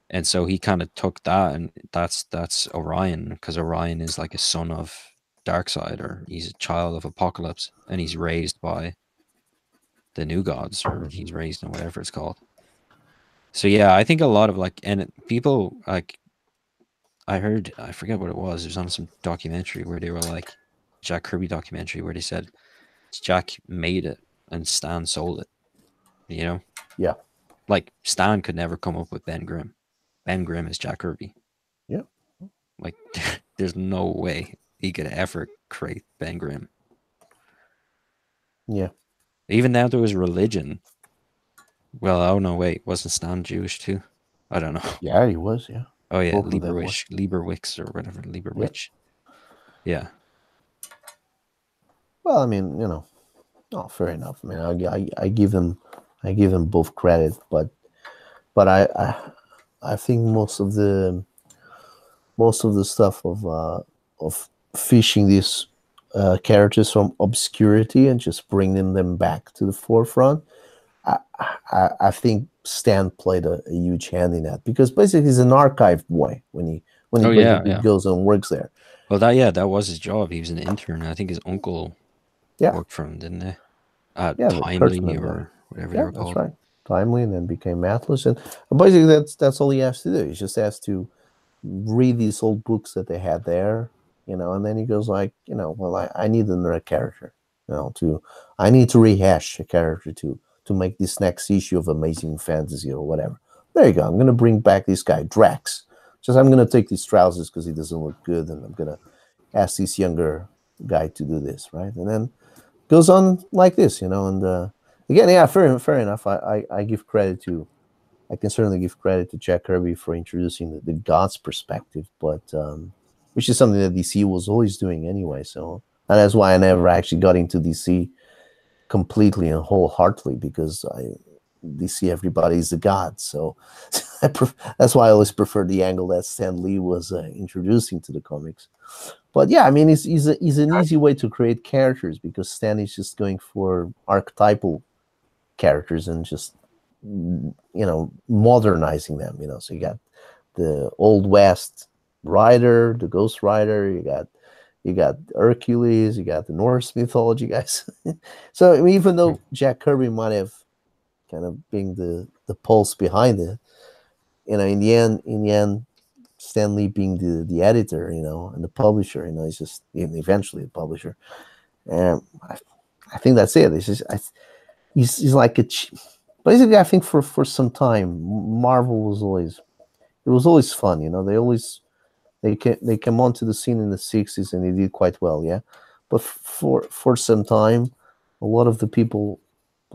And so he kind of took that, and that's Orion, because Orion is like a son of Darkseid, or he's a child of Apocalypse, and he's raised by the New Gods, or he's raised in whatever it's called. So yeah, I think a lot of like, and people like, I heard, I forget what it was. It was on some documentary where they were like, Jack Kirby documentary, where they said Jack made it and Stan sold it. You know? Yeah. Like Stan could never come up with Ben Grimm. Ben Grimm is Jack Kirby. Yeah. Like there's no way he could ever create Ben Grimm. Yeah. Even down to his religion. Well, oh no, wait, wasn't Stan Jewish too? I don't know. Yeah, he was. Yeah. Oh yeah, Both of them were. Lieberwix or whatever, Lieberwich. Yeah. Well, I mean, you know, fair enough. I mean, I give them both credit, but I think most of the stuff of fishing these characters from obscurity and just bringing them back to the forefront, I think Stan played a huge hand in that, because basically he's an archive boy when he basically goes and works there. Well, that was his job. He was an intern. I think his uncle worked for him, didn't they? Timely or whatever they were called. That's right. Timely, and then became Atlas, and basically that's all he has to do. He just has to read these old books that they had there, you know, and then he goes like, you know, well, I need another character, you know, I need to rehash a character to make this next issue of Amazing Fantasy or whatever. There you go. I'm gonna bring back this guy Drax. Just I'm gonna take these trousers because he doesn't look good, and I'm gonna ask this younger guy to do this, right? And then goes on like this, you know. And again, yeah, fair enough. I give credit to, I can certainly give credit to Jack Kirby for introducing the God's perspective, but which is something that DC was always doing anyway. So, and that's why I never actually got into DC completely and wholeheartedly, because DC everybody's a god. So that's why I always prefer the angle that Stan Lee was introducing to the comics. But yeah, I mean, he's an easy way to create characters, because Stan is just going for archetypal characters and just, you know, modernizing them, you know. So you got the Old West Rider, the Ghost Rider, you got Hercules, you got the Norse mythology guys. So I mean, even though Jack Kirby might have kind of been the pulse behind it, you know, in the end, Stan Lee being the editor, you know, and the publisher, you know, he's just eventually the publisher. And I think that's it. It's just he's like basically, I think for some time, Marvel was always fun. You know, they came onto the scene in the '60s and they did quite well. Yeah, but for some time, a lot of the people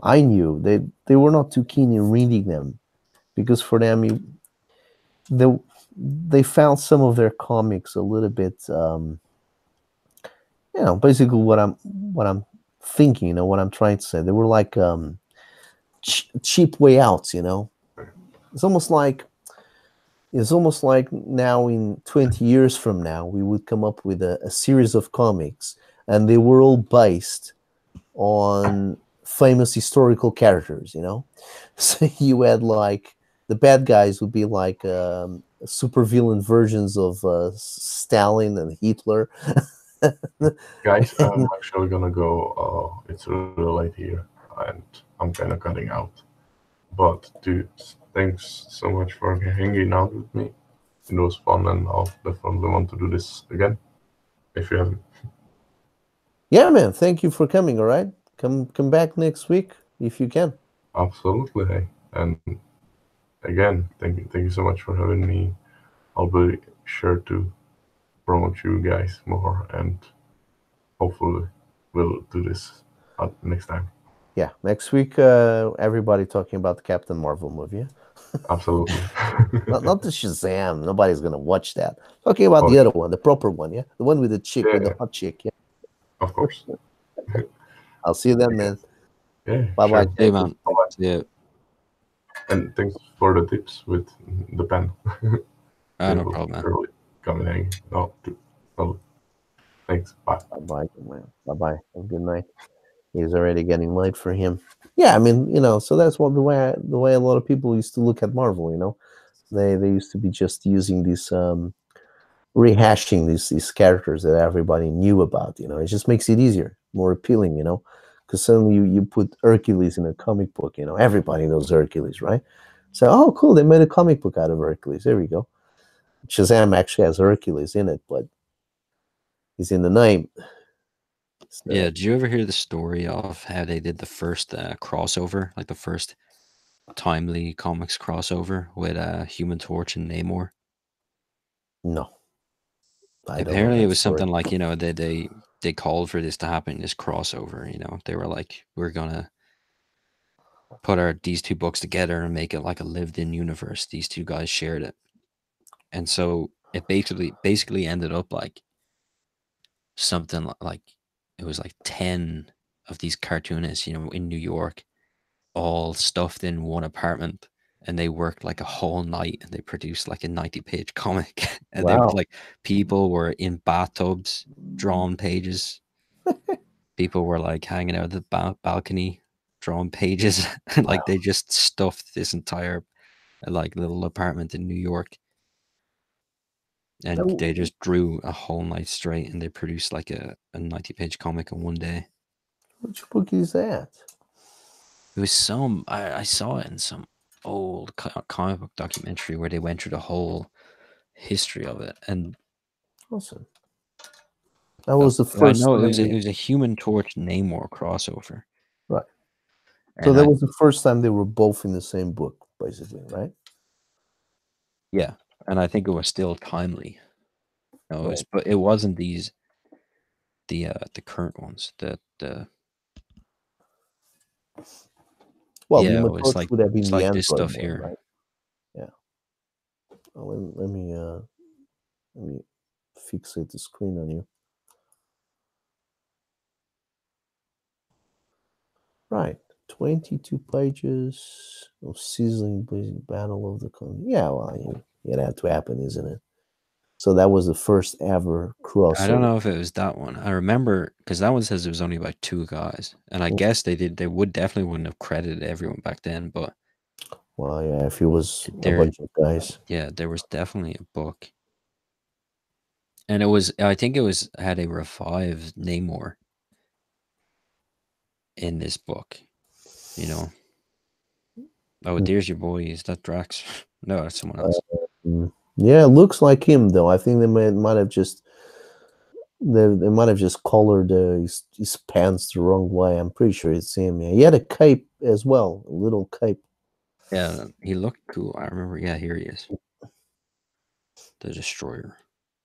I knew they were not too keen in reading them because for them they they found some of their comics a little bit basically what I'm thinking, what I'm trying to say. They were like cheap way outs. It's almost like now in 20 years from now we would come up with a series of comics and they were all based on famous historical characters. So you had like the bad guys would be like super villain versions of Stalin and Hitler. Guys, I'm actually gonna go. It's really late here, and I'm kind of cutting out. But dude, thanks so much for hanging out with me. It was fun, and I'll definitely want to do this again if you have. Yeah, man. Thank you for coming. All right, come back next week if you can. Absolutely, hey. And again, thank you so much for having me. I'll be sure to promote you guys more, and hopefully we'll do this next time. Yeah, next week, everybody talking about the Captain Marvel movie. Yeah? Absolutely. not the Shazam. Nobody's gonna watch that. Talking about the other one, the proper one. Yeah, the one with the chick, with the hot chick. Yeah. Of course. I'll see you then, man. Yeah. Bye bye. Sure. Hey, man. Bye-bye. Yeah. And thanks for the tips with the pen. No problem, man. Really coming in. No, thanks. Bye. Bye, man. Bye bye. Have a good night. He's already getting late for him. Yeah, I mean, so that's what the way a lot of people used to look at Marvel. They used to be just using this rehashing these characters that everybody knew about. It just makes it easier, more appealing. Because suddenly you put Hercules in a comic book. Everybody knows Hercules, right? So, oh, cool, they made a comic book out of Hercules. There we go. Shazam actually has Hercules in it, but he's in the name. So, yeah, did you ever hear the story of how they did the first crossover, like the first timely comics crossover with Human Torch and Namor? No. Apparently, it was something like they called for this to happen, this crossover. They were like, we're gonna put these two books together and make it like a lived-in universe. These two guys shared it, and so it basically ended up like something like it was like 10 of these cartoonists, in New York, all stuffed in one apartment, and they worked like a whole night and they produced like a 90-page comic. And they wow. was like, people were in bathtubs drawing pages. People were like hanging out of the balcony drawing pages. And like they just stuffed this entire like little apartment in New York. And they just drew a whole night straight and they produced like a 90-page comic in one day. Which book is that? It was I saw it in some old comic book documentary where they went through the whole history of it. And awesome. That was the first. I know it was a Human Torch Namor crossover. Right. So that was the first time they were both in the same book, basically, right? Yeah, and I think it was still timely. But it wasn't the current ones. Well, yeah, Human Torch would have been the this stuff one, here, right? Yeah. Well, let me fixate the screen on you. Right, 22 pages of sizzling blazing battle of the Yeah, well, it had to happen, isn't it? So that was the first ever crossover. I don't know if it was that one. I remember because that one says it was only about 2 guys, and I guess they definitely wouldn't have credited everyone back then, but well, yeah, if it was a bunch of guys. Yeah, there was definitely a book. And I think it had a revived Namor in this book, Oh, there's your boy. Is that Drax? No, that's someone else. Yeah, it looks like him, though. I think they might have just They might have just colored his pants the wrong way. I'm pretty sure it's him. Yeah, he had a cape as well, a little cape. Yeah, he looked cool. I remember. Yeah, here he is, the Destroyer.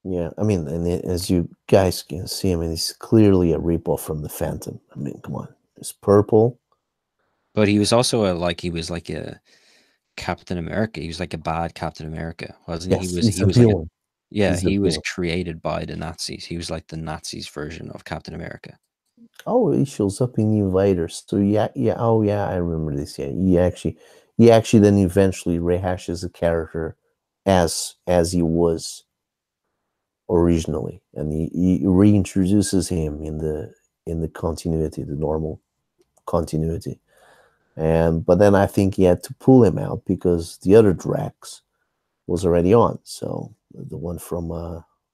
Yeah, I mean, and as you guys can see, I mean, it's clearly a ripoff from the Phantom. I mean, come on, it's purple. But he was also he was like a Captain America. He was like a bad Captain America, wasn't he? Yes, He he's a was like a villain. yeah. He's a He was villain. created by the Nazis. He was like the Nazis version of Captain America. Oh, he shows up in Invaders. So yeah, yeah. Oh, yeah, I remember this. Yeah, he actually then eventually rehashes the character as he was originally, and he reintroduces him in the continuity, the normal continuity. And but then I think he had to pull him out because the other Drax was already on. So the one from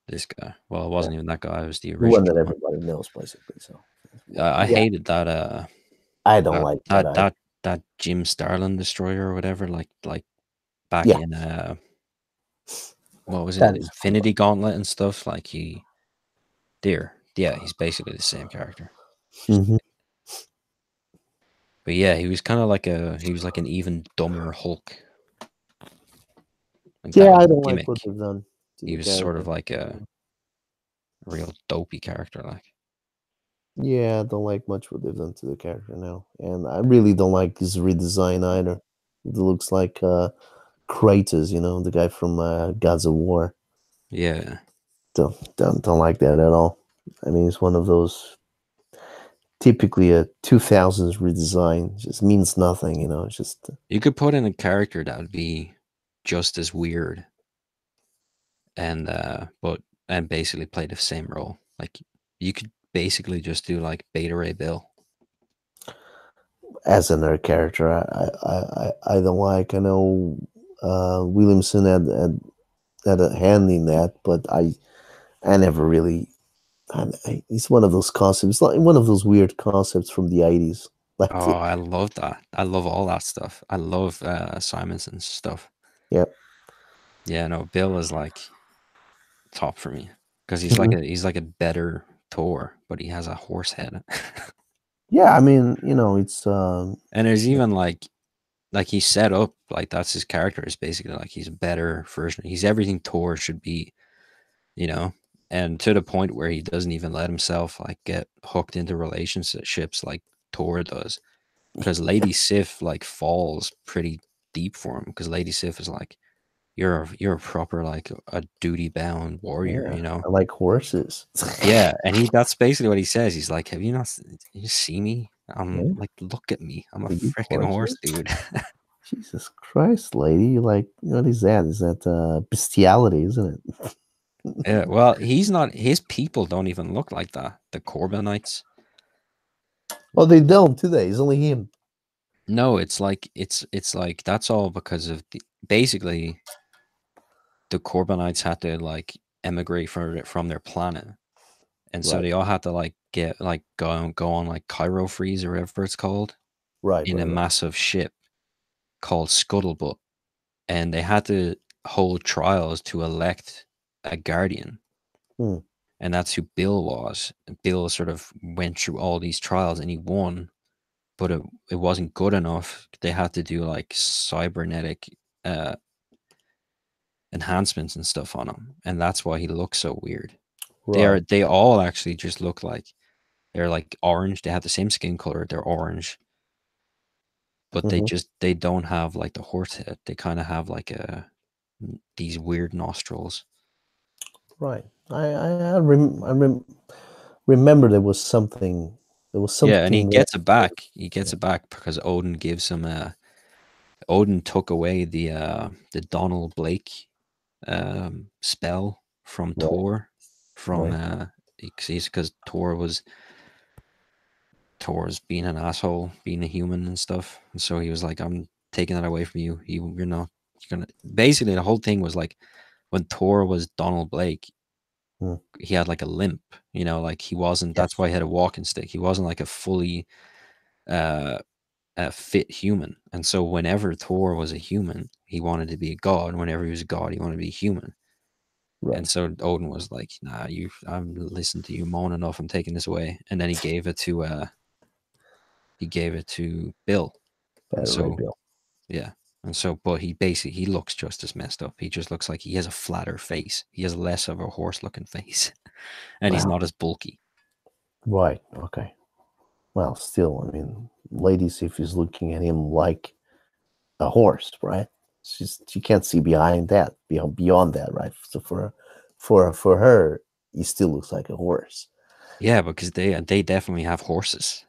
This guy. Well, it wasn't even that guy. It was the the one original that one. everybody knows, basically. So I yeah, hated that. I don't like that. That Jim Starlin Destroyer or whatever. Like back Yeah, in what was that it? is Infinity Gauntlet and stuff. Like he's basically the same character. Mhm. But yeah, he was kind of like an even dumber Hulk. Like that Yeah, was I the don't like what gimmick. they've done to He the was sort of character. like a real dopey character. Like Yeah, I don't like much what they've done to the character now, and I really don't like his redesign either. It looks like Kratos, the guy from Gods of War. yeah, Don't like that at all. I mean, it's one of those typically a 2000s redesign. Just means nothing, It's just you could put in a character that would be just as weird and basically play the same role. Like you could basically just do like Beta Ray Bill. as another character, I don't like. I know Williamson had a hand in that, but I never really. It's one of those concepts, like one of those weird concepts from the 80s. Like, Oh, I love that. I love all that stuff. I love Simonson's stuff. yeah, Yeah, no, Bill is like top for me because Mhm. he's like a better Thor, but he has a horse head. Yeah. I mean, it's And there's even like he's set up like that's his character is basically like he's a better version. He's everything Thor should be, you know, and to the point where he doesn't even let himself like get hooked into relationships like Thor does. Because Lady Sif like falls pretty deep for him. Because Lady Sif is like, you're a proper like a duty bound warrior, yeah. you know. I like horses. Yeah, and that's basically what he says. He's like, "Have you not? You see me? I'm Yeah, like, look at me. I'm a you freaking horse, horses. dude." Jesus Christ, lady! Like, what is that? Is that bestiality? Isn't it? Yeah, well, he's not. His people don't even look like that. The Corbinites. Oh, they don't, do they? It's only him. No, it's like that's all because of basically the Corbinites had to like emigrate from their planet, and so Right, they all had to like get like go on like Cairo Freeze or whatever it's called right, in right, a right. massive ship called Scuttlebutt, and they had to hold trials to elect a guardian, Hmm. and that's who Bill was. Bill sort of went through all these trials and he won, but it wasn't good enough. They had to do like cybernetic uh, enhancements and stuff on him, and that's why he looks so weird. Right. They all actually just look like they're like orange. They have the same skin color. They're orange, but Hmm. they don't have like the horse head. They kind of have like these weird nostrils. Right. Remember there was something. There was Yeah, and he something there. gets it back. He gets it back because Odin gives him a. Odin took away the Donald Blake spell from Right. Thor, from Right. because Thor's being an asshole, being a human and stuff, and so he was like, "I'm taking that away from you. You're not. You're gonna." Basically, the whole thing was like when Thor was Donald Blake, Hmm. he had like a limp. You know, like he wasn't. That's Yes. why he had a walking stick. He wasn't like a fully uh a fit human. And so whenever Thor was a human, he wanted to be a god. Whenever he was a god, he wanted to be human. Right. And so Odin was like, "Nah, I'm listening to you moan enough. I'm taking this away." And then he gave it to Bill. And Better Ray so Bill. yeah, and so but he looks just as messed up. He just looks like he has a flatter face. He has less of a horse-looking face, and he's Wow. not as bulky. Right. Okay. Well, still, I mean, ladies, if he's looking at him like a horse, right? She can't see behind that, beyond that, right? So for her, he still looks like a horse. Yeah, because they definitely have horses.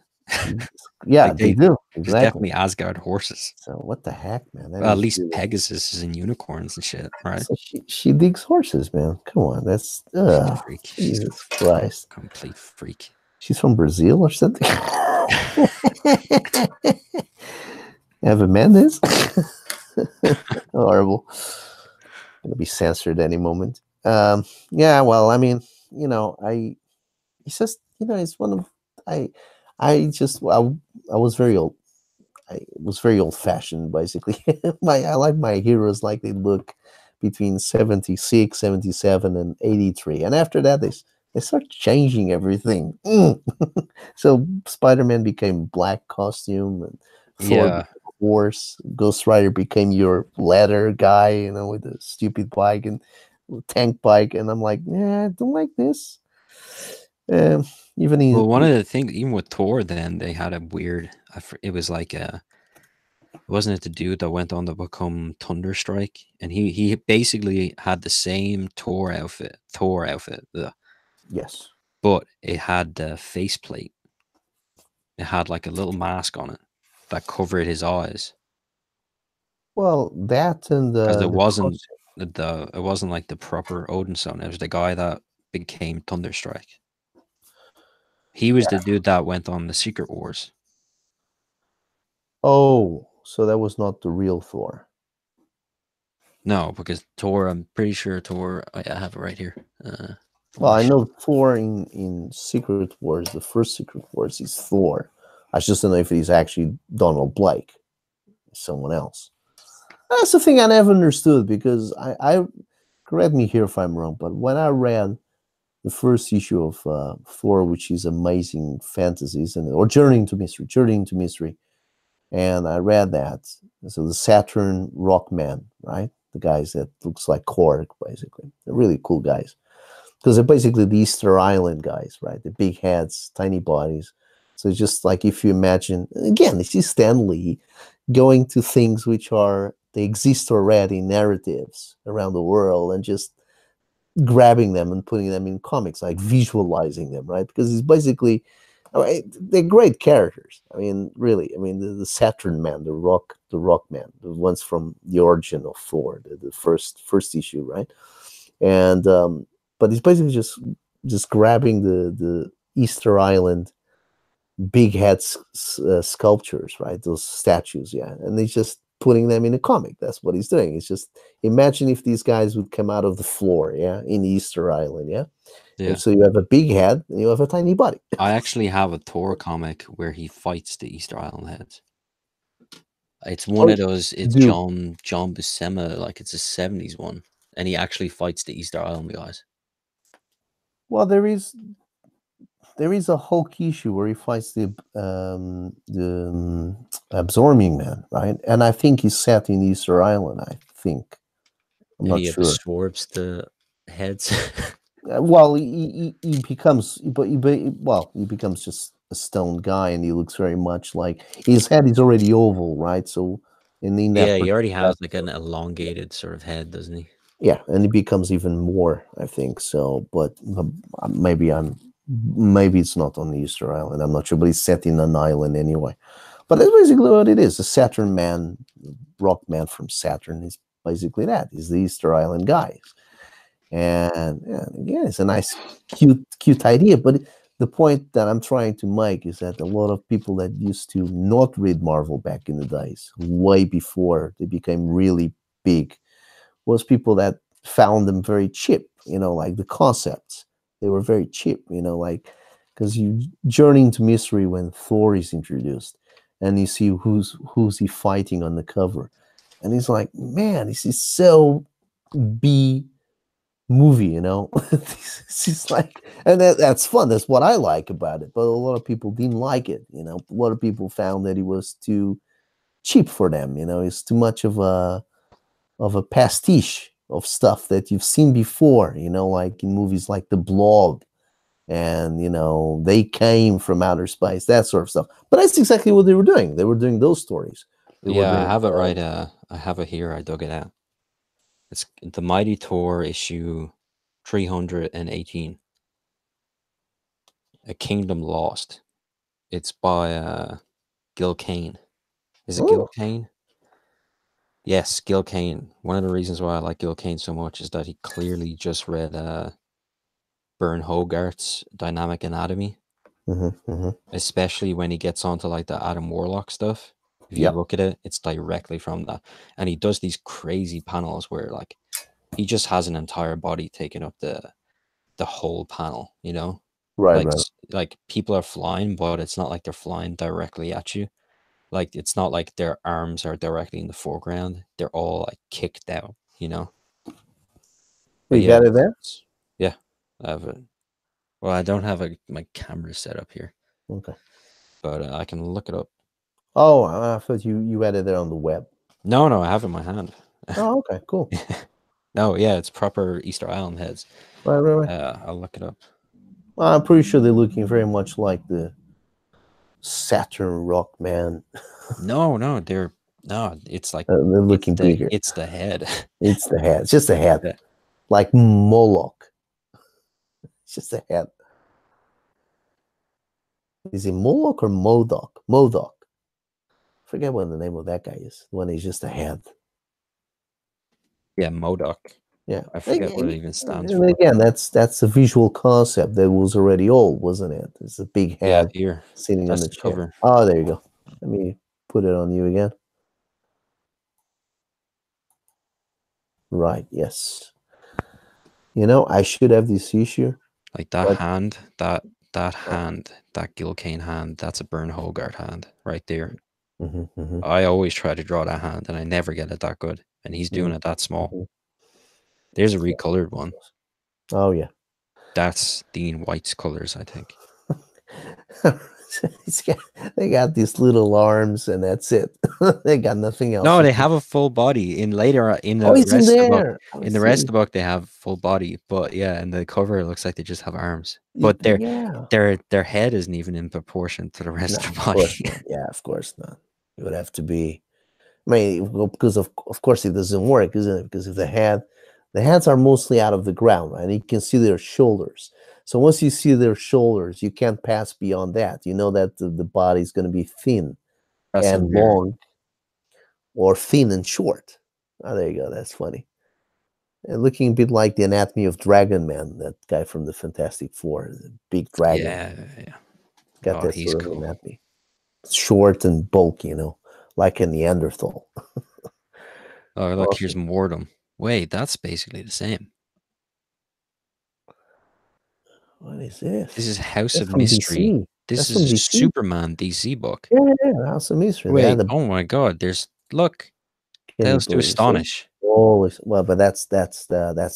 Yeah, Like they do There's exactly. definitely Asgard horses. So what the heck, man? That Well, at is least really- Pegasus is in unicorns and shit, right? So she digs horses, man. Come on, that's She's a ugh, freak. She's Jesus Christ. complete freak. She's from Brazil or something. Eva Mendes. Horrible. Gonna be censored any moment. Yeah, well, I mean, it's just, it's one of I just I was very old. I was very old fashioned, basically. I like my heroes like they look between 76, 77, and 83. And after that, they start changing everything. So Spider-Man became black costume, and Thor Yeah. became a horse. Ghost Rider became your leather guy, with a stupid bike and tank bike. And I'm like, yeah, I don't like this. Even in Well, one of the things, even with Thor, then they had a weird. It was like wasn't it the dude that went on to become Thunderstrike, and he basically had the same Thor outfit, yes. but it had the faceplate. It had like a little mask on it that covered his eyes Well, that and because the it wasn't costume. it wasn't like the proper Odin son. It was the guy that became Thunderstrike. He was the dude that went on the Secret Wars. Oh, so that was not the real Thor. No, because Thor, I'm pretty sure Thor. I have it right here. Well, I know Thor in Secret Wars, the first Secret Wars is Thor. I just don't know if he's actually Donald Blake, someone else. That's the thing I never understood, because I correct me here if I'm wrong, but when I read the first issue of Thor, which is Amazing Fantasies or Journey into Mystery, and I read that. So the Saturn Rockman, right? The guys that looks like Korg, basically. They're really cool guys. Because they're basically the Easter Island guys, right? The big heads, tiny bodies. So it's just like, if you imagine, again, this is Stan Lee going to things which they exist already, narratives around the world, and just grabbing them and putting them in comics, like visualizing them, right? Because it's basically, they're great characters. I mean, really. I mean, the Saturn Man, the Rock Man, the ones from the origin of Thor, the first issue, right? And but it's basically just grabbing the Easter Island big head sculptures, right? Those statues, yeah, and he's just putting them in a comic. That's what he's doing. It's just, imagine if these guys would come out of the floor, yeah, in Easter Island, yeah. Yeah. And so you have a big head and you have a tiny body. I actually have a Thor comic where he fights the Easter Island heads. It's one of those. It's do. John Buscema, like it's a 70s one, and he actually fights the Easter Island guys. Well, there is a Hulk issue where he fights the Absorbing Man, right? And I think he's set in Easter Island. I think. I'm And not he sure. absorbs the heads. Well, he becomes, he becomes just a stone guy, and he looks very much like, his head is already oval, right? So, in that, yeah, he already has like an elongated sort of head, doesn't he? yeah, and he becomes even more, I think so. But maybe it's not on the Easter Island. I'm not sure, but it's set in an island anyway. But that's basically what it is. The Saturn Man, Rock Man from Saturn, is basically that. He's the Easter Island guy. And yeah, it's a nice, cute idea. But the point that I'm trying to make is that a lot of people that used to not read Marvel back in the days, way before they became really big, was people that found them very cheap. Like the concepts, they were very cheap. Like, because you journey into mystery when Thor is introduced, and you see who's he fighting on the cover, and he's like, man, this is so B movie, you know. It's just like, and that's fun. That's what I like about it. But a lot of people didn't like it, you know. A lot of people found that it was too cheap for them, you know. It's too much of a pastiche of stuff that you've seen before, you know, like in movies like The Blob and, you know, They Came from Outer Space, that sort of stuff. But that's exactly what they were doing. They were doing those stories. They were Yeah, I doing, have it right. I have it here. I dug it out. It's the Mighty Thor issue 318. A Kingdom Lost. It's by Gil Kane. Is it Gil oh, Kane? Yes, Gil Kane. One of the reasons why I like Gil Kane so much is that he clearly just read Bern Hogarth's Dynamic Anatomy, especially when he gets onto like the Adam Warlock stuff. If you Yep. look at it, it's directly from that. And he does these crazy panels where like he just has an entire body taking up the whole panel, you know? Right, Like right. like people are flying, but it's not like they're flying directly at you. Like it's not like their arms are directly in the foreground. They're all like kicked out, you know? But You yeah, got it there? yeah, I have it. Well, I don't have my camera set up here, Okay. but I can look it up. Oh, I thought you had it there on the web. No, I have it in my hand. Oh, okay, cool. No, yeah, it's proper Easter Island heads. Right. I'll look it up. Well, I'm pretty sure they're looking very much like the Saturn Rock Man. No, it's like They're looking bigger. it's the head. It's the head. It's just a head. Yeah. Like Moloch. It's just a head. Is it Moloch or Modoc? Modoc. Forget what the name of that guy is. When he's just a head. Yeah, Modoc. Yeah. I forget what it even stands And for. again, that's a visual concept that was already old, wasn't it? It's a big Yeah, head here. sitting on That's the the chair. cover. Oh, there you go. Let me put it on you again. Right, yes. You know, I should have this issue. Like that But- hand, that hand, that Gil Kane hand, that's a Bern Hogarth hand right there. I always try to draw that hand and I never get it that good. And he's doing it that small. There's a recolored one. Oh, yeah. That's Dean White's colors, I think. They got these little arms and that's it. They got nothing else. No, they have a full body. In the it's rest in of the book, there. in the rest of the book, they have full body. But yeah, in the cover, it looks like they just have arms. But yeah. their head isn't even in proportion to the rest of the body. Yeah, of course not. It would have to be. I mean, well, because of course it doesn't work, isn't it? Because if the heads are mostly out of the ground, right? And you can see their shoulders. So once you see their shoulders, you can't pass beyond that. You know that the body is going to be thin and long, or thin and short. Oh, there you go. That's funny. And looking a bit like the anatomy of Dragon Man, that guy from the Fantastic Four, the big dragon. Yeah. Got that sort of anatomy. Short and bulky, you know, like a Neanderthal. Oh, look, here's Mordum. Wait, that's basically the same. What is this? This is House of Mystery. DC. This is a Superman DC book. Yeah, House of Mystery. Wait, oh my God! Look, Tales to Astonish. Oh, well, but that's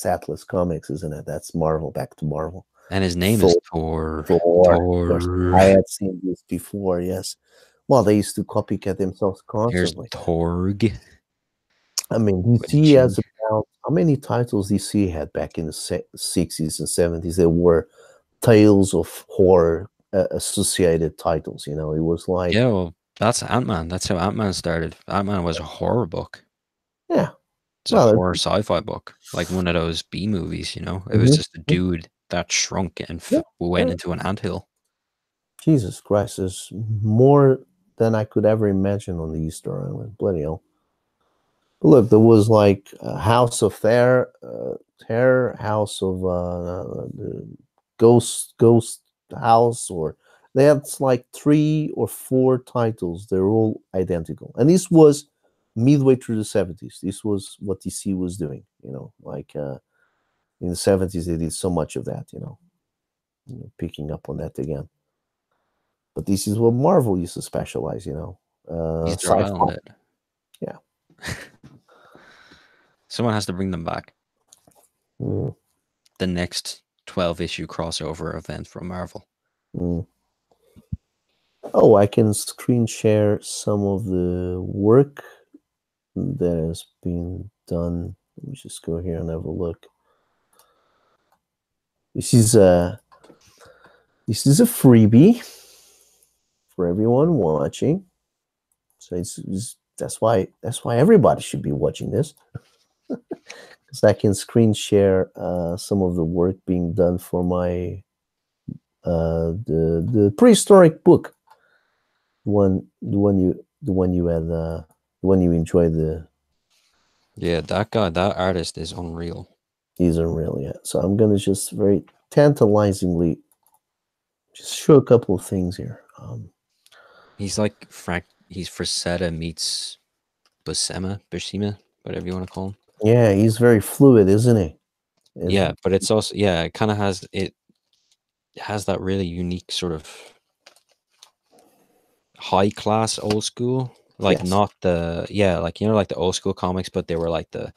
Atlas Comics, isn't it? That's Marvel. Back to Marvel. And his name is Thor. Thor. I had seen this before. Yes. Well, they used to copycat themselves constantly. Here's Torg. I mean, DC has about how many titles DC had back in the 60s and 70s? There were Tales of Horror associated titles. You know, it was like, yeah, well, that's Ant-Man. That's how Ant-Man started. Ant-Man was a horror book. Yeah, it's a horror sci-fi book, like one of those B movies. You know, it was just a dude that shrunk and went into an anthill. Jesus Christ, there's more than I could ever imagine on the Easter Island. Bloody hell. But look, there was like House of Terror, House of the Ghost House, or they had like 3 or 4 titles. They're all identical. And this was midway through the 70s. This was what DC was doing, you know, like in the 70s, they did so much of that, you know, picking up on that again. But this is what Marvel used to specialize, you know. Sci-fi. Yeah. Someone has to bring them back. the next 12-issue crossover event from Marvel. Mm. Oh, I can screen share some of the work that has been done. Let me just go here and have a look. This is a freebie for everyone watching. So that's why everybody should be watching this, because I can screen share some of the work being done for my the prehistoric book. The one you had the one you enjoyed the. Yeah, that artist is unreal. He's unreal, yeah. So I'm gonna just very tantalizingly just show a couple of things here. He's like he's Frazetta meets Buscema, whatever you want to call him. Yeah, he's very fluid, isn't he? Yeah, but it's also it kind of has that really unique sort of high class old school, like Yes. not the like like the old school comics, but they were like the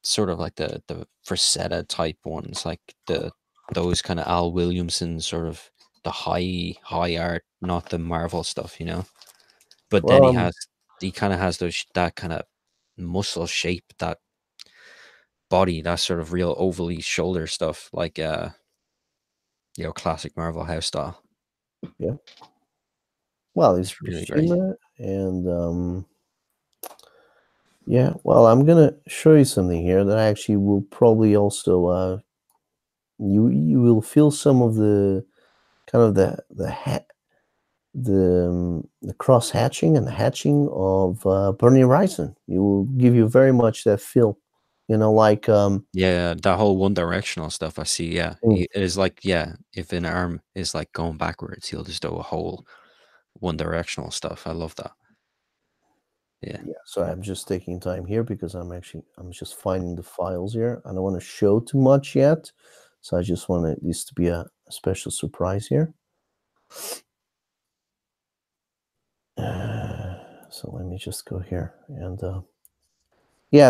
sort of like the Frazetta type ones, like those kind of Al Williamson sort of the high art, not the Marvel stuff, But then he kind of has that kind of muscle shape, that body, that sort of real ovally shoulder stuff, like classic Marvel house style. Yeah. Well, it's really great. Buscema, and yeah. Well, I'm gonna show you something here that actually will probably also you will feel some of the kind of the cross hatching and the hatching of Bernie Wrightson. You will give you very much that feel, like that whole one directional stuff I see. Yeah, Mm. it is like if an arm is like going backwards, he'll just do a whole one directional stuff. I love that. Yeah. So I'm just taking time here because I'm just finding the files here. I don't want to show too much yet, so I just want this to be a special surprise here. So let me just go here and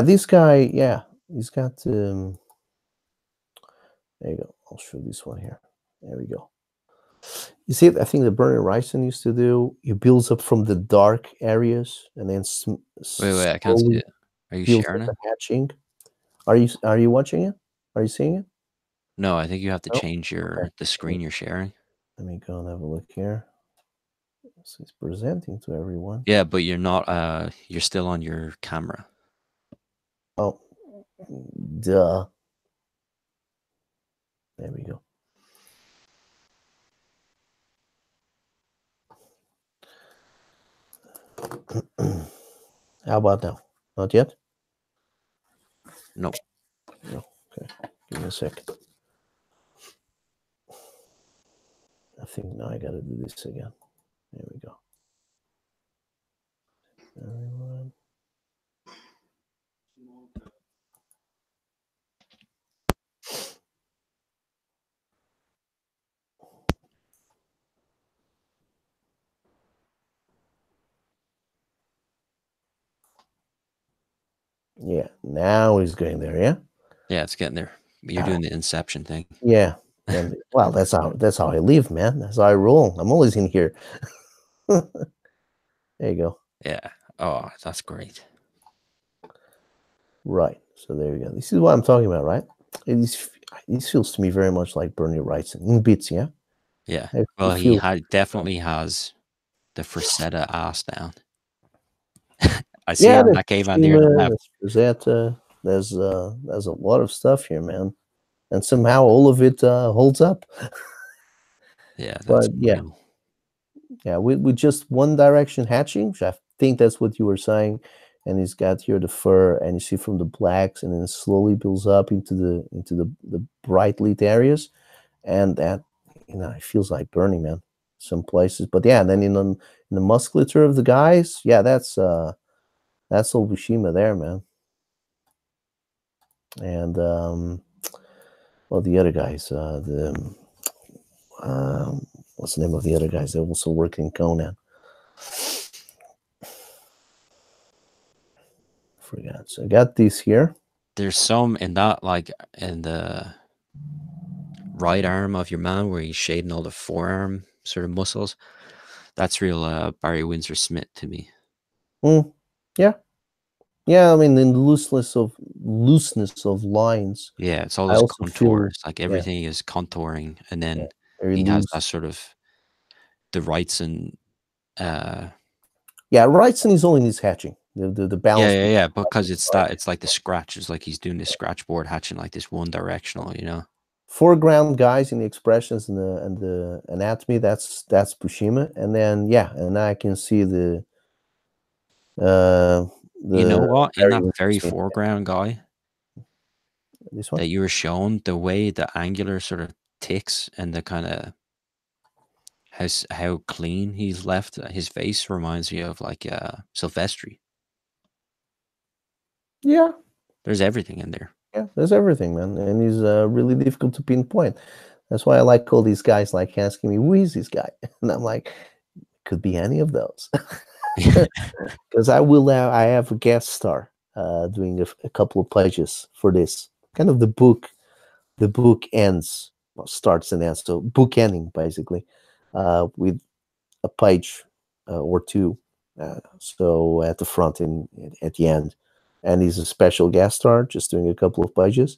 this guy, he's got there you go. I'll show this one here. There we go. You see, I think that Bernie Wrightson used to do. He builds up from the dark areas and then wait, I can't see it. Are you sharing it? Hatching. Are you watching it? Are you seeing it? No, I think you have to change the screen you're sharing. Let me go and have a look here. So he's presenting to everyone. Yeah, but you're not. You're still on your camera. Oh, duh. There we go. How about now? Not yet? No. No. Okay. Give me a second. I think now I got to do this again. There we go. Everyone. Yeah, now he's getting there. Yeah. Yeah, it's getting there. You're doing the Inception thing. Yeah. And well, that's how I live, man. That's how I roll. I'm always in here. There you go. Yeah. Oh, that's great. Right. So there you go. This is what I'm talking about, right? This feels to me very much like Bernie Wrightson in bits, yeah. Yeah. Well, he definitely has the Frazetta ass down. I see on that caveman there. There's a lot of stuff here, man, and somehow all of it holds up. Yeah, that's but with just one direction hatching, which I think that's what you were saying, and he's got here the fur, and you see from the blacks, and then it slowly builds up into the bright lit areas, and that it feels like Burning Man some places, but and then in the musculature of the guys, that's old Buscema there, man. And the other guys, what's the name of the other guys that also work in Conan? Forgot. So I got these here. there's some in that, like in the right arm of your man where he's shading all the forearm sort of muscles. That's real Barry Windsor Smith to me. Yeah. Yeah, I mean, in looseness of lines. Yeah, it's all I those also feel contours. Like everything is contouring, and then very he has loose. that sort of the rights and Yeah, Wrightson is only his hatching. The balance. yeah, because it's that, it's like the scratch. It's like he's doing this scratch board hatching like this one directional, you know. Foreground guys in the expressions and the anatomy, that's Bushima, and then and I can see the you know what? In that very Smith, foreground guy this one that you were shown, the way the angular sort of ticks and the kind of how clean he's left, his face reminds me of like Silvestri. Yeah, there's everything in there. Yeah, there's everything, man, and he's really difficult to pinpoint. That's why I like all these guys like asking me, "Who is this guy?" And I'm like, could be any of those. Because I have a guest star doing a couple of pages for this. Kind of the book ends, well, starts and ends, so book ending basically, with a page or two. So at the front and at the end, and he's a special guest star, just doing a couple of pages,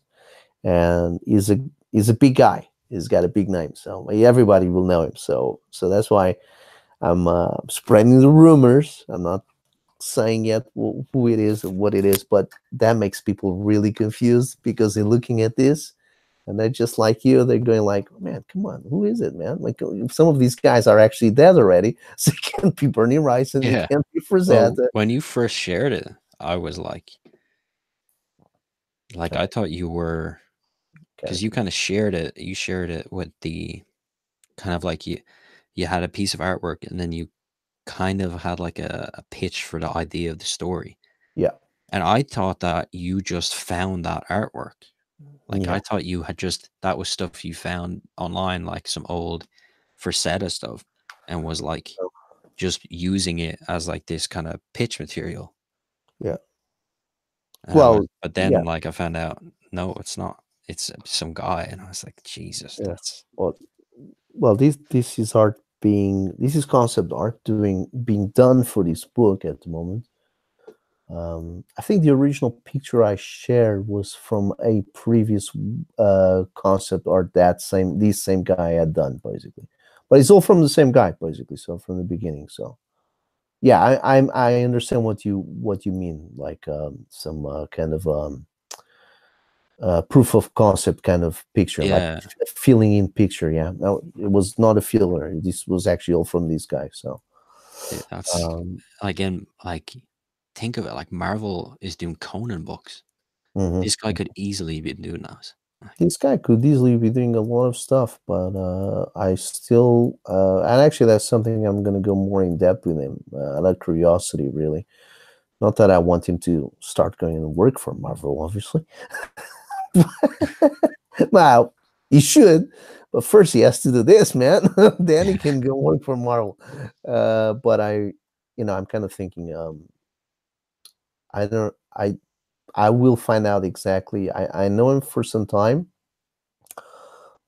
and he's a big guy. He's got a big name, so everybody will know him. So that's why I'm spreading the rumors. I'm not saying yet who it is or what it is, but that makes people really confused because they're looking at this and they're just like you. They're going like, man, come on, who is it, man? Like some of these guys are actually dead already, so it can't be Bernie Rice and it can't be Frazetta. Well, when you first shared it, I was like I thought you were, because you kind of shared it. You shared it with the kind of like you had a piece of artwork and then you kind of had like a pitch for the idea of the story. Yeah. And I thought that you just found that artwork. Like I thought you had that was stuff you found online, like some old Frazetta stuff, and was like just using it as like this kind of pitch material. Yeah. Well, but then like I found out, no, it's not. It's some guy, and I was like, Jesus, that's well. This is art this is concept art being done for this book at the moment. I think the original picture I shared was from a previous concept art this same guy had done basically, but it's all from the same guy basically. So from the beginning. So yeah, I understand what you mean, like some kind of proof of concept kind of picture, like a filling in picture. Yeah, no, it was not a filler. This was actually all from this guy. So that's again, like think of it, like Marvel is doing Conan books. This guy could easily be doing that. This guy could easily be doing a lot of stuff, but I still, and actually that's something I'm going to go more in depth with him, out of curiosity, really. Not that I want him to start going and work for Marvel, obviously. Well, he should, but first he has to do this, man. Then he can go work for Marvel. But I'm kind of thinking, I will find out exactly. I know him for some time,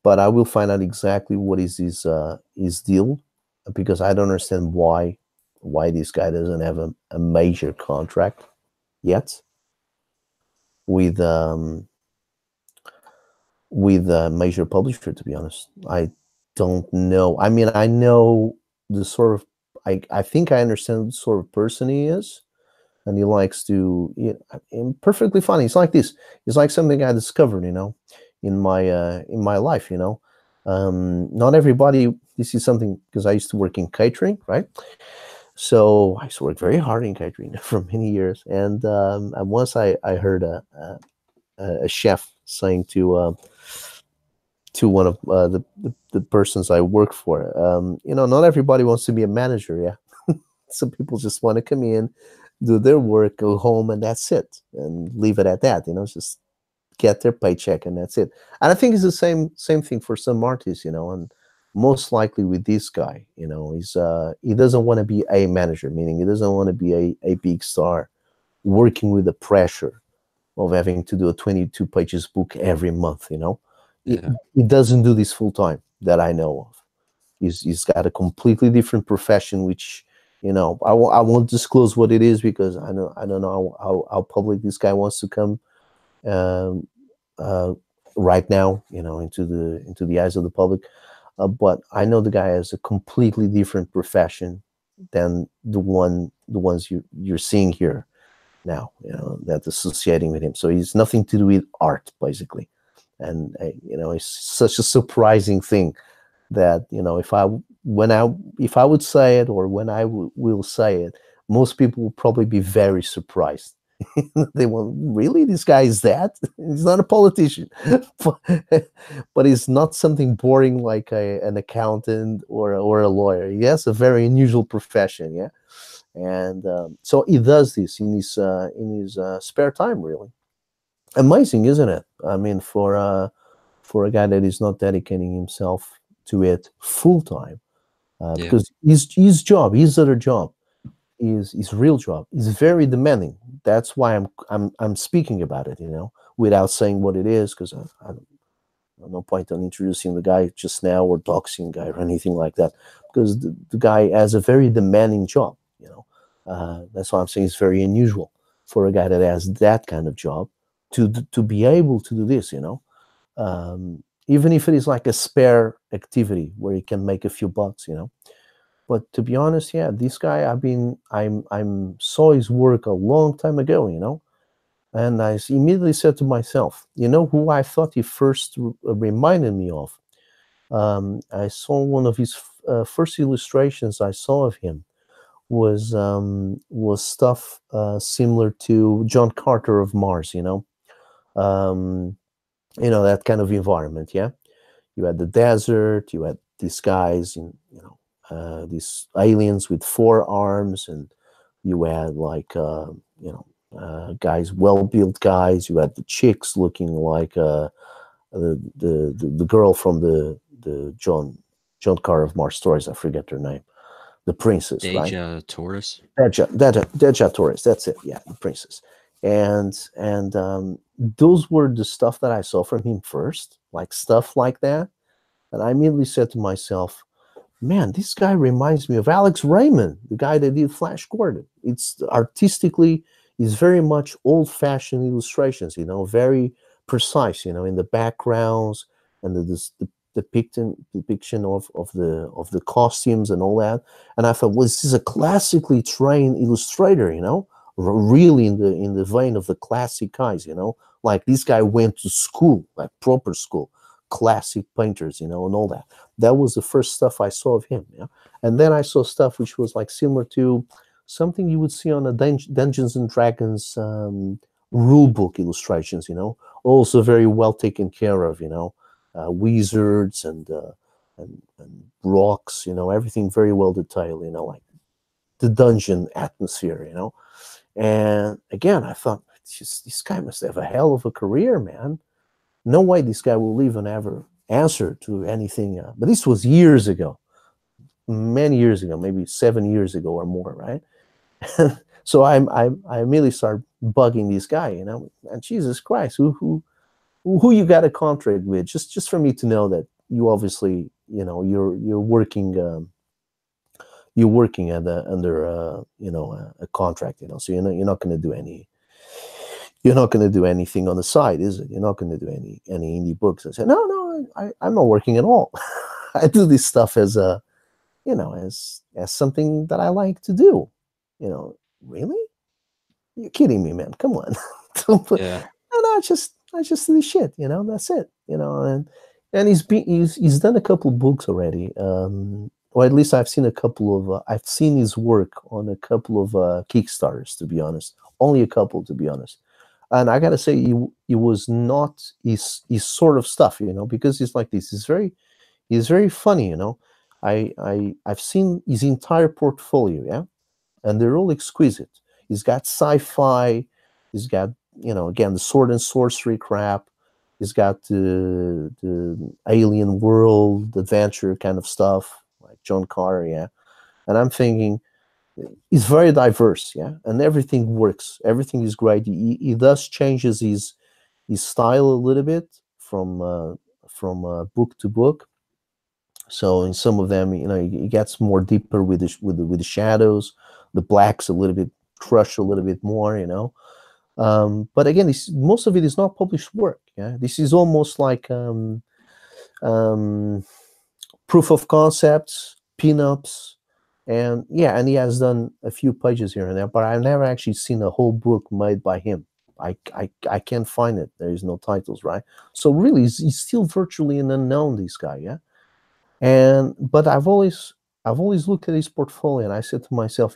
but I will find out exactly what is his deal, because I don't understand why this guy doesn't have a major contract yet with a major publisher. To be honest, I don't know. I mean, I know the sort of I think I understand the sort of person he is. And he likes to, perfectly funny. It's like this. It's like something I discovered, in my life. Not everybody. This is something because I used to work in catering, right? So I used to work very hard in catering for many years. And once I heard a chef saying to one of the persons I work for, not everybody wants to be a manager. Yeah, some people just want to come in, do their work, go home, and that's it, and leave it at that. Just get their paycheck, and that's it. And I think it's the same thing for some artists, and most likely with this guy, he's he doesn't want to be a manager, meaning he doesn't want to be a big star, working with the pressure of having to do a 22 pages book every month. Yeah. He doesn't do this full time that I know of. He's got a completely different profession, which I won't disclose what it is because I don't know how public this guy wants to come um, uh, right now, into the eyes of the public. But I know the guy has a completely different profession than the ones you're seeing here now. That's associating with him. So he's nothing to do with art, basically. And it's such a surprising thing that if I would say it, or when I will say it, most people will probably be very surprised. They won't really, this guy is that he's not a politician, but he's not something boring like an accountant or a lawyer. He has a very unusual profession, yeah. And so he does this in his spare time. Really amazing, isn't it? I mean, for a guy that is not dedicating himself to it full time, Yeah. because his job, his other job, his real job is very demanding. That's why I'm speaking about it, without saying what it is, because I no point on introducing the guy just now or doxing the guy or anything like that, because the guy has a very demanding job. That's why I'm saying it's very unusual for a guy that has that kind of job to be able to do this. Even if it is like a spare activity where he can make a few bucks. But to be honest, yeah, this guy, I'm saw his work a long time ago, and I immediately said to myself, who I thought he first reminded me of. I saw one of his first illustrations I saw of him was stuff similar to John Carter of Mars, that kind of environment. Yeah, you had the desert, you had these guys, and these aliens with 4 arms, and you had like guys, well-built guys. You had the chicks looking like the girl from the John Carter of Mars stories. I forget her name. The princess, right? Deja Taurus. Deja Torres. That's it. Yeah, the princess. And those were the stuff that I saw from him first, like stuff like that. And I immediately said to myself, man, this guy reminds me of Alex Raymond, the guy that did Flash Gordon. It's artistically, it's very much old-fashioned illustrations, very precise, in the backgrounds and the depiction of the costumes and all that. And I thought, well, this is a classically trained illustrator, really in the vein of the classic guys, like this guy went to school, like proper school, classic painters, and all that. That was the first stuff I saw of him. Yeah, and then I saw stuff which was like similar to something you would see on a Dungeons and Dragons rule book illustrations. Also very well taken care of. Wizards and rocks. Everything very well detailed. Like the dungeon atmosphere. And again, I thought, this guy must have a hell of a career, man. No way this guy will even ever answer to anything. But this was years ago, many years ago, maybe 7 years ago or more, right? So I immediately started bugging this guy, and Jesus Christ, who you got a contract with? Just for me to know that you obviously, you're working under a contract, so you're not going to do any. You're not going to do anything on the side, is it? You're not going to do any indie books. I said, no, I'm not working at all. I do this stuff as as something that I like to do. Really? You're kidding me, man. Come on. Yeah. No, I just do this shit, that's it. And he's done a couple of books already. Or at least I've seen a couple of I've seen his work on a couple of Kickstarters, to be honest. Only a couple, to be honest. And I gotta say, he was not his sort of stuff, because he's like this. He's very funny, I've seen his entire portfolio, yeah, and they're all exquisite. He's got sci-fi, he's got again the sword and sorcery crap. He's got the alien world adventure kind of stuff, like John Carter, yeah. And I'm thinking, it's very diverse, yeah, and everything works. Everything is great. He thus changes his style a little bit from book to book. So in some of them, he gets more deeper with the shadows, the blacks a little bit crush a little bit more, But again, most of it is not published work. Yeah, this is almost like um, proof of concepts, pinups, and yeah, and he has done a few pages here and there, but I've never actually seen a whole book made by him. I can't find it. There is no titles, right? So really, he's still virtually an unknown. This guy, yeah. But I've always looked at his portfolio and I said to myself,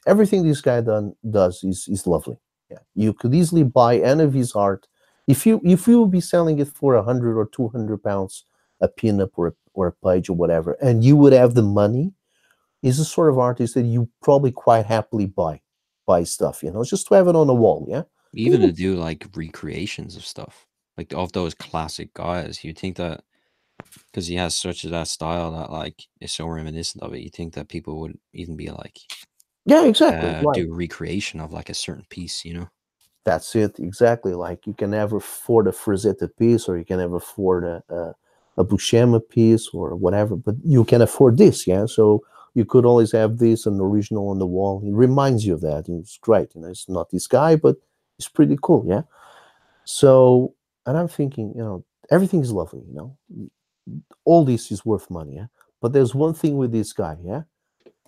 everything this guy does is lovely. Yeah, you could easily buy any of his art if you would be selling it for 100 or 200 pounds a pinup or a page or whatever, and you would have the money. He's the sort of artist that you probably quite happily buy stuff, just to have it on the wall. Yeah, Even to do like recreations of stuff, like of those classic guys, you think that because he has such that style that like is so reminiscent of it, you think that people would even be like yeah, exactly. Right. do recreation of like a certain piece, That's it, exactly. Like you can never afford a Frazetta piece, or you can never afford a Buscema piece, or whatever. But you can afford this, yeah. So you could always have this an original on the wall. It reminds you of that. It's great. It's not this guy, but it's pretty cool, yeah. So, and I'm thinking, everything is lovely, all this is worth money, yeah. But there's one thing with this guy, yeah,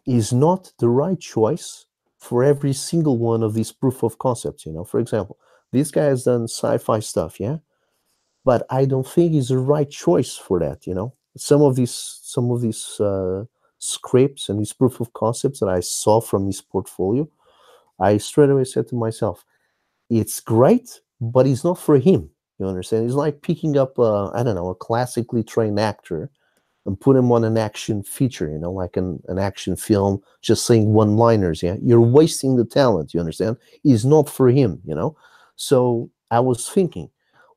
he's not the right choice for every single one of these proof of concepts. For example, this guy has done sci-fi stuff, yeah, but I don't think he's the right choice for that. Some of these scripts and these proof of concepts that I saw from his portfolio, I straight away said to myself, it's great, but it's not for him. You understand? It's like picking up I don't know, a classically trained actor and put him on an action feature, like an action film, just saying one-liners. Yeah, you're wasting the talent. You understand? It's not for him. So I was thinking,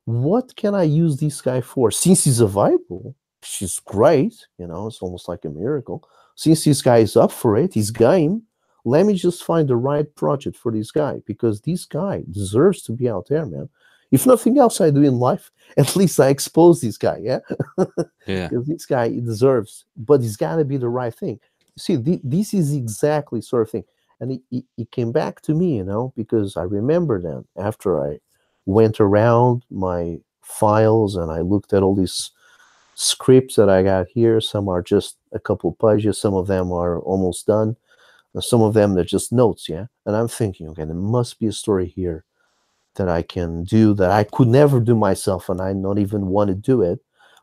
what can I use this guy for? Since he's available, she's great. It's almost like a miracle. Since this guy is up for it, he's game. Let me just find the right project for this guy, because this guy deserves to be out there, man. If nothing else I do in life, at least I expose this guy, yeah? Yeah. Because this guy, he deserves, but it's got to be the right thing. See, this is exactly sort of thing. And he came back to me, because I remember then, after I went around my files and I looked at all these scripts that I got here. Some are just a couple pages, some of them are almost done, and some of them they're just notes, yeah? And I'm thinking, okay, there must be a story here that I can do that I could never do myself, and I not even want to do it.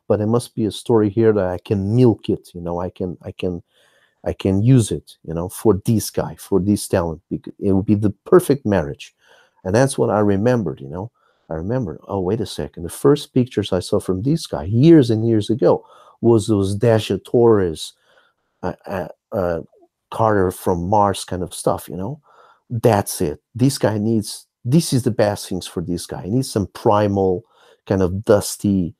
But there must be a story here that I can milk it. I can use it. For this guy, for this talent. It would be the perfect marriage, and that's what I remembered. I remember. Oh, wait a second. The first pictures I saw from this guy years and years ago was those Dasha Torres, Carter from Mars kind of stuff. That's it. This is the best things for this guy. He needs some primal, kind of dusty,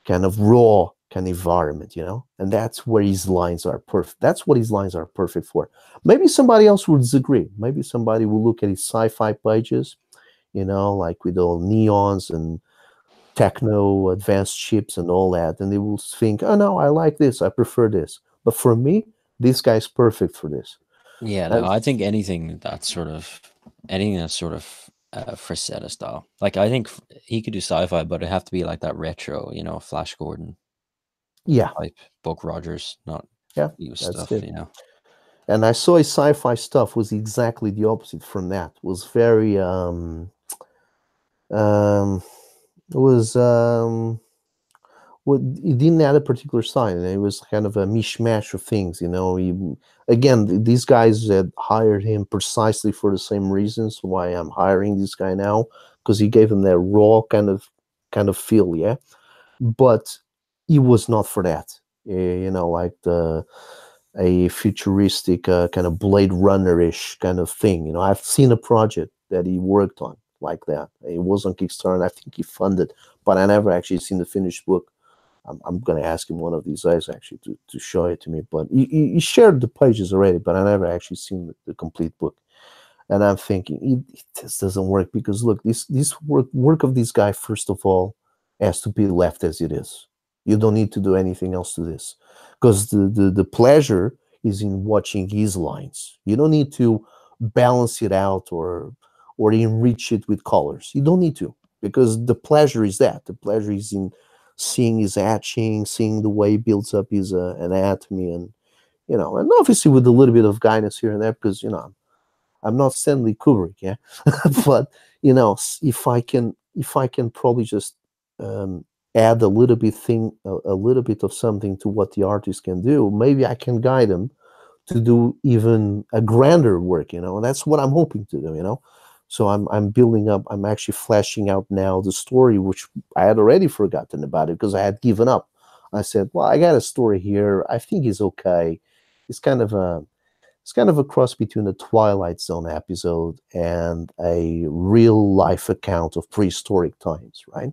kind of raw kind of environment, and that's where his lines are perfect. That's what his lines are perfect for. Maybe somebody else would disagree. Maybe somebody will look at his sci-fi pages, like with all neons and techno advanced chips and all that, and they will think, oh no, I like this, I prefer this. But for me, this guy's perfect for this. Yeah, no, I think anything that's sort of Frazetta style. Like I think he could do sci-fi, but it'd have to be like that retro, Flash Gordon Yeah, type, Buck Rogers, not yeah, new that's stuff, it. And I saw his sci-fi stuff was exactly the opposite from that. It was very it was well, he didn't have a particular sign. It was kind of a mishmash of things. Again, these guys had hired him precisely for the same reasons why I'm hiring this guy now, because he gave him that raw kind of feel, yeah. But he was not for that, like a futuristic kind of Blade Runner-ish kind of thing. I've seen a project that he worked on like that. It was on Kickstarter. I think he funded, but I never actually seen the finished book. I'm going to ask him one of these days actually to show it to me. But he shared the pages already, but I never actually seen the complete book. And I'm thinking it just doesn't work because look, this work of this guy first of all has to be left as it is. You don't need to do anything else to this because the pleasure is in watching his lines. You don't need to balance it out or enrich it with colors. You don't need to because the pleasure is that. The pleasure is in seeing his etching, seeing the way he builds up his anatomy, and and obviously with a little bit of guidance here and there because I'm not Stanley Kubrick, yeah, but if I can probably just add a little bit of something to what the artist can do, maybe I can guide him to do even a grander work, and that's what I'm hoping to do. So I'm building up. I'm actually fleshing out now the story, which I had already forgotten about it because I had given up. I said, well, I got a story here. I think it's okay. It's kind of a cross between a Twilight Zone episode and a real life account of prehistoric times, right?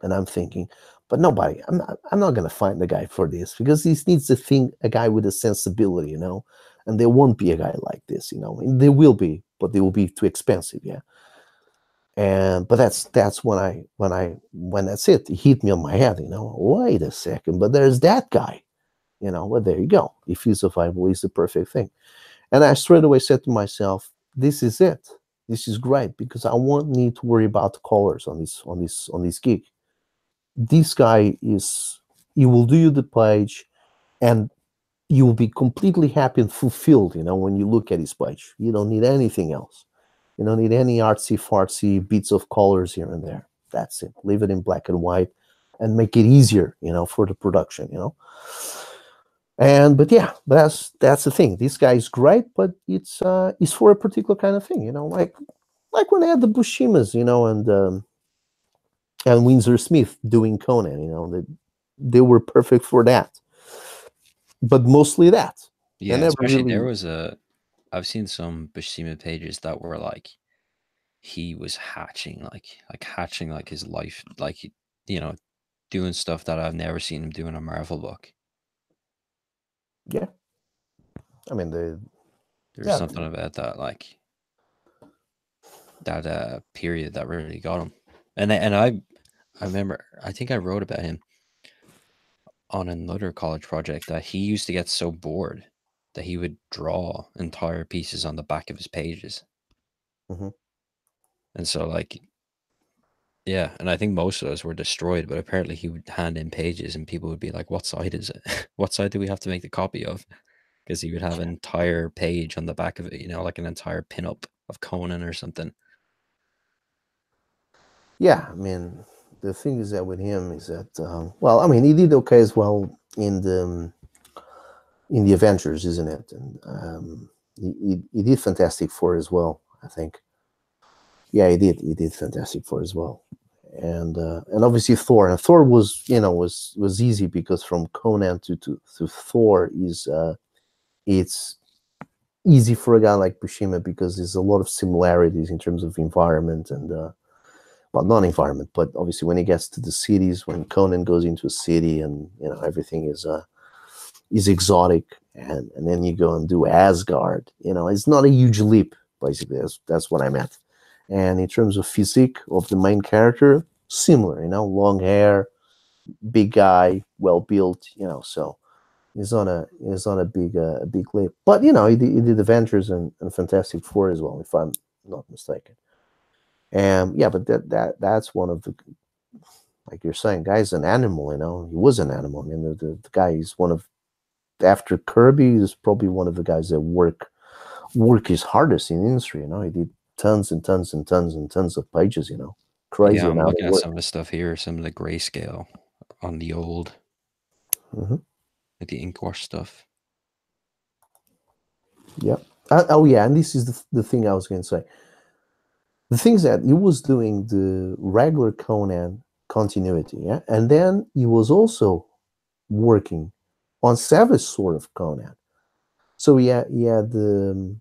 And I'm thinking, but nobody, I'm not going to find a guy for this because he needs a guy with a sensibility, and there won't be a guy like this, and there will be, but they will be too expensive, yeah. But that's when that's it. It hit me on my head, wait a second, but there's that guy, well, there you go. If he's available, he's the perfect thing. And I straight away said to myself, this is it. This is great because I won't need to worry about the colors on this gig. This guy he will do you the page and you will be completely happy and fulfilled, when you look at his page. You don't need anything else. You don't need any artsy-fartsy bits of colors here and there. That's it. Leave it in black and white and make it easier, for the production, but that's the thing. This guy is great, but it's for a particular kind of thing, like when I had the Bushimas, and Windsor Smith doing Conan, they were perfect for that. But mostly that. Yeah, especially there was I've seen some Buscema pages that were like he was hatching like his life, like doing stuff that I've never seen him do in a Marvel book. Yeah, I mean there's something about that, like that period that really got him. And I remember, I think I wrote about him on another college project that he used to get so bored that he would draw entire pieces on the back of his pages. Mm-hmm. And so yeah, and I think most of those were destroyed, but apparently he would hand in pages and people would be like, what side is it? What side do we have to make the copy of? Because he would have an entire page on the back of it, like an entire pinup of Conan or something. Yeah, I mean, the thing is that with him is that, well, I mean, he did okay as well in the Avengers, isn't it? And he did Fantastic Four as well, I think. Yeah, he did Fantastic Four as well, and obviously Thor. And Thor was was easy because from Conan to Thor is it's easy for a guy like Buscema because there's a lot of similarities in terms of environment and well, not environment, but obviously when he gets to the cities, when Conan goes into a city and everything is exotic, and then you go and do Asgard. It's not a huge leap. Basically, that's what I meant. And in terms of physique of the main character, similar, long hair, big guy, well built, so he's on a big leap. But he did Avengers and Fantastic Four as well, if I'm not mistaken. And yeah, but that's one of the, like you're saying, guy's an animal, he was an animal. I mean, the guy is one of, after Kirby, is probably one of the guys that work his hardest in the industry. He did tons and tons and tons and tons of pages, crazy. Yeah, I'm looking at some of the stuff here, some of the grayscale on the old, like the ink wash stuff. Yeah. Oh yeah, and this is the thing I was going to say. The thing is that he was doing the regular Conan continuity, yeah, and then he was also working on Savage Sword of Conan. So he had the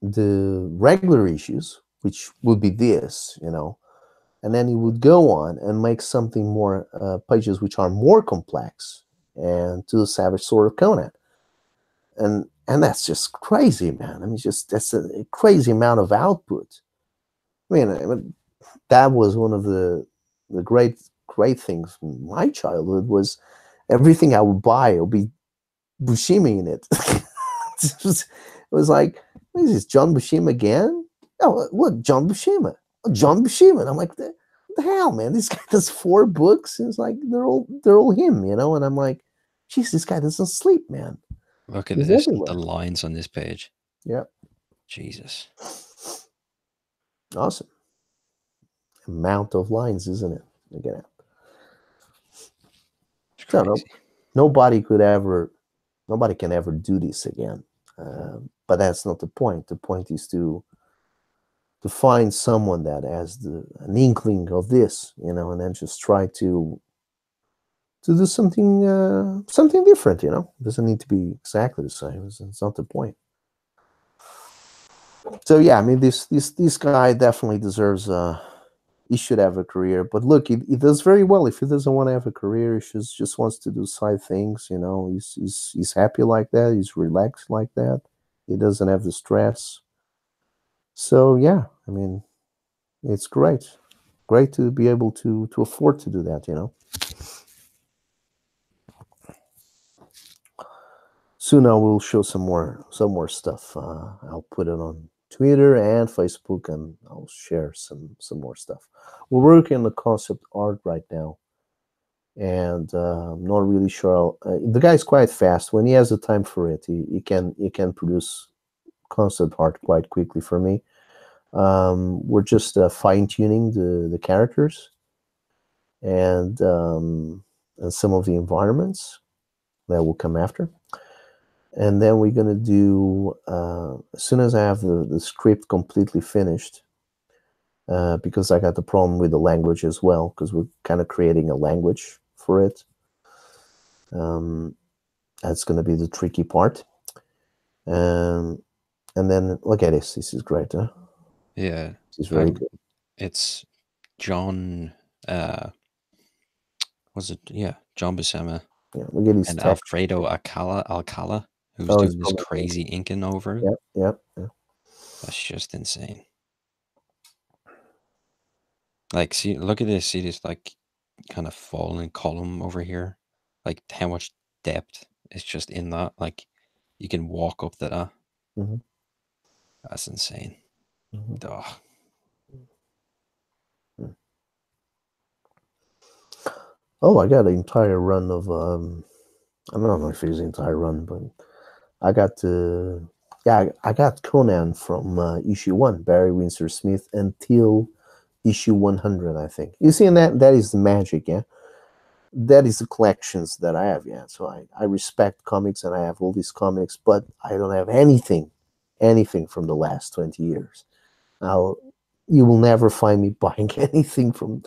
regular issues, which would be this, and then he would go on and make something more pages which are more complex, and to the Savage Sword of Conan, and that's just crazy, man. I mean, just that's a crazy amount of output. I mean, that was one of the great things from my childhood was everything I would buy would be Buscemi in it. It was like, what is this, John Buscema again? Oh, look, John Buscema. Oh, John Buscema. And I'm like, what the hell, man? This guy does 4 books. And it's like they're all him, you know. And I'm like, geez, this guy doesn't sleep, man. Look at He's this, everywhere. the lines on this page. Yeah, Jesus. awesome. Amount of lines, isn't it? Look at that. It's No, crazy. nobody can ever do this again. But that's not the point. The point is to find someone that has an inkling of this, you know, and then just try to do something different, you know. It doesn't need to be exactly the same. It's not the point. So yeah, I mean, this guy definitely deserves he should have a career. But look, he does very well. If he doesn't want to have a career, he just wants to do side things, you know. He's happy like that. He's relaxed like that. He doesn't have the stress. So yeah, I mean, it's great to be able to afford to do that, you know. Soon I will show some more stuff. I'll put it on Twitter and Facebook, and I'll share some more stuff. We're working on the concept art right now, and I'm not really sure. The guy's quite fast. When he has the time for it, he can produce concept art quite quickly for me. We're just fine-tuning the characters and some of the environments that will come after. And then we're going to do, as soon as I have the script completely finished, because I got the problem with the language as well, because we're kind of creating a language for it. That's going to be the tricky part. And then, look at this. This is great, huh? Yeah. This is very good. It's John, was it? Yeah, John Buscema. Yeah, look at his and text. Alfredo Alcala, who's Oh, doing this crazy inking over it. Yep. That's just insane. Like, see, look at this. See this, like, kind of falling column over here? Like, how much depth is just in that? Like, you can walk up to that. Mm-hmm. That's insane. Mm-hmm. Ugh. Oh, I got an entire run of I don't know if it's an entire run, but I got I got Conan from issue 1, Barry Windsor Smith, until issue 100, I think. You see, and that is the magic, yeah. That is the collections that I have, yeah. So I respect comics, and I have all these comics, but I don't have anything from the last 20 years. Now, you will never find me buying anything from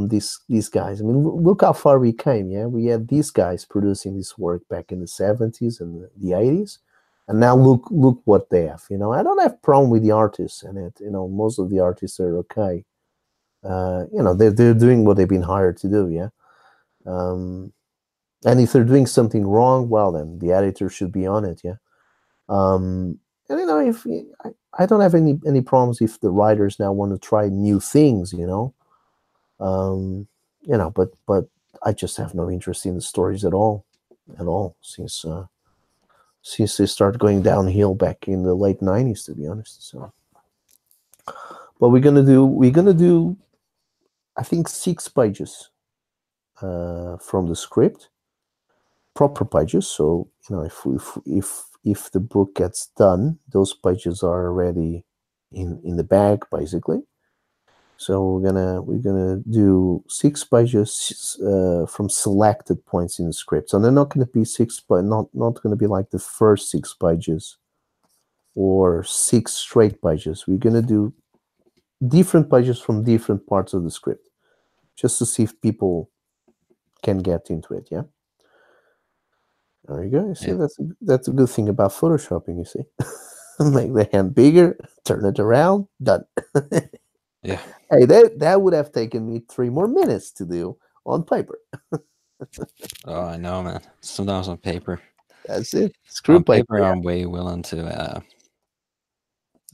these guys. I mean, look how far we came, yeah? We had these guys producing this work back in the 70s and the 80s, and now look what they have, you know? I don't have problem with the artists in it, you know. Most of the artists are okay. You know, they're doing what they've been hired to do, yeah? And if they're doing something wrong, well, then the editor should be on it, yeah? And, you know, if I don't have any problems if the writers now want to try new things, you know? You know, but I just have no interest in the stories at all, since they started going downhill back in the late 90s, to be honest. So, but we're gonna do, I think, 6 pages from the script, proper pages. So, you know, if the book gets done, those pages are already in the bag, basically. So we're gonna do 6 pages from selected points in the script. So they're not going to be 6, but not going to be like the first 6 pages or 6 straight pages. We're going to do different pages from different parts of the script, just to see if people can get into it. Yeah. There you go. You see, Yeah. that's a good thing about photoshopping. You see, make the hand bigger, turn it around, done. Yeah. Hey, that would have taken me 3 more minutes to do on paper. Oh, I know, man. Sometimes on paper. That's it. Screw On paper. paper, I'm way willing to.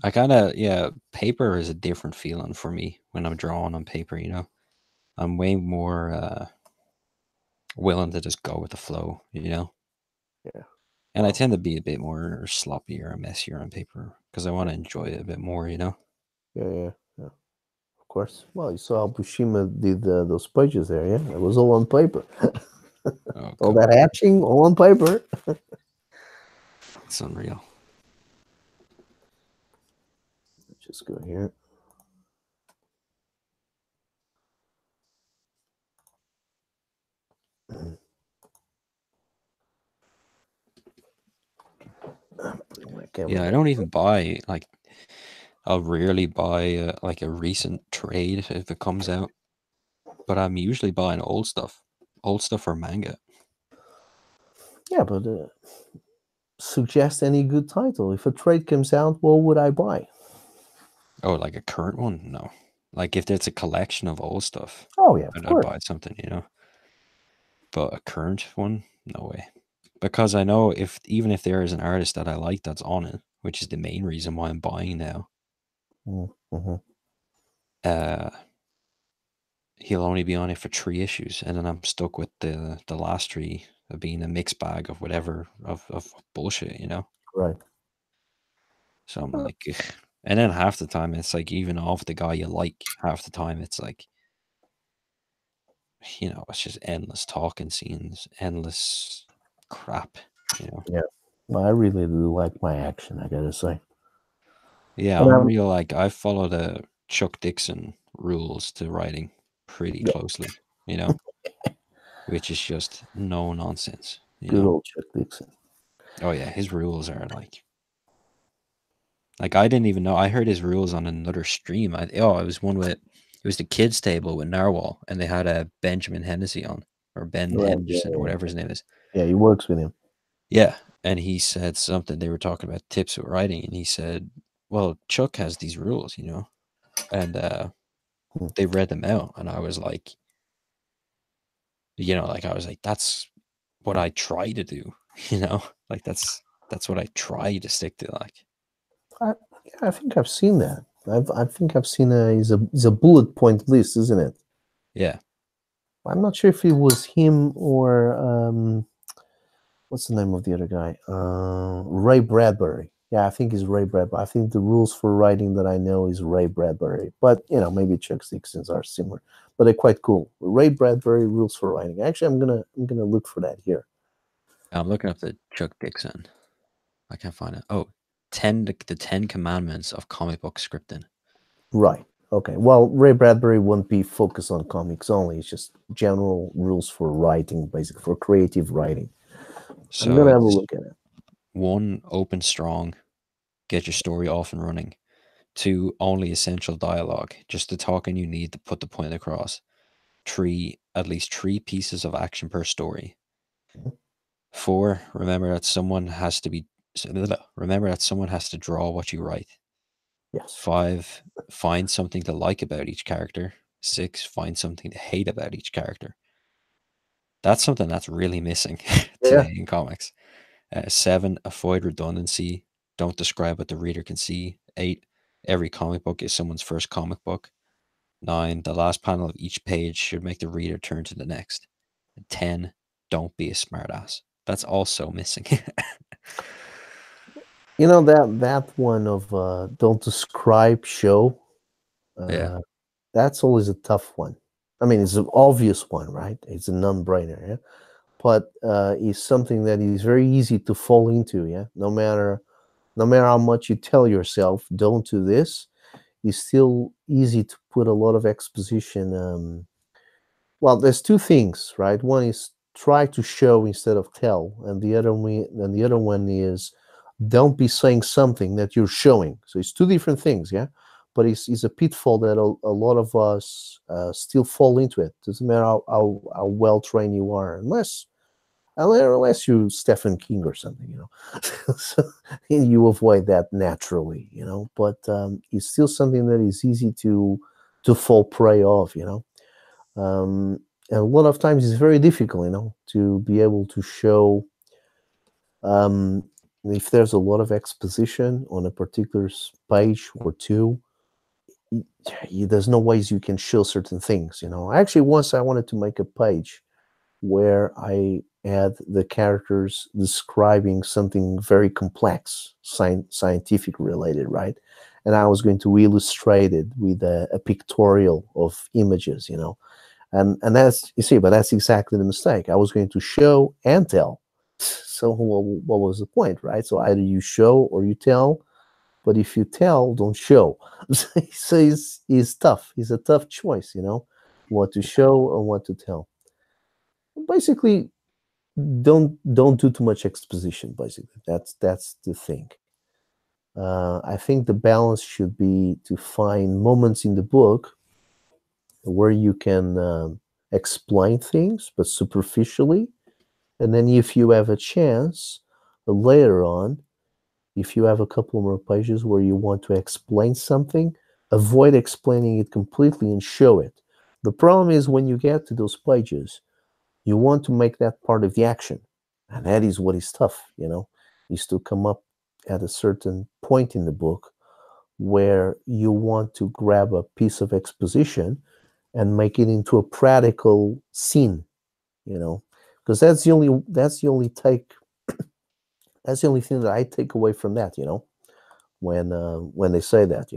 I kind of, yeah. Paper is a different feeling for me when I'm drawing on paper. You know, I'm way more willing to just go with the flow. You know. Yeah. And I tend to be a bit more sloppier and messier on paper because I want to enjoy it a bit more. You know. Yeah. Of course. Well, you saw how Bushima did those pages there. Yeah, it was all on paper. Oh, All God, that hatching, all on paper. it's unreal. Just go here. Putting my camera Yeah, I back. don't even buy like. I'll rarely buy like a recent trade if it comes out, but I'm usually buying old stuff or manga. Yeah, but suggest any good title. If a trade comes out, what would I buy? Oh, like a current one? No. Like if there's a collection of old stuff, Oh yeah, of I'd course. buy something, you know. But a current one, no way. Because I know even if there is an artist that I like that's on it, which is the main reason why I'm buying now, Mm-hmm. uh, he'll only be on it for 3 issues, and then I'm stuck with the last three of being a mixed bag of whatever of bullshit, you know. Right. So I'm like, ugh. And then half the time it's like even off the guy you like, half the time it's like, you know, it's just endless talking scenes, endless crap, you know. Yeah. Well, I really do like my action, I gotta say. Yeah, And I'm I'm, real like I follow the Chuck Dixon rules to writing pretty yeah, closely, you know, which is just no nonsense, you good know. old Chuck Dixon. Oh yeah, his rules are like I didn't even know. I heard his rules on another stream. It was one with it was the kids table with Narwhal, and they had a Benjamin Hennessy on or Ben Right. Henderson or whatever his name is. Yeah, he works with him. Yeah, and he said something. They were talking about tips with writing, and he said, "Well, Chuck has these rules, you know," and Hmm. they read them out, and I was like, you know, like I was like, that's what I try to do, you know, like that's what I try to stick to, like. I, yeah, I think I've seen that. I think I've seen he's a bullet point list, isn't it? Yeah. I'm not sure if it was him or what's the name of the other guy? Ray Bradbury. Yeah, I think it's Ray Bradbury. I think the rules for writing that I know is Ray Bradbury. But you know, maybe Chuck Dixon's are similar, but they're quite cool. Ray Bradbury rules for writing. Actually, I'm gonna look for that here. I'm looking up the Chuck Dixon. I can't find it. Oh, the 10 commandments of comic book scripting. Right. Okay. Well, Ray Bradbury won't be focused on comics only. It's just general rules for writing, basically for creative writing. So I'm gonna have a it's look at it. 1, open strong, get your story off and running. 2, only essential dialogue, just the talking you need to put the point across. 3, at least 3 pieces of action per story. 4, remember that someone has to draw what you write. Yes. 5, find something to like about each character. 6, find something to hate about each character. That's something that's really missing today in comics. 7, avoid redundancy. Don't describe what the reader can see. 8, every comic book is someone's first comic book. 9, the last panel of each page should make the reader turn to the next. 10, don't be a smartass. That's also missing. You know that one of don't describe show. Yeah. That's always a tough one. I mean, it's an obvious one, right? It's a non-brainer, yeah. But it's something that is very easy to fall into, yeah. No matter how much you tell yourself, don't do this, it's still easy to put a lot of exposition. Well, there's two things, right? One is try to show instead of tell, and the other one is don't be saying something that you're showing. So it's two different things, yeah. But it's a pitfall that a lot of us still fall into it. Doesn't matter how well trained you are, unless you Stephen King or something, you know. So you avoid that naturally, you know. But it's still something that is easy to to fall prey of, and a lot of times it's very difficult, to be able to show, if there's a lot of exposition on a particular page or two, there's no ways you can show certain things. Actually, once I wanted to make a page where I had the characters describing something very complex, scientific related, right? And I was going to illustrate it with a pictorial of images, and that's, you see, but that's exactly the mistake. I was going to show and tell. So what was the point, right? So either you show or you tell, but if you tell, don't show. So it's tough. It's a tough choice, what to show or what to tell. Basically, don't do too much exposition. Basically, that's the thing. I think the balance should be to find moments in the book where you can explain things, but superficially, and then if you have a chance later on, if you have a couple more pages where you want to explain something, avoid explaining it completely and show it. The problem is when you get to those pages, you want to make that part of the action, and that is what is tough, is to come up at a certain point in the book where you want to grab a piece of exposition and make it into a practical scene, because that's the only take that's the only thing that I take away from that, when they say that,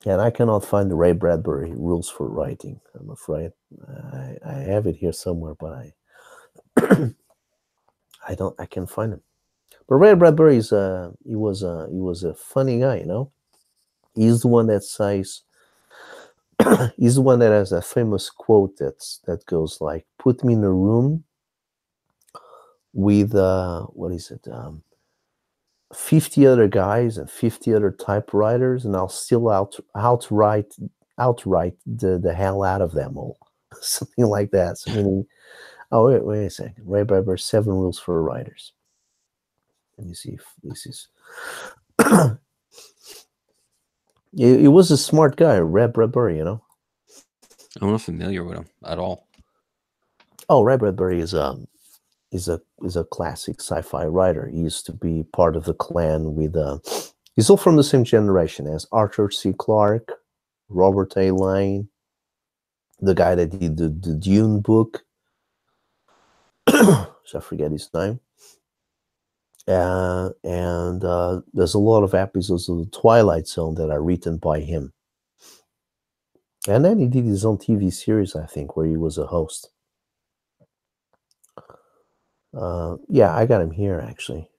And I cannot find the Ray Bradbury rules for writing, I'm afraid. I have it here somewhere, but I can't find him. But Ray Bradbury he was a funny guy, He's the one that says, he's the one that has a famous quote that goes like, "Put me in a room with 50 other guys and 50 other typewriters, and I'll still outright the hell out of them all." Something like that. So meaning, oh wait a second. Ray Bradbury, 7 Rules for Writers. Let me see if this is. He was a smart guy, Ray Bradbury, I'm not familiar with him at all. Oh, Ray Bradbury is a classic sci-fi writer. He used to be part of the clan with he's all from the same generation as Arthur C. Clarke, Robert A. Lane, the guy that did the Dune book. So I forget his name. And there's a lot of episodes of The Twilight Zone that are written by him. And then he did his own TV series, I think, where he was a host. Yeah, I got him here, actually.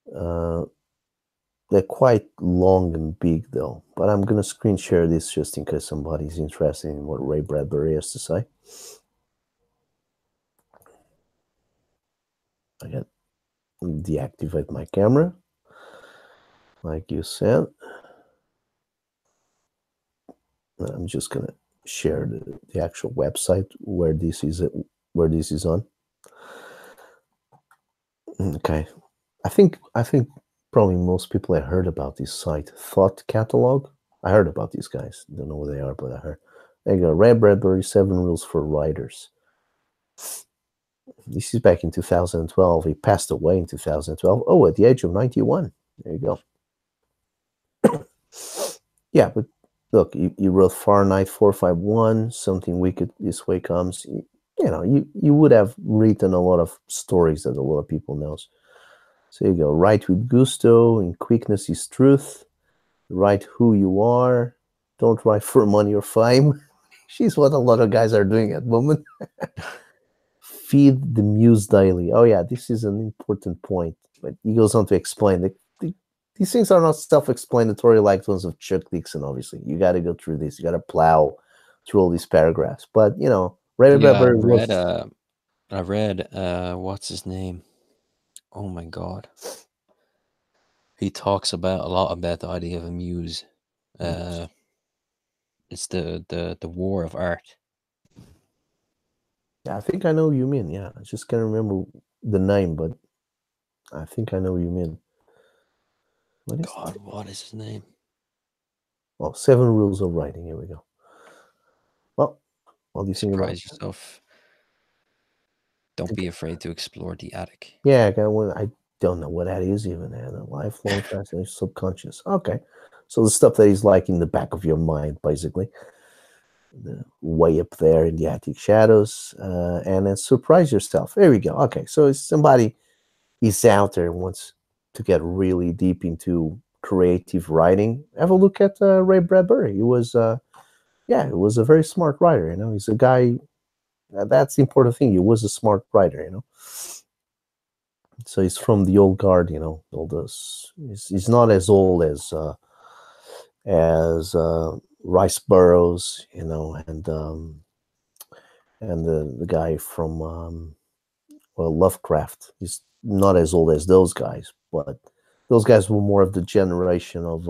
They're quite long and big, though. But I'm going to screen share this just in case somebody's interested in what Ray Bradbury has to say. I got to deactivate my camera, like you said. I'm just going to share the actual website where this is on. Okay. I think probably most people have heard about this site, Thought Catalog. I heard about these guys. Don't know who they are, but I heard. There you go. Ray Bradbury, 7 Rules for Writers. This is back in 2012. He passed away in 2012. Oh, at the age of 91. There you go. Yeah, but look, you wrote Fahrenheit 451, Something Wicked This Way Comes. You would have written a lot of stories that a lot of people knows. So you go, Write with Gusto, In Quickness is Truth, Write Who You Are, Don't Write for Money or Fame. She's what a lot of guys are doing at the moment. Feed the Muse daily. Oh yeah, this is an important point. But he goes on to explain that these things are not self-explanatory like those of Chuck Dixon, obviously. You got to go through this. You got to plow through all these paragraphs. But, Ray Bradbury I read, what's his name? Oh my God. He talks about a lot about the idea of a muse. It's the war of art. Yeah, I think I know what you mean. Yeah, I just can't remember the name, but I think I know what you mean. What is God, what is his name? Oh, 7 Rules of Writing. Here we go. Well, what do you think about Surprise yourself. Don't be afraid to explore the attic. Yeah, I don't know what that is even. And a lifelong fascination, subconscious. Okay, so the stuff that is like in the back of your mind, basically, way up there in the attic shadows, and then surprise yourself. There we go. Okay, so if somebody is out there and wants to get really deep into creative writing, have a look at Ray Bradbury. He was, he was a very smart writer. He's a guy. That's the important thing. He was a smart writer. So he's from the old guard, all this. He's not as old as Rice Burroughs, and the guy from Lovecraft. He's not as old as those guys, but those guys were more of the generation of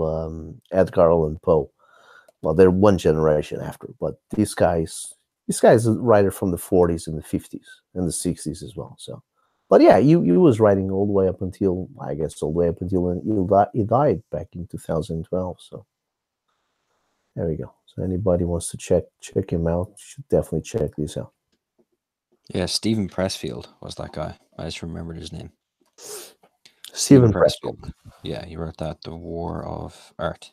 Edgar Allan Poe. Well, they're one generation after, but this guy's a writer from the 40s and the 50s and the 60s as well. So. But yeah, he was writing all the way up until, I guess, all the way up until he died back in 2012. So there we go. So anybody wants to check him out, should definitely check this out. Yeah, Stephen Pressfield was that guy. I just remembered his name. Stephen Pressfield. Yeah, he wrote that, The War of Art.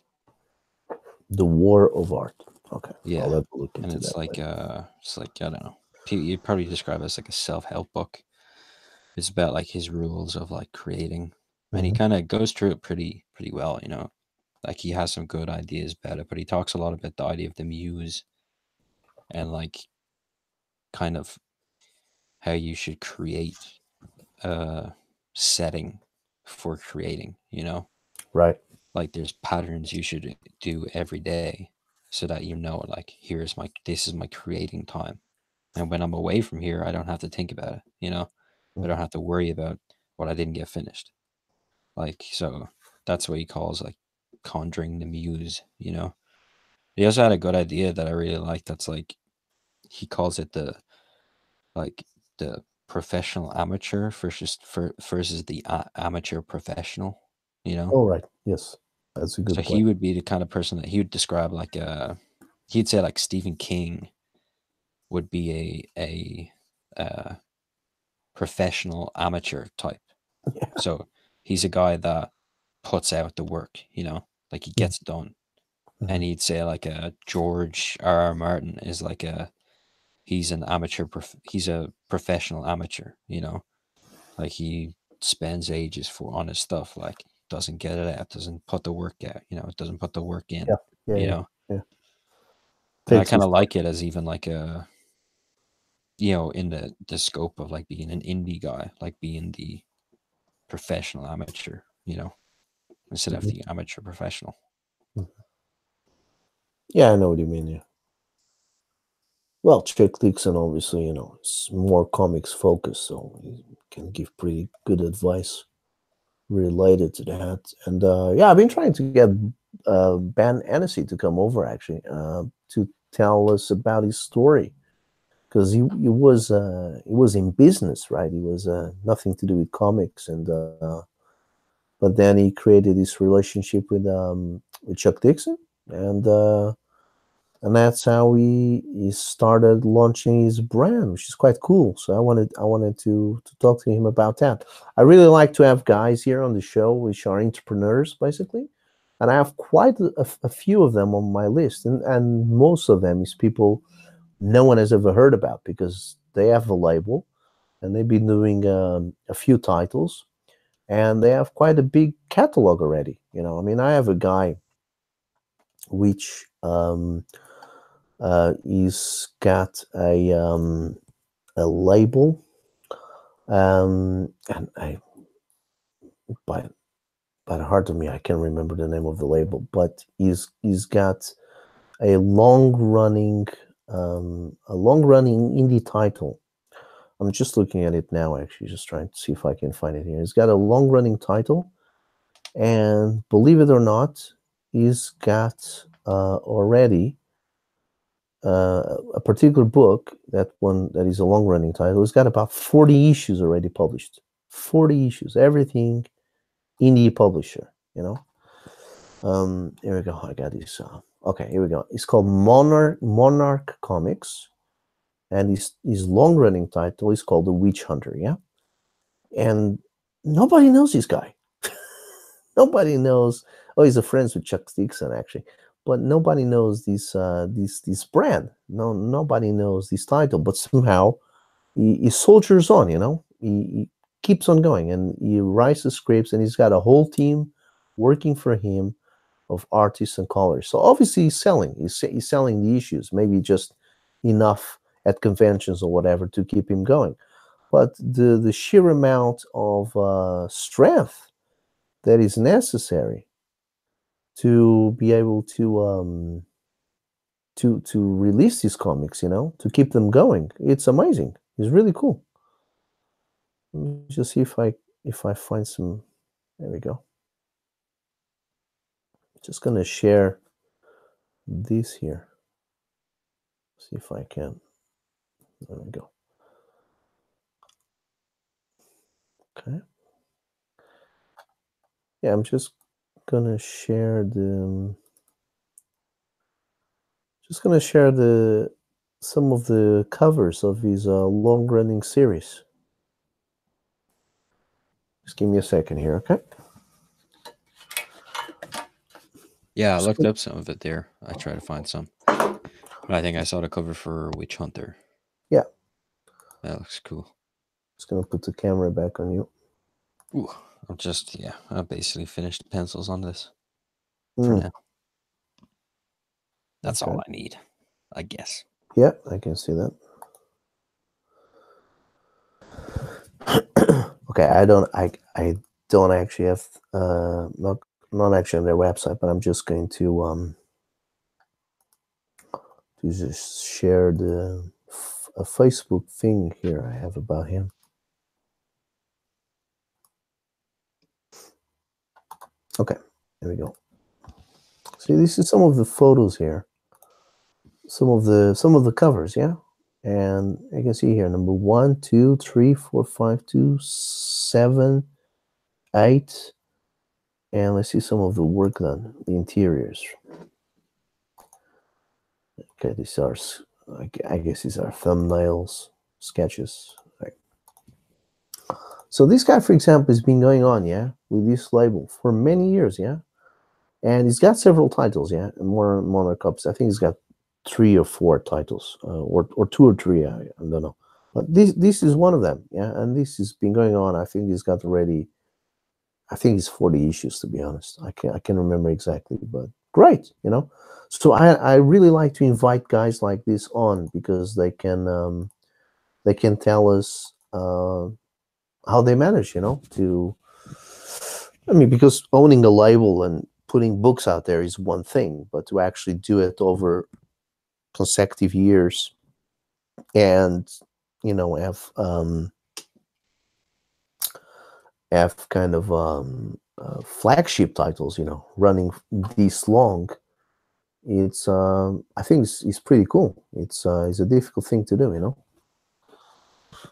The War of Art. Okay. Yeah, I'll have to look into and it's that like I don't know. You'd probably describe it as like a self-help book. It's about like his rules of like creating, and he kind of goes through it pretty well. Like he has some good ideas about it, but he talks a lot about the idea of the muse, and like kind of how you should create a setting for creating. Right. Like there's patterns you should do every day, so that like this is my creating time, and when I'm away from here, I don't have to think about it. I don't have to worry about what I didn't get finished. Like, so that's what he calls like conjuring the muse, He also had a good idea that I really like. That's like, he calls it the professional amateur versus the amateur professional, Oh, right. Yes. That's a good So point. he would be the kind of person that he would describe like he'd say like Stephen King would be a professional amateur type. Yeah. So he's a guy that puts out the work, like he gets done. And he'd say like a George R.R. Martin is like he's an amateur, he's a professional amateur, like he spends ages on his stuff, like doesn't get it out, doesn't put the work out, doesn't put the work in, Yeah. And I kind of like it as even like a, in the scope of like being an indie guy, like being the professional amateur, instead of the amateur professional. Yeah, I know what you mean. Yeah. Well, Chuck Dixon, obviously, is more comics focused, so he can give pretty good advice related to that. And I've been trying to get Ben Hennessy to come over actually to tell us about his story, because he was in business, right? He was nothing to do with comics, and but then he created this relationship with Chuck Dixon, and that's how he started launching his brand, which is quite cool. So I wanted to talk to him about that. I really like to have guys here on the show which are entrepreneurs, basically, and I have quite a few of them on my list, and most of them is people no one has ever heard about, because they have a label and they've been doing a few titles, and they have quite a big catalog already. I mean, I have a guy which he's got a label, and by the heart of me, I can't remember the name of the label, but he's got a long running indie title. I'm just looking at it now, actually, just trying to see if I can find it here. He's got a long running title, and believe it or not, he's got already a particular book, that is a long-running title. It's got about 40 issues already published. 40 issues, everything indie publisher, Here we go. I got this. Okay, here we go. It's called Monarch Comics, and his long running title is called The Witch Hunter. Yeah, and nobody knows this guy. Nobody knows. Oh, he's a friends with Chuck Dixon actually, but nobody knows this brand. No, nobody knows this title. But somehow he soldiers on. You know, he keeps on going, and he writes the scripts, and he's got a whole team working for him of artists and colors. So obviously he's selling. He's selling the issues. Maybe just enough at conventions or whatever to keep him going. But the sheer amount of strength that is necessary to be able to release these comics, you know, to keep them going, it's amazing. It's really cool. Let me just see if I find some. There we go. Just gonna share this here. See if I can. There we go. Okay. Yeah, I'm just gonna share the. Just gonna share some of the covers of his long-running series. Just give me a second here, okay? Yeah, I looked up some of it there. I tried to find some. But I think I saw the cover for Witch Hunter. Yeah. That looks cool. Just gonna put the camera back on you. Ooh, I basically finished the pencils on this for now. That's all I need, I guess. Yeah, I can see that. Okay, I don't actually have not actually on their website, but I'm just going to just share a Facebook thing here I have about him. Okay, there we go. See, this is some of the photos here. Some of the covers, yeah. And you can see here number 1, 2, 3, 4, 5, 2, 7, 8. And let's see some of the work done, the interiors. Okay, these are, I guess these are thumbnails, sketches. Right. So this guy, for example, has been going on, yeah, with this label for many years, yeah. And he's got several titles, yeah, and more Monarch copies. I think he's got 3 or 4 titles, or 2 or 3, I don't know. But this is one of them, yeah, and this has been going on. I think he's got already, I think it's 40 issues, to be honest. I can't remember exactly, but great, you know. So I really like to invite guys like this on because they can tell us how they manage, you know, to. I mean, because owning a label and putting books out there is one thing, but to actually do it over consecutive years and, you know, have kind of flagship titles, you know, running this long, it's I think it's pretty cool. It's a difficult thing to do, you know.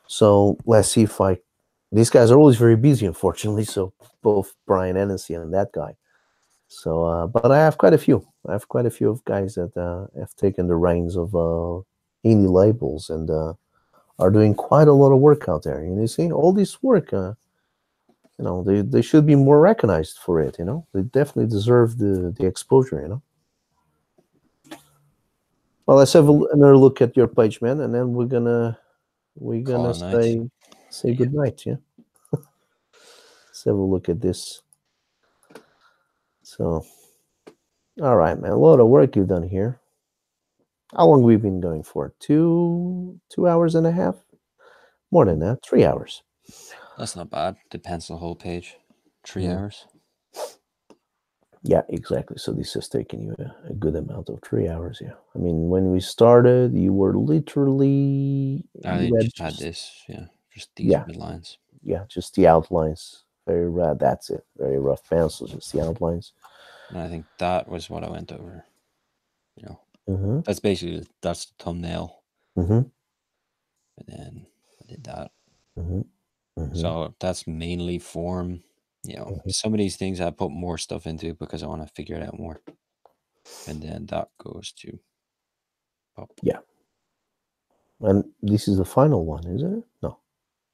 So let's see if these guys are always very busy, unfortunately. So both Brian Hennessy and that guy. So, but I have quite a few. I have quite a few of guys that have taken the reins of indie labels and are doing quite a lot of work out there. And you see, all this work, you know, they should be more recognized for it. You know, they definitely deserve the exposure. You know. Well, let's have another look at your page, man, and then we're gonna say good night. Yeah. Let's have a look at this. So, all right, man. A lot of work you've done here. How long we've been going for? 2 hours and a half? More than that, 3 hours. That's not bad. To pencil the whole page, 3 hours. Yeah, exactly. So this has taken you a good amount of 3 hours. Yeah. I mean, when we started, you were literally. I just had this, yeah, just these lines. Yeah, just the outlines. Very rough. That's it. Very rough pencil, just the outlines. And I think that was what I went over. You know, that's basically that's the thumbnail. And then I did that. So that's mainly form. you know, some of these things I put more stuff into because I want to figure it out more. And then that goes to pop. Yeah. And this is the final one, isn't it? No.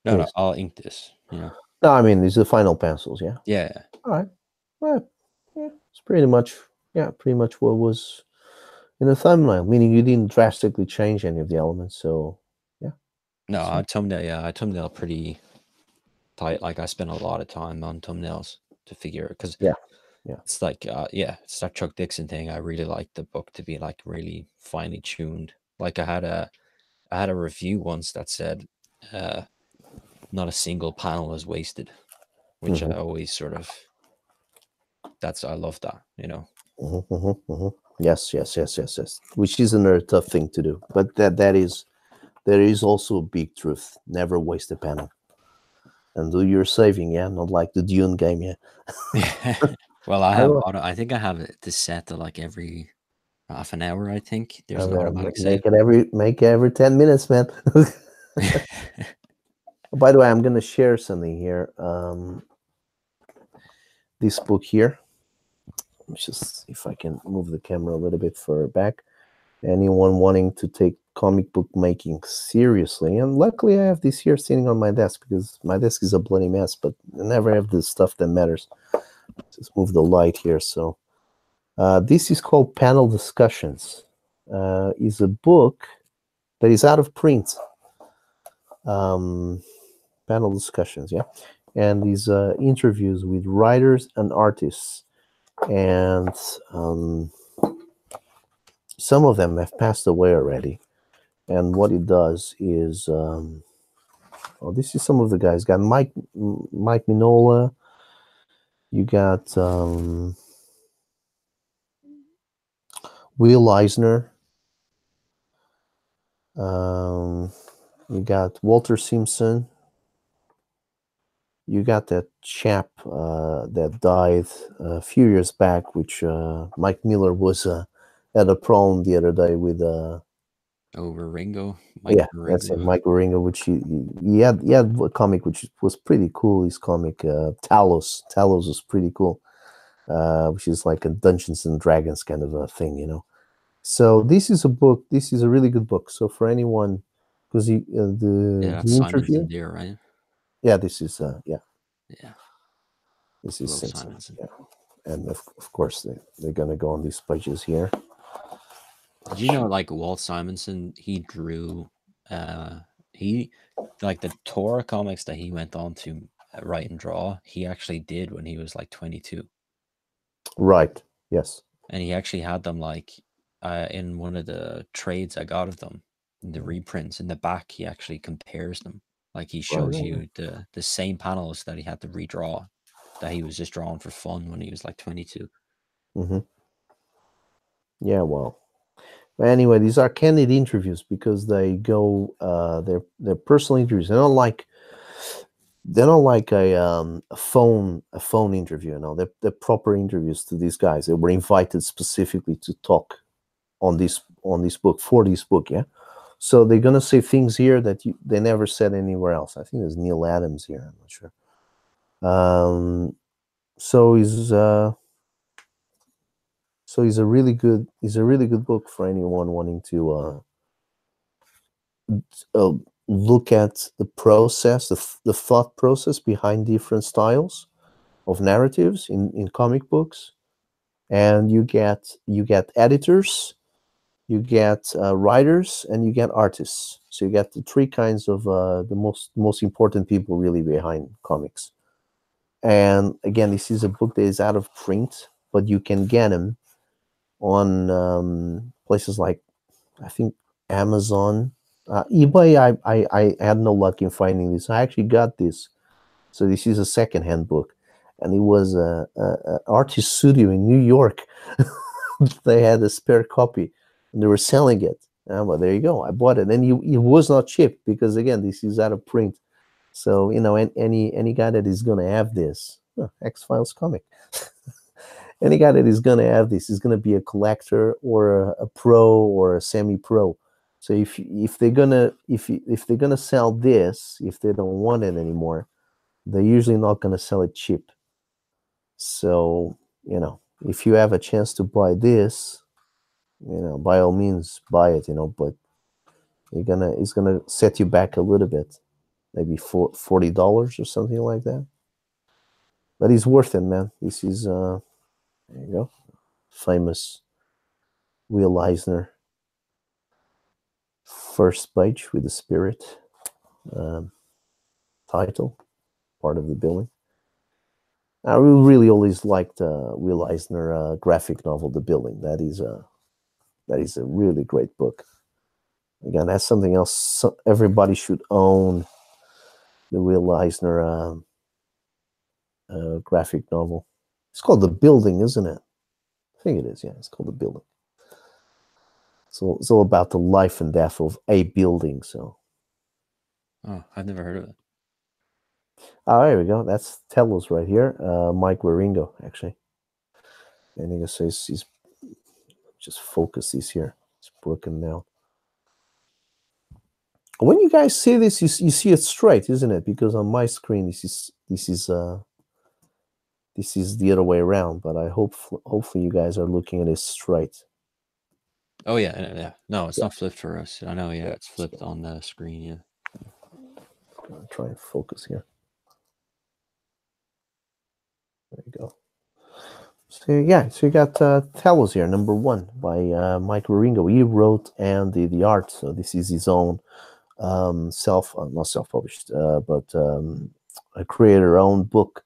No, Yes. I'll ink this, you know. No, I mean, these are the final pencils, yeah? Yeah. All right. Well, yeah, it's pretty much what was in the thumbnail, meaning you didn't drastically change any of the elements, so yeah. No, So- I thumbnail pretty tight. Like I spent a lot of time on thumbnails to figure it because Yeah. it's like it's that Chuck Dixon thing. I really like the book to be like really finely tuned. Like I had a review once that said not a single panel is wasted, which I always sort of I love that, you know. Yes. Which is another tough thing to do, but there is also a big truth. Never waste a panel. And do your saving, yeah, not like the Dune game, yeah. Well, I think I have it set to like every half an hour. I think there's an automatic save. Make it every 10 minutes, man. By the way, I'm gonna share something here. This book here. Let's just see if I can move the camera a little bit further back. Anyone wanting to take comic book making seriously, and luckily I have this here sitting on my desk because my desk is a bloody mess, but I never have the stuff that matters. Just move the light here. So this is called Panel Discussions. Is a book that is out of print. Panel Discussions, yeah, and these interviews with writers and artists, and some of them have passed away already. And what it does is, this is some of the guys. Got Mike Mignola. You got Will Eisner. You got Walter Simpson. You got that chap that died a few years back, which Mike Miller was at a prom the other day with. Over Ringo. That's it, Mike Ringo, which he had a comic which was pretty cool. His comic Talos was pretty cool, which is like a Dungeons and Dragons kind of a thing, you know. So this is a book. This is a really good book. So for anyone, because the interview, Deere, right? Yeah, this is Yeah. This is Will Simpson. Simonson. Yeah. And of course they're gonna go on these pages here. Did you know, like Walt Simonson, he drew, he like the Tora comics that he went on to write and draw. He actually did when he was like 22. Right. Yes. And he actually had them like in one of the trades I got of them, in the reprints. In the back, he actually compares them. Like he shows you the same panels that he had to redraw, that he was just drawing for fun when he was like 22. Yeah. Well. Anyway, these are candid interviews because they go. They're personal interviews. They're not like a phone interview. You know, they're proper interviews to these guys. They were invited specifically to talk on this book for this book. Yeah. So they're gonna say things here that they never said anywhere else. I think there's Neil Adams here. I'm not sure. So he's a really good book for anyone wanting to look at the process, the thought process behind different styles of narratives in comic books. And you get editors, you get writers, and you get artists. So you get the three kinds of the most important people really behind comics. And again, this is a book that is out of print, but you can get them on places like, I think, Amazon, eBay. I had no luck in finding this. I actually got this, so this is a secondhand book, and it was a artist studio in New York. They had a spare copy, and they were selling it. Well, there you go. I bought it, and it was not cheap because again, this is out of print. So you know, any guy that is gonna have this X-Files comic. Any guy that is going to have this is going to be a collector or a pro or a semi-pro. So if they're gonna sell this, if they don't want it anymore, they're usually not going to sell it cheap. So, if you have a chance to buy this, by all means buy it, but it's gonna set you back a little bit, maybe $40 or something like that. But it's worth it, man. This is there you go, famous Will Eisner first page with the spirit title, part of the building. I really always liked Will Eisner graphic novel, The Building. That is a really great book. Again, that's something else everybody should own. The Will Eisner graphic novel. It's called The Building, isn't it? I think it is. Yeah, it's called The Building. So it's all about the life and death of a building. So. Oh, I've never heard of it. Oh, there we go. That's Telos right here. Mike Waringo, actually. And you can say he's just focus this here. It's broken now. When you guys see this, you see it straight, isn't it? Because on my screen, this is the other way around. But I hopefully you guys are looking at it straight. Oh yeah. No, it's not flipped for us. I know. Yeah, it's flipped on the screen. Yeah. I'll try and focus here. There you go. So yeah, so you got Telos here, number 1 by Mike Waringo. He wrote and the art. So this is his own not self-published, but a creator-owned book.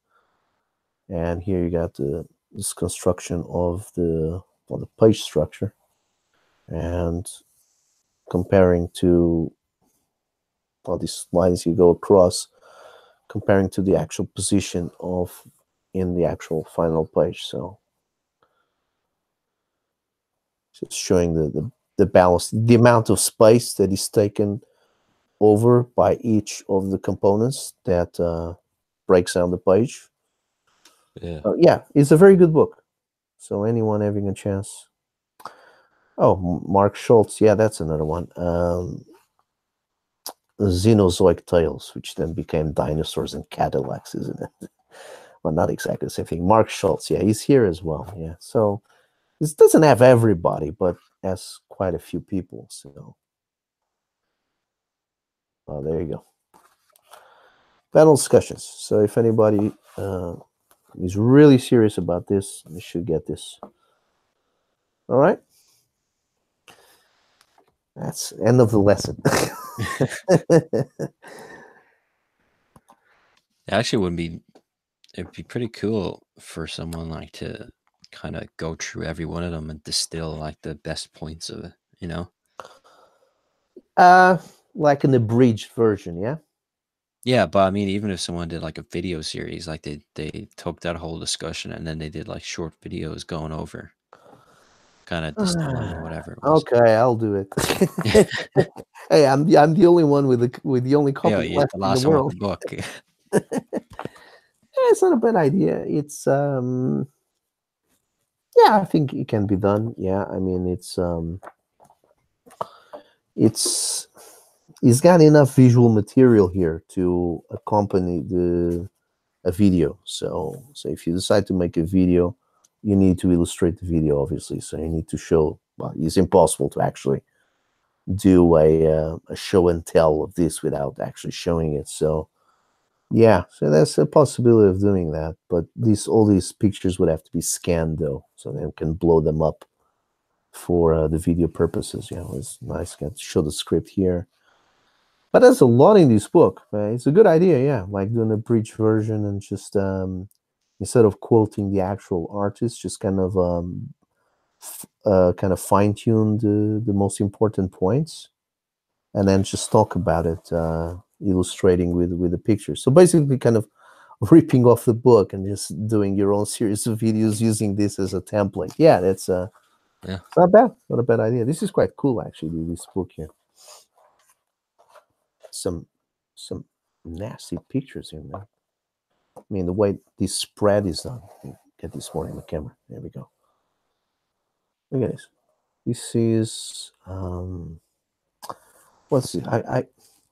And here you got this construction of the page structure, and comparing to all these lines you go across, comparing to the actual position in the actual final page. So just showing the balance, the amount of space that is taken over by each of the components that breaks down the page. Yeah, it's a very good book. So anyone having a chance. Oh, Mark Schultz. Yeah, that's another one. Xenozoic Tales, which then became Dinosaurs and Cadillacs, isn't it? Well, not exactly the same thing. Mark Schultz, yeah, he's here as well. Yeah, so this doesn't have everybody, but has quite a few people. So, there you go. Panel discussions. So if anybody is really serious about this, you should get this. All right. That's end of the lesson. It actually would be. It'd be pretty cool for someone like to kind of go through every one of them and distill like the best points of it. Like an abridged version, yeah. Yeah, but I mean, even if someone did like a video series, like they took that whole discussion and then they did like short videos going over, kind of distilling or whatever it was. Okay, I'll do it. Hey, I'm the only one with the only copy Yeah, left the in last the one world. with the book. It's not a bad idea. It's yeah, I think it can be done. Yeah, I mean it's got enough visual material here to accompany a video. So if you decide to make a video, you need to illustrate the video, obviously. So you need to show. Well, it's impossible to actually do a show and tell of this without actually showing it. So yeah, so that's a possibility of doing that. But all these pictures would have to be scanned though, so they can blow them up for the video purposes. Yeah, it's nice. Got to show the script here. But there's a lot in this book. It's a good idea, yeah. Like doing a bridge version and just instead of quoting the actual artist, just kind of fine tune the most important points, and then just talk about it, illustrating with the pictures. So basically, kind of ripping off the book and just doing your own series of videos using this as a template. Yeah, that's Yeah, not bad. Not a bad idea. This is quite cool, actually. This book here. Some nasty pictures here, man. I mean, the way this spread is done. Get this more in the camera. There we go. Look at this. This is what's it?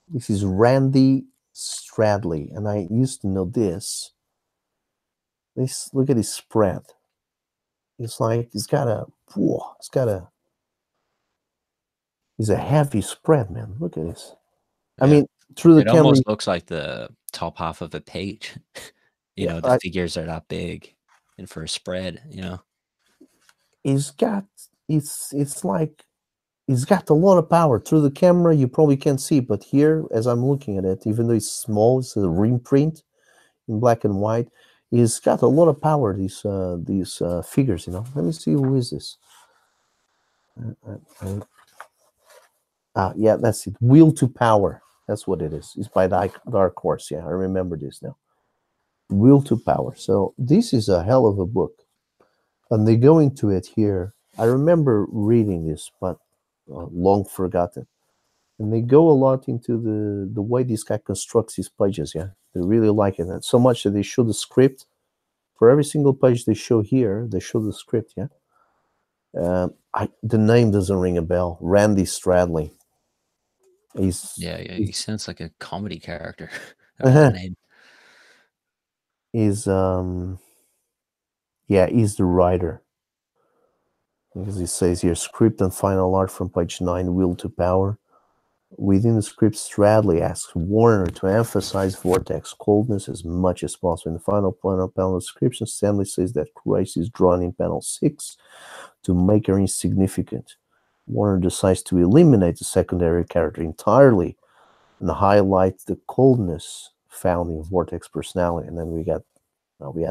This is Randy Stradley, and I used to know this Look at his spread. It's like he's a heavy spread, man. Look at this. I Yeah. mean, through the It camera, almost looks like the top half of a page. You Yeah, know, the figures are that big, and for a spread, you know. it's like it's got a lot of power. Through the camera, you probably can't see, but here, as I'm looking at it, even though it's small, it's a ring print in black and white. It's got a lot of power. These figures, you know. Let me see, who is this? Yeah, that's it. Will to Power. That's what it is. It's by Dark Horse. Yeah, I remember this now. Will to Power. So this is a hell of a book, and they go into it here. I remember reading this, but long forgotten. And they go a lot into the way this guy constructs his pages. Yeah, they really like it, and so much that they show the script for every single page they show here. They show the script. Yeah, the name doesn't ring a bell. Randy Stradley. Yeah, he sounds like a comedy character. Name. He's the writer. Because it says here, script and final art from page 9, Will to Power. Within the script, Stradley asks Warner to emphasize Vortex coldness as much as possible. In the final panel description, Stanley says that Grace is drawn in panel 6 to make her insignificant. Warner decides to eliminate the secondary character entirely and highlight the coldness found in Vortex personality. And then we had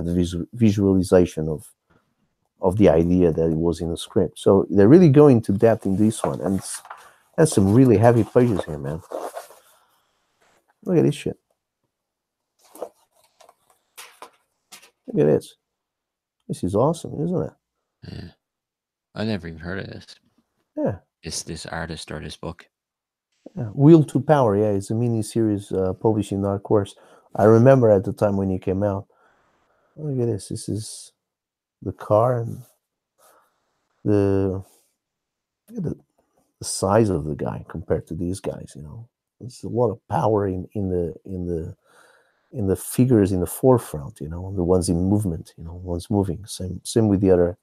the visualization of the idea that it was in the script. So they're really going to depth in this one, and that's some really heavy pages here, man. Look at this shit. Look at this. This is awesome, isn't it? Yeah. I never even heard of this. Yeah. It's this artist or this book. Yeah. Will to Power, yeah, it's a mini-series published in Dark Horse. I remember at the time when it came out. Look at this. This is the car and the size of the guy compared to these guys. You know, there's a lot of power in the figures in the forefront. You know, the ones in movement. You know, ones moving. Same with the other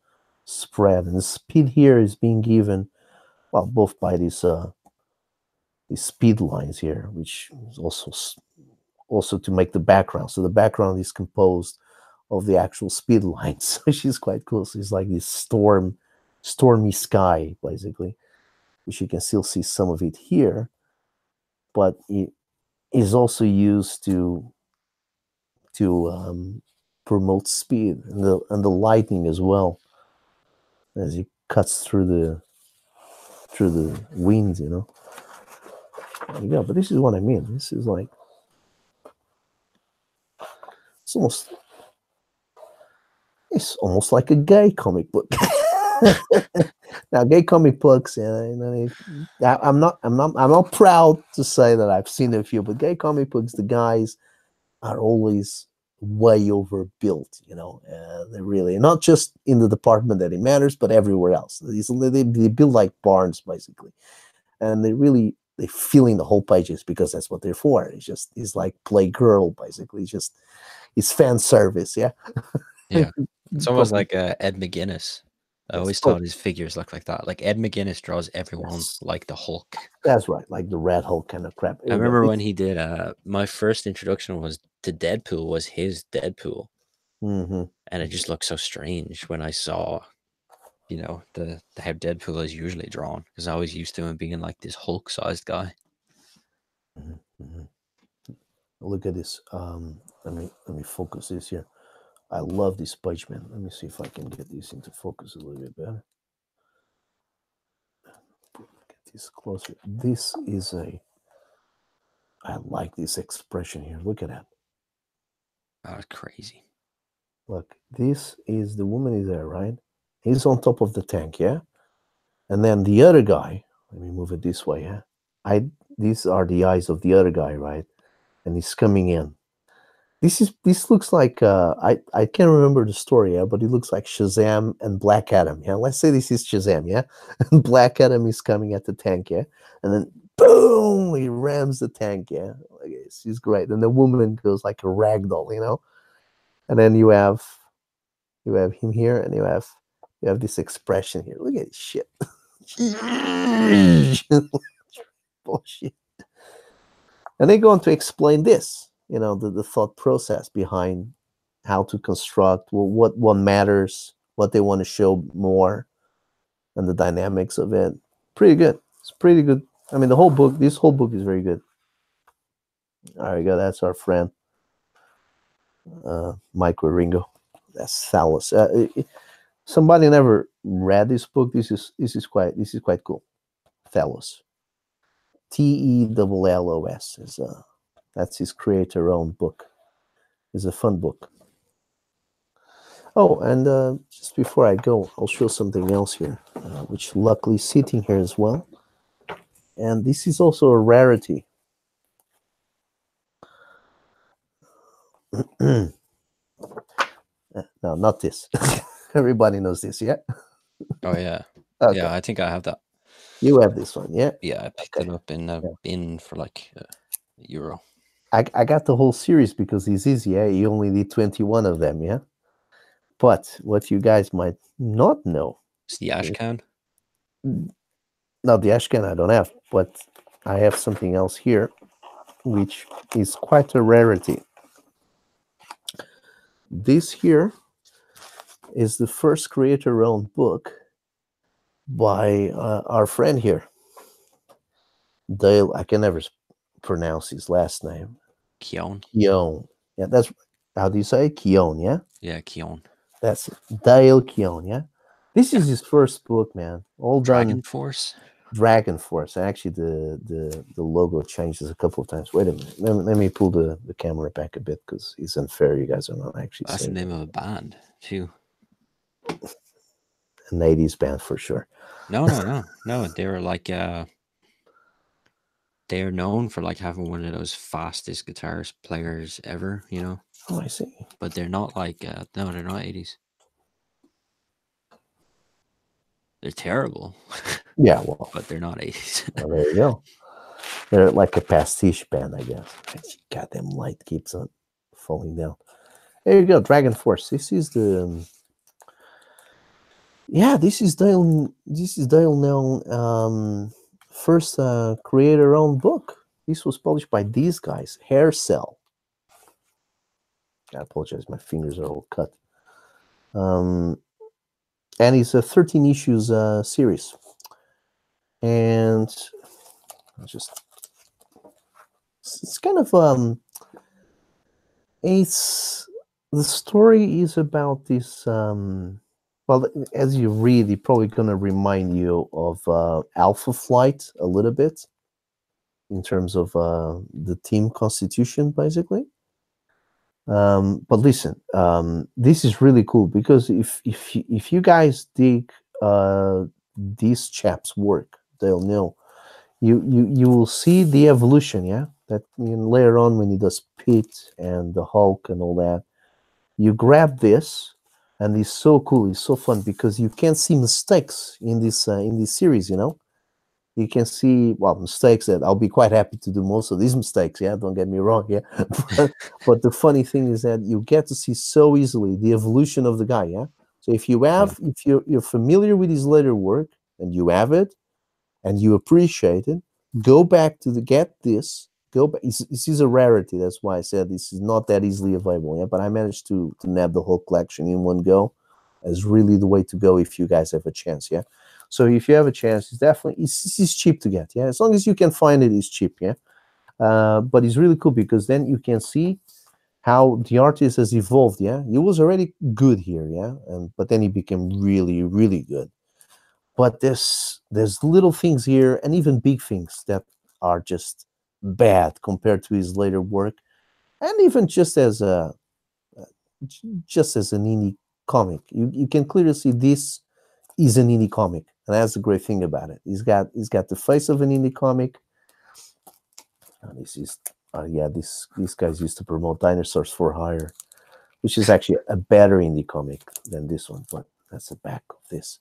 spread. And the speed here is being given, well, both by these speed lines here, which is also to make the background. So the background is composed of the actual speed lines, which is quite cool. So it's like this stormy sky, basically, which you can still see some of it here, but it is also used to promote speed and the lightning as well, as it cuts through the wind, you know. There you go. But this is what I mean. This is like, it's almost like a gay comic book. Now, gay comic books, I'm not proud to say that I've seen a few, but gay comic books, the guys are always way overbuilt, you know. They're really not just in the department that it matters, but everywhere else. They build like barns, basically, and they fill in the whole pages because that's what they're for. It's like Playgirl, basically. It's fan service, yeah. Yeah, it's almost like Ed McGuinness. I always thought his figures look like that. Like Ed McGuinness draws everyone like the Hulk. That's right, like the Red Hulk kind of crap. I remember when he did. My first introduction was to Deadpool. Was his Deadpool, and it just looked so strange when I saw, you know, the how Deadpool is usually drawn, because I was used to him being like this Hulk-sized guy. Look at this. Let me focus this here. I love this page, man. Let me see if I can get this into focus a little bit better. Get this closer. This is I like this expression here. Look at that. That's crazy. Look, this is the woman is there, right? He's on top of the tank, yeah? And then the other guy, let me move it this way, yeah? These are the eyes of the other guy, right? And he's coming in. This looks like I can't remember the story, yeah, but it looks like Shazam and Black Adam, yeah. Let's say this is Shazam, yeah, and Black Adam is coming at the tank, yeah, and then boom, he rams the tank, yeah. Like, he's great, and the woman goes like a ragdoll, you know, and then you have You have him here, and you have this expression here. Look at this shit. Bullshit. And they go on to explain this, the thought process behind how to construct, what matters, what they want to show more, and the dynamics of it. Pretty good. It's pretty good. I mean, this whole book is very good. There we go. That's our friend, Mike Wieringo. That's Thallos. Somebody never read this book. This is quite cool. Thallos. Teellos is that's his creator-owned book. It's a fun book. Oh, and just before I go, I'll show something else here, which luckily is sitting here as well. And this is also a rarity. No, not this. Everybody knows this, yeah? Oh yeah. Okay. Yeah, I think I have that. You have this one, yeah? Yeah, I picked it up in a bin for like €1. I got the whole series because it's easy, yeah? You only need 21 of them, yeah? But what you guys might not know... It's the Ashcan? No, the Ashcan I don't have, but I have something else here, which is quite a rarity. This here is the first creator-owned book by our friend here, Dale. I can never pronounce his last name. Keown. Keown. Yeah, that's how do you say Keown? Yeah. Yeah, Keown. That's Dale Keown. Yeah. This is his first book, man. All Dragon done. Force. Dragon Force. Actually, the logo changes a couple of times. Wait a minute. Let me pull the camera back a bit because it's unfair. You guys are not actually. That's the name of a band too. An 80s band for sure. No. They were like they're known for like having one of those fastest guitar players ever, Oh, I see. But they're not like no, they're not 80s. They're terrible. Yeah, well, but they're not 80s. Well, there you go. They're like a pastiche band, I guess. Goddamn light keeps on falling down. There you go, Dragon Force. This is the this is Dale now first creator-owned book. This was published by these guys, Hair Cell. I apologize, my fingers are all cut. And it's a 13 issues series. And it's kind of the story is about this well, as you read, it's probably going to remind you of Alpha Flight a little bit in terms of the team constitution, basically. But listen, this is really cool because if you guys dig these chaps' work, they'll know. You will see the evolution, yeah. That later on when he does Pete and the Hulk and all that, you grab this, and it's so cool. It's so fun because you can see mistakes in this series. You can see mistakes that I'll be quite happy to do most of these mistakes. Yeah, don't get me wrong. Yeah, but the funny thing is that you get to see so easily the evolution of the guy. Yeah, so if you're familiar with his later work and you have it, and you appreciate it, go back to get this. Go back. This is a rarity. That's why I said this is not that easily available. Yeah, but I managed to nab the whole collection in one go. As really the way to go if you guys have a chance. Yeah. So if you have a chance, it's cheap to get. Yeah, as long as you can find it, it's cheap. Yeah. But it's really cool because then you can see how the artist has evolved. Yeah, he was already good here. Yeah, but then he became really, really good. But there's little things here and even big things that are just bad compared to his later work, and even just as an indie comic, you can clearly see this is an indie comic, and that's the great thing about it. He's got the face of an indie comic. This is these guys used to promote Dinosaurs for Hire, which is actually a better indie comic than this one, but that's the back of this.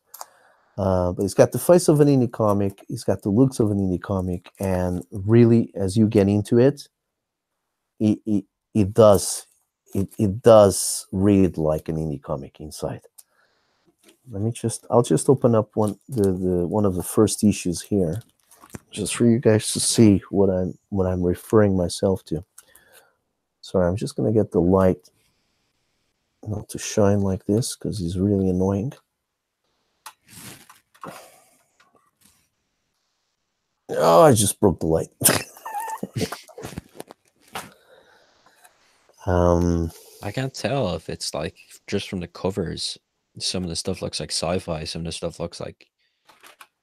But it's got the face of an indie comic. It's got the looks of an indie comic, and really, as you get into it, it does it does read like an indie comic inside. I'll just open up one of the first issues here, just for you guys to see what I'm referring myself to. Sorry, I'm just gonna get the light not to shine like this because it's really annoying. Oh, I just broke the light. I can't tell if it's like just from the covers. Some of the stuff looks like sci-fi. Some of the stuff looks like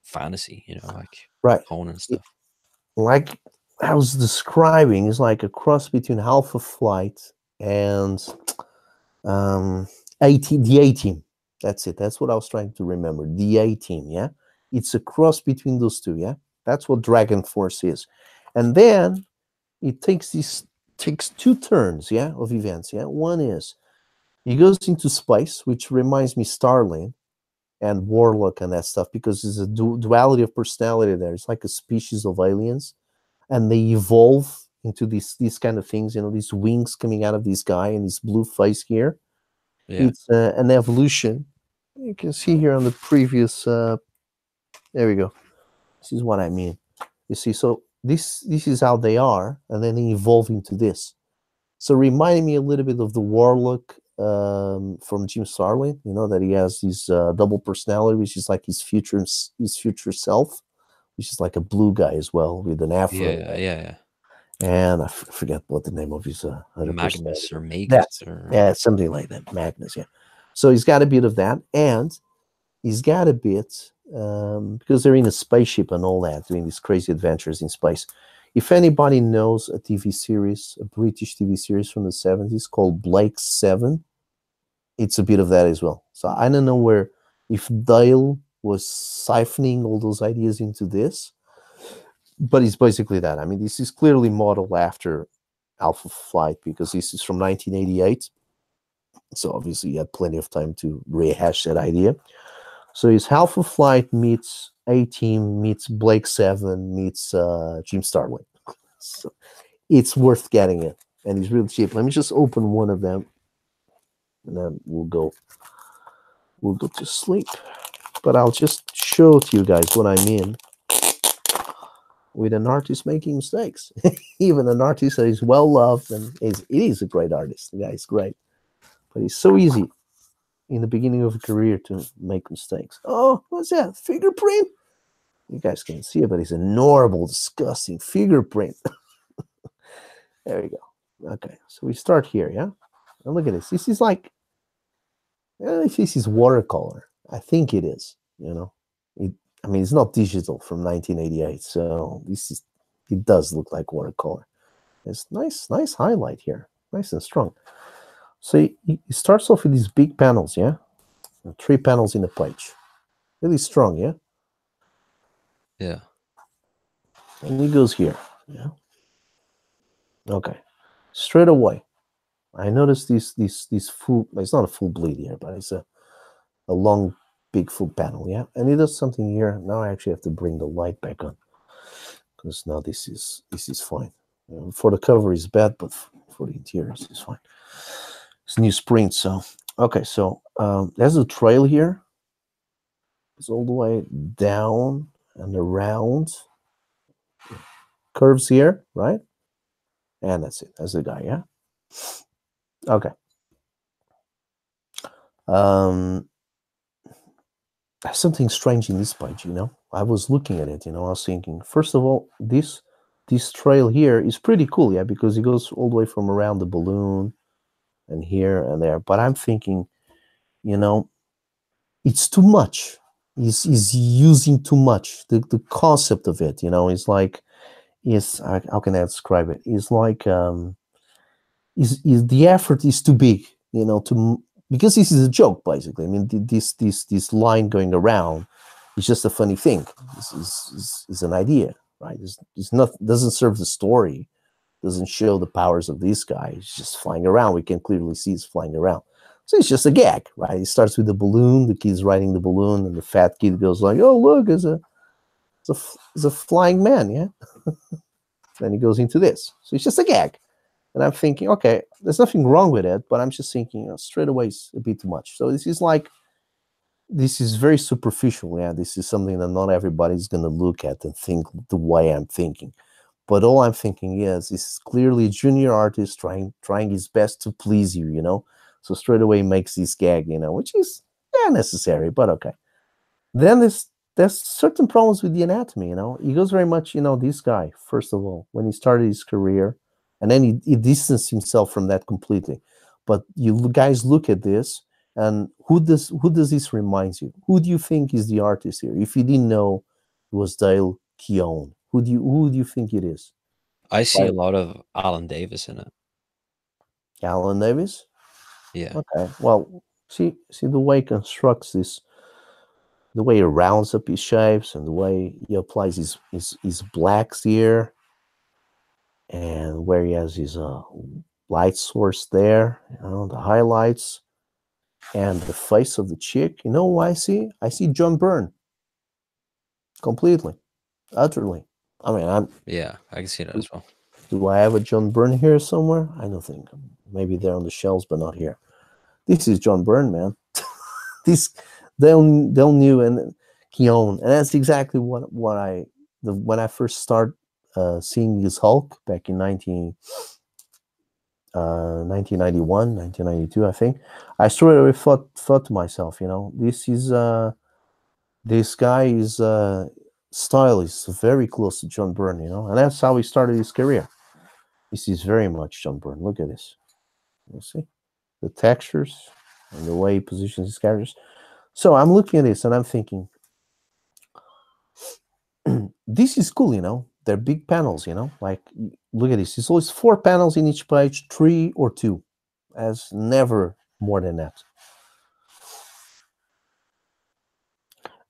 fantasy. You know, like right. Conan stuff. Like I was describing, is like a cross between Alpha Flight and the A-Team. That's it. That's what I was trying to remember. The A-Team, yeah? It's a cross between those two, yeah? That's what Dragon Force is. And then it takes two turns, yeah, of events, yeah? One is he goes into space, which reminds me Starling and Warlock and that stuff, because there's a duality of personality there. It's like a species of aliens, and they evolve into these kind of things, you know, these wings coming out of this guy and this blue face here. Yeah. It's an evolution. You can see here on the previous, there we go. This is what I mean. You see, so this is how they are, and then they evolve into this. So reminding me a little bit of the Warlock from Jim Starlin, you know, that he has this double personality, which is like his future self, which is like a blue guy as well with an afro. Yeah. And I forget what the name of his Magnus or Magus. Yeah, something like that. Magnus, yeah. So he's got a bit of that, and he's got a bit because they're in a spaceship and all that, doing these crazy adventures in space. If anybody knows a TV series, a British TV series from the 70s called Blake 7, it's a bit of that as well. So I don't know if Dale was siphoning all those ideas into this, but it's basically that. I mean, this is clearly modeled after Alpha Flight because this is from 1988. So obviously you had plenty of time to rehash that idea. So it's Alpha Flight meets A-Team meets Blake 7 meets Jim Starlin. So it's worth getting it, and it's really cheap. Let me just open one of them, and then we'll go to sleep. But I'll just show to you guys what I mean with an artist making mistakes. Even an artist that is well loved and it is a great artist. The guy is great, but it's so easy in the beginning of a career to make mistakes. Oh, what's that? Fingerprint? You guys can't see it, but it's a horrible, disgusting fingerprint. There we go. Okay, so we start here, yeah? And look at this. This is like, this is watercolor. I think it is, you know. I mean, it's not digital from 1988, so it does look like watercolor. It's nice highlight here. Nice and strong. So it starts off with these big panels, yeah? 3 panels in a page. Really strong, yeah? Yeah. And he goes here, yeah? Okay. Straight away, I noticed this full, it's not a full bleed here, but it's a long, big full panel, yeah? And he does something here. Now I actually have to bring the light back on, because now this is fine. For the cover is bad, but for the interiors it's fine. It's newsprint, so okay. So there's a trail here. It's all the way down and around. Curves here, right? And that's it. That's the guy, yeah? Okay. There's something strange in this page, you know? I was looking at it, you know, I was thinking, first of all, this trail here is pretty cool, yeah, because it goes all the way from around the balloon and here and there. But I'm thinking, you know, it's too much. He's using too much. The concept of it, you know, is like, how can I describe it? It's like, the effort is too big, you know, because this is a joke, basically. I mean, this line going around is just a funny thing. This is an idea, right? It's not, doesn't serve the story, doesn't show the powers of this guy. He's just flying around. We can clearly see he's flying around. So it's just a gag, right? It starts with the balloon. The kid's riding the balloon, and the fat kid goes like, "Oh, look, it's a flying man, yeah." Then he goes into this. So it's just a gag. And I'm thinking, okay, there's nothing wrong with it, but I'm just thinking straight away it's a bit too much. So this is very superficial. Yeah, this is something that not everybody's going to look at and think the way I'm thinking. But all I'm thinking is, this is clearly a junior artist trying his best to please you, So straight away makes this gag, which is necessary, but okay. Then there's certain problems with the anatomy, He goes very much, this guy, first of all, when he started his career, and then he distanced himself from that completely. But you guys look at this, and who does this remind you? Who do you think is the artist here? If you didn't know it was Dale Keown, who do you think it is? I see a lot of Alan Davis in it. Alan Davis? Yeah. Okay. Well, see the way he constructs this, the way he rounds up his shapes, and the way he applies his blacks here, and where he has his light source there, the highlights, and the face of the chick. You know what I see? I see John Byrne. Completely, utterly. I mean, I can see that as well. Do I have a John Byrne here somewhere? I don't think. Maybe they're on the shelves, but not here. This is John Byrne, man. They'll knew and Keown, and that's exactly what when I first started seeing this Hulk back in 1991, 1992, I think. I straight away thought to myself, this guy is style is very close to John Byrne, and that's how he started his career. This is very much John Byrne. Look at this. You see the textures and the way he positions his characters. So I'm looking at this and I'm thinking, this is cool, They're big panels, Like, look at this. It's always 4 panels in each page, 3 or 2, as never more than that.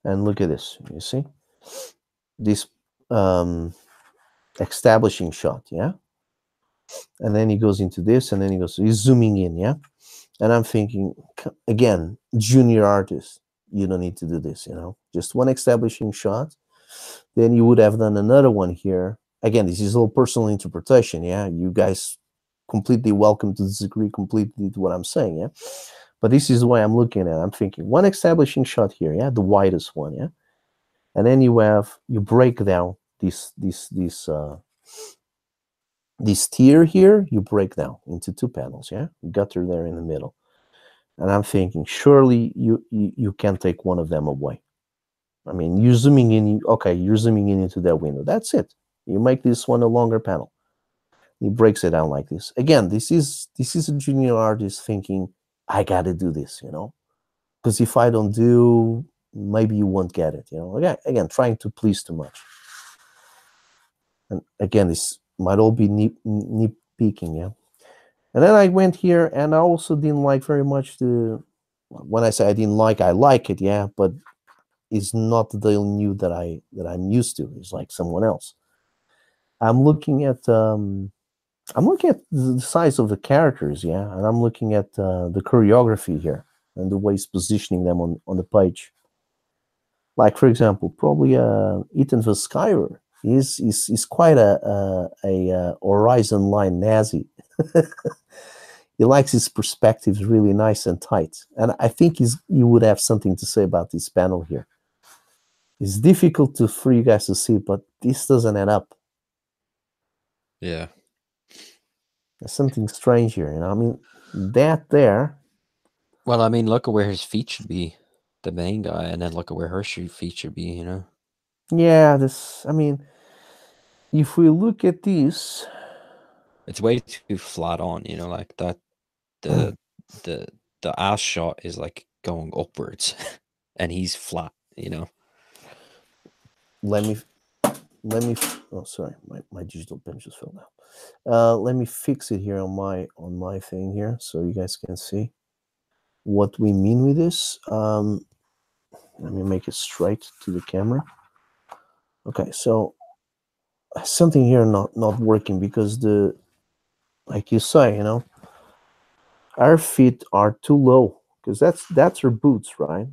And look at this. You see this establishing shot, yeah. And then he goes into this, and then he's zooming in, yeah. And I'm thinking, again, junior artist, you don't need to do this, Just one establishing shot. Then you would have done another one here. Again, this is all personal interpretation, yeah. You guys completely welcome to disagree completely to what I'm saying, yeah. But this is the way I'm looking at it. I'm thinking one establishing shot here, yeah, the widest one, yeah. And then you break down this tier here, you break down into 2 panels, yeah. Gutter there in the middle. And I'm thinking, surely you can take one of them away. I mean, you're zooming in, you're zooming in into that window. That's it. You make this one a longer panel. He breaks it down like this. Again, this is a junior artist thinking, I got to do this, because if I don't do, maybe you won't get it, Again, trying to please too much. And again, this might all be nitpicking, yeah. And then I went here, and I also didn't like very much when I say I didn't like, I like it, yeah, but it's not the Dale New that I'm used to. It's like someone else. I'm looking at the size of the characters, yeah, and I'm looking at the choreography here and the way he's positioning them on the page. Like, for example, probably Ethan Veskyver is quite a horizon line Nazi. He likes his perspectives really nice and tight, and I think you would have something to say about this panel here. It's difficult for you guys to see, but this doesn't add up. Yeah. There's something strange here, I mean, that there. Well, I mean, look at where his feet should be, the main guy, and then look at where her feet should be, Yeah, I mean, if we look at this, it's way too flat on, like that. The ass shot is like going upwards, and he's flat, Let me. Oh, sorry, my digital pen just fell down. Let me fix it here on my thing here, so you guys can see what we mean with this. Let me make it straight to the camera. Okay, so something here not working because like you say, our feet are too low, because that's her boots, right?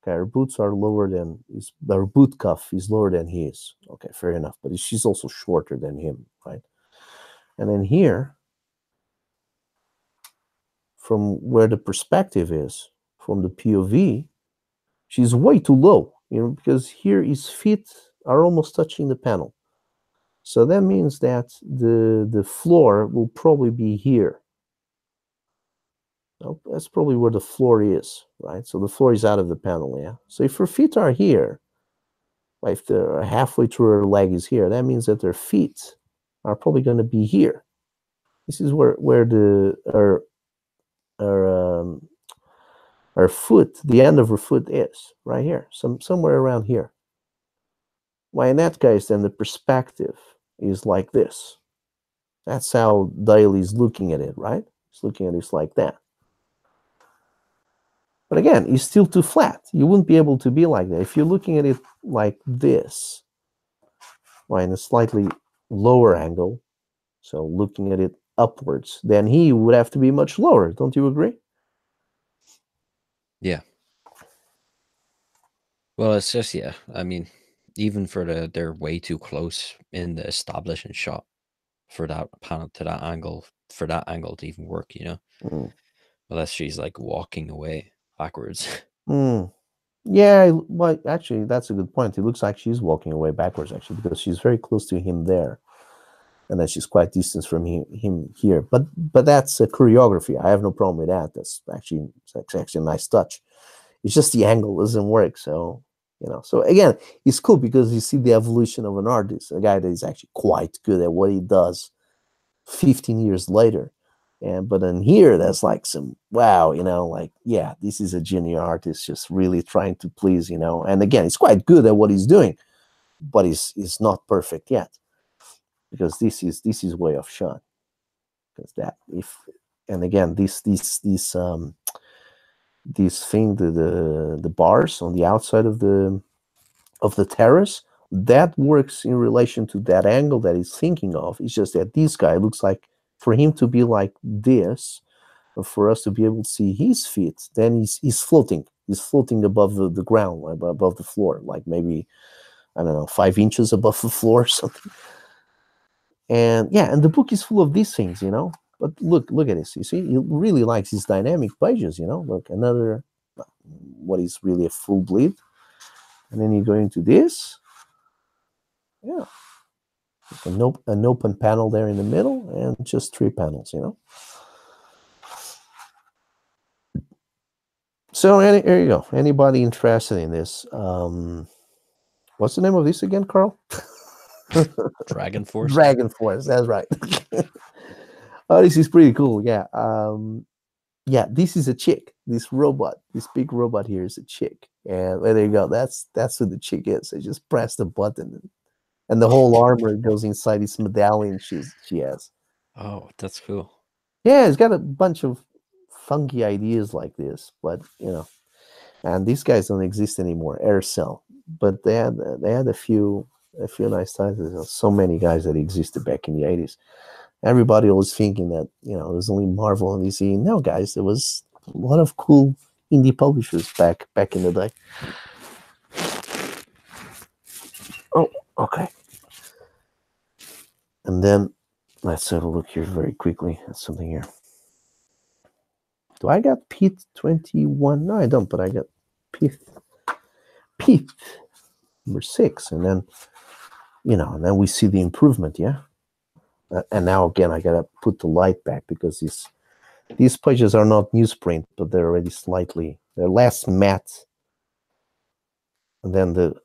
Okay, her boots are lower than her boot cuff is lower than he is. Okay, fair enough. But she's also shorter than him, right? And then here, from where the perspective is, from the POV, she's way too low, because here his feet are almost touching the panel. So that means that the floor will probably be here. Well, that's probably where the floor is, right? So the floor is out of the panel, yeah? So if her feet are here, if they're halfway through her leg is here, that means that their feet are probably going to be here. This is where her foot, the end of her foot is, right here, somewhere around here. Why, in that case, then the perspective is like this. That's how Dale is looking at it, right? He's looking at it like that. But again, it's still too flat. You wouldn't be able to be like that. If you're looking at it like this, why, in a slightly lower angle, so looking at it upwards, then he would have to be much lower. Don't you agree? Yeah. Well, it's just, yeah. I mean, even for they're way too close in the establishing shot for that panel to that angle, for that angle to even work, unless she's like walking away backwards. Yeah, well, actually, that's a good point. It looks like she's walking away backwards, actually, because she's very close to him there, and then she's quite distant from him here. But that's a choreography. I have no problem with that. That's actually a nice touch. It's just the angle doesn't work. So so again, it's cool because you see the evolution of an artist, a guy that is actually quite good at what he does 15 years later. But in here, that's like some wow, like, yeah, this is a junior artist just really trying to please, and again, he's quite good at what he's doing, but he's not perfect yet, because this is way off shot. Because and again, this thing, the bars on the outside of the terrace, that works in relation to that angle that he's thinking of. It's just that this guy looks like, for him to be like this, for us to be able to see his feet, then he's floating. He's floating above the ground, above the floor, like maybe, I don't know, 5 inches above the floor or something. And yeah, and the book is full of these things, But look at this. You see, he really likes his dynamic pages, Look, another, what is really a full bleed. And then you go into this. Yeah. An open panel there in the middle, and just 3 panels, So there you go. Anybody interested in this? What's the name of this again, Carl? Dragon Force. Dragon Force. That's right. Oh, this is pretty cool. Yeah. Yeah. This is a chick. This robot. This big robot here is a chick. And there you go. That's who the chick is. So just press the button, and the whole armor goes inside this medallion she has. Oh, that's cool. Yeah, it's got a bunch of funky ideas like this, but and these guys don't exist anymore. Aircell, but they had a few nice titles. There's so many guys that existed back in the 80s. Everybody was thinking that it was only Marvel and DC. No, guys, there was a lot of cool indie publishers back in the day. Oh, okay. And then let's have a look here very quickly at something here. Do I got Pete 21? No, I don't, but I got Pete number 6, and then and then we see the improvement, yeah. And now again, I gotta put the light back because these pages are not newsprint, but they're already they're less matte than the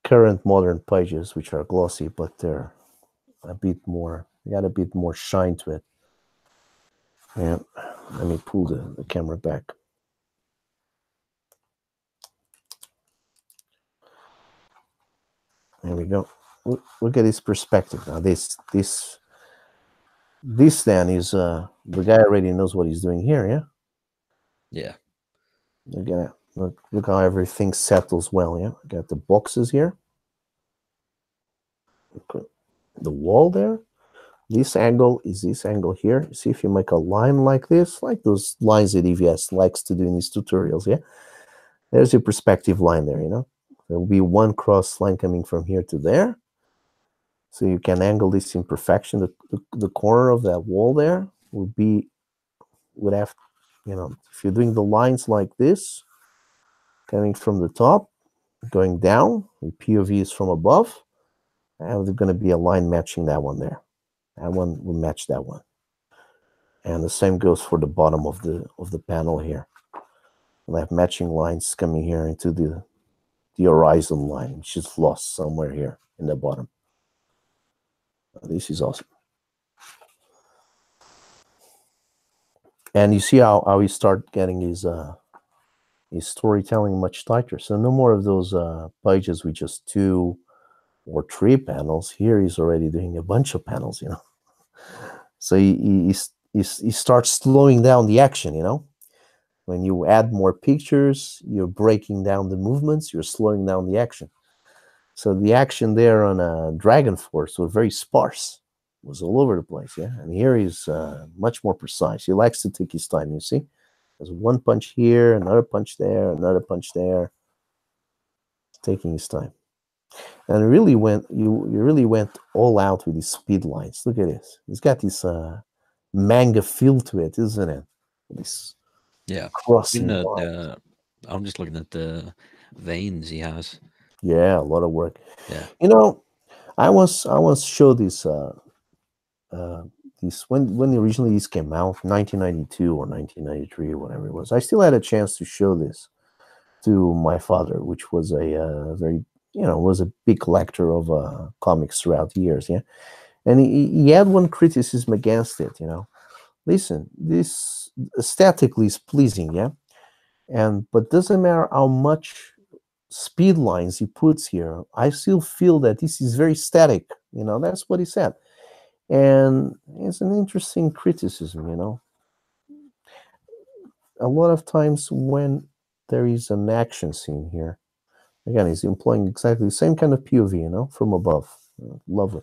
current modern pages, which are glossy, but they're a bit more. Got a bit more shine to it. And let me pull the camera back. There we go. Look at this perspective now. This then is the guy already knows what he's doing here, yeah. Yeah. Again, look how everything settles well, yeah. I got the boxes here. The wall there. This angle is this angle here. See if you make a line like this, like those lines that EVS likes to do in his tutorials, yeah? There's your perspective line there, There will be one cross line coming from here to there. So you can angle this imperfection. The corner of that wall there would have if you're doing the lines like this, coming from the top, going down, the POV is from above, and there's going to be a line matching that one there. That one will match that one. And the same goes for the bottom of the panel here. We'll have matching lines coming here into the horizon line, which is lost somewhere here in the bottom. This is awesome. And you see how he start getting his storytelling much tighter. So no more of those pages with just 2 or 3 panels. Here he's already doing a bunch of panels, So he starts slowing down the action, When you add more pictures, you're breaking down the movements, you're slowing down the action. So the action there on Dragon Force was very sparse. It was all over the place, yeah? And here he's much more precise. He likes to take his time, you see? There's one punch here, another punch there, another punch there. Taking his time. And you really went all out with these speed lines. Look at this. He's got this manga feel to it, isn't it? This crossing. I'm just looking at the veins he has. Yeah, a lot of work. Yeah. I once showed this when originally these came out, 1992 or 1993 or whatever it was. I still had a chance to show this to my father, which was a very was a big collector of comics throughout the years, yeah. And he had one criticism against it, Listen, this aesthetically is pleasing, yeah, but doesn't matter how much speed lines he puts here, I still feel that this is very static, that's what he said. And it's an interesting criticism, A lot of times when there is an action scene here, again, he's employing exactly the same kind of POV, from above. Lovely.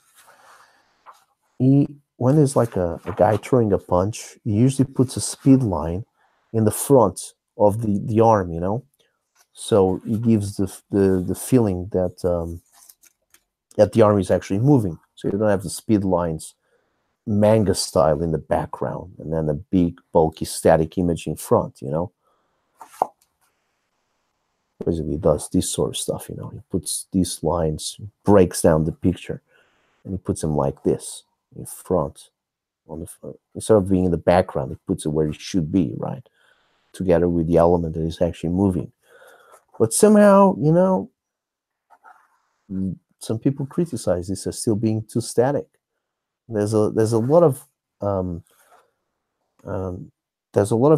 When there's like a guy throwing a punch, he usually puts a speed line in the front of the arm, So he gives the feeling that the arm is actually moving. So you don't have the speed lines manga style in the background and then a big bulky static image in front, Basically does this sort of stuff, He puts these lines, breaks down the picture, and he puts them like this in front, on the front. Instead of being in the background, he puts it where it should be, right? Together with the element that is actually moving. But somehow, some people criticize this as still being too static. There's a lot of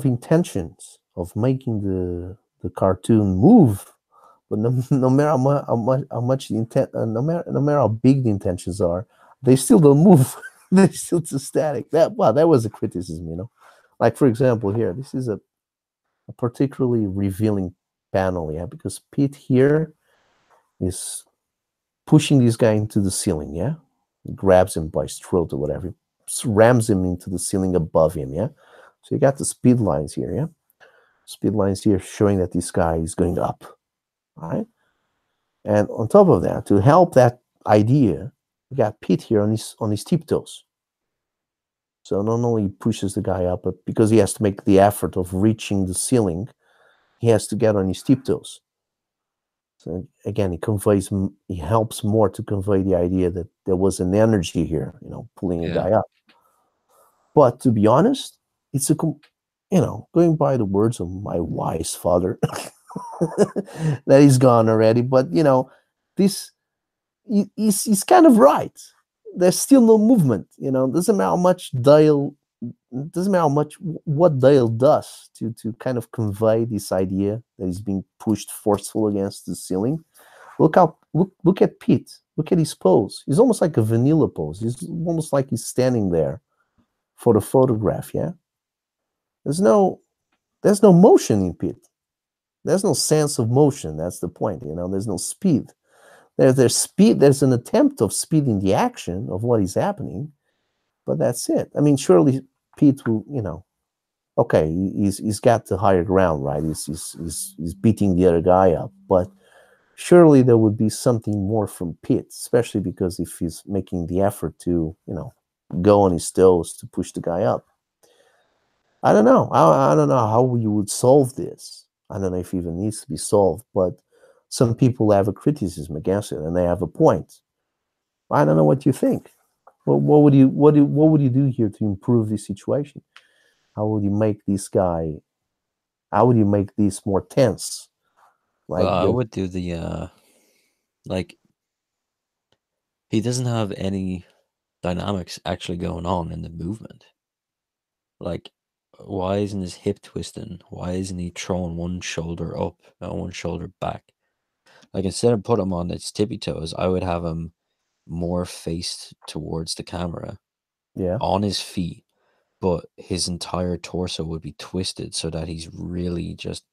intentions of making the cartoon move, but no matter how much the intent, no matter how big the intentions are, they still don't move. They're still too static. That was a criticism, Like for example, here, this is a particularly revealing panel, yeah, because Pete here is pushing this guy into the ceiling, yeah. He grabs him by his throat or whatever, rams him into the ceiling above him, yeah. So you got the speed lines here, yeah. Speed lines here showing that this guy is going up, right? And on top of that, to help that idea, we got Pete here on his tiptoes. So not only pushes the guy up, but because he has to make the effort of reaching the ceiling, he has to get on his tiptoes. So again, he helps more to convey the idea that there was an energy here, pulling a guy up. But to be honest, it's going by the words of my wise father, that he's gone already. But this he's kind of right. There's still no movement. Doesn't matter how much what Dale does to kind of convey this idea that he's being pushed forceful against the ceiling. Look at Pete. Look at his pose. He's almost like a vanilla pose. He's almost like he's standing there for the photograph. Yeah. There's no motion in Pete. There's no sense of motion. That's the point. There's no speed. There's speed. There's an attempt of speeding the action of what is happening, but that's it. I mean, surely Pete will, okay, he's got the higher ground, right? He's beating the other guy up, but surely there would be something more from Pete, especially because if he's making the effort to, go on his toes to push the guy up. I don't know. I don't know how you would solve this. I don't know if it even needs to be solved, but some people have a criticism against it, and they have a point. I don't know what you think. What would you what would you do here to improve this situation? How would you make this guy? How would you make this more tense? Like I would do the like he doesn't have any dynamics actually going on in the movement. Like, why isn't his hip twisting? Why isn't he throwing one shoulder up and one shoulder back? Like, instead of put him on his tippy toes, I would have him more faced towards the camera yeah, on his feet, but his entire torso would be twisted so that he's really just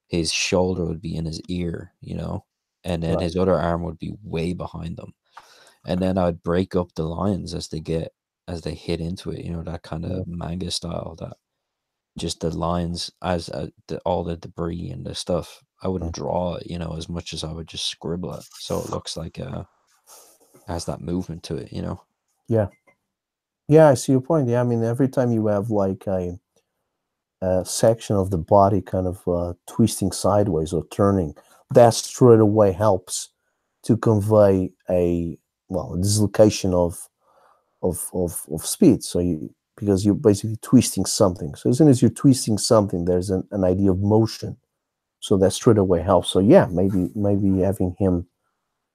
his shoulder would be in his ear, you know, and then right. his other arm would be way behind them. And then I'd break up the lines as they hit into it, you know, that kind Yeah. of manga style, that just the lines as all the debris and the stuff. I wouldn't draw it, you know, as much as I would just scribble it, so it looks like has that movement to it, you know. Yeah. Yeah, I see your point. Yeah, I mean, every time you have like a section of the body kind of twisting sideways or turning, that straight away helps to convey a dislocation of speed. So because you're basically twisting something. So as soon as you're twisting something, there's an idea of motion. So that straight away helps. So yeah, maybe having him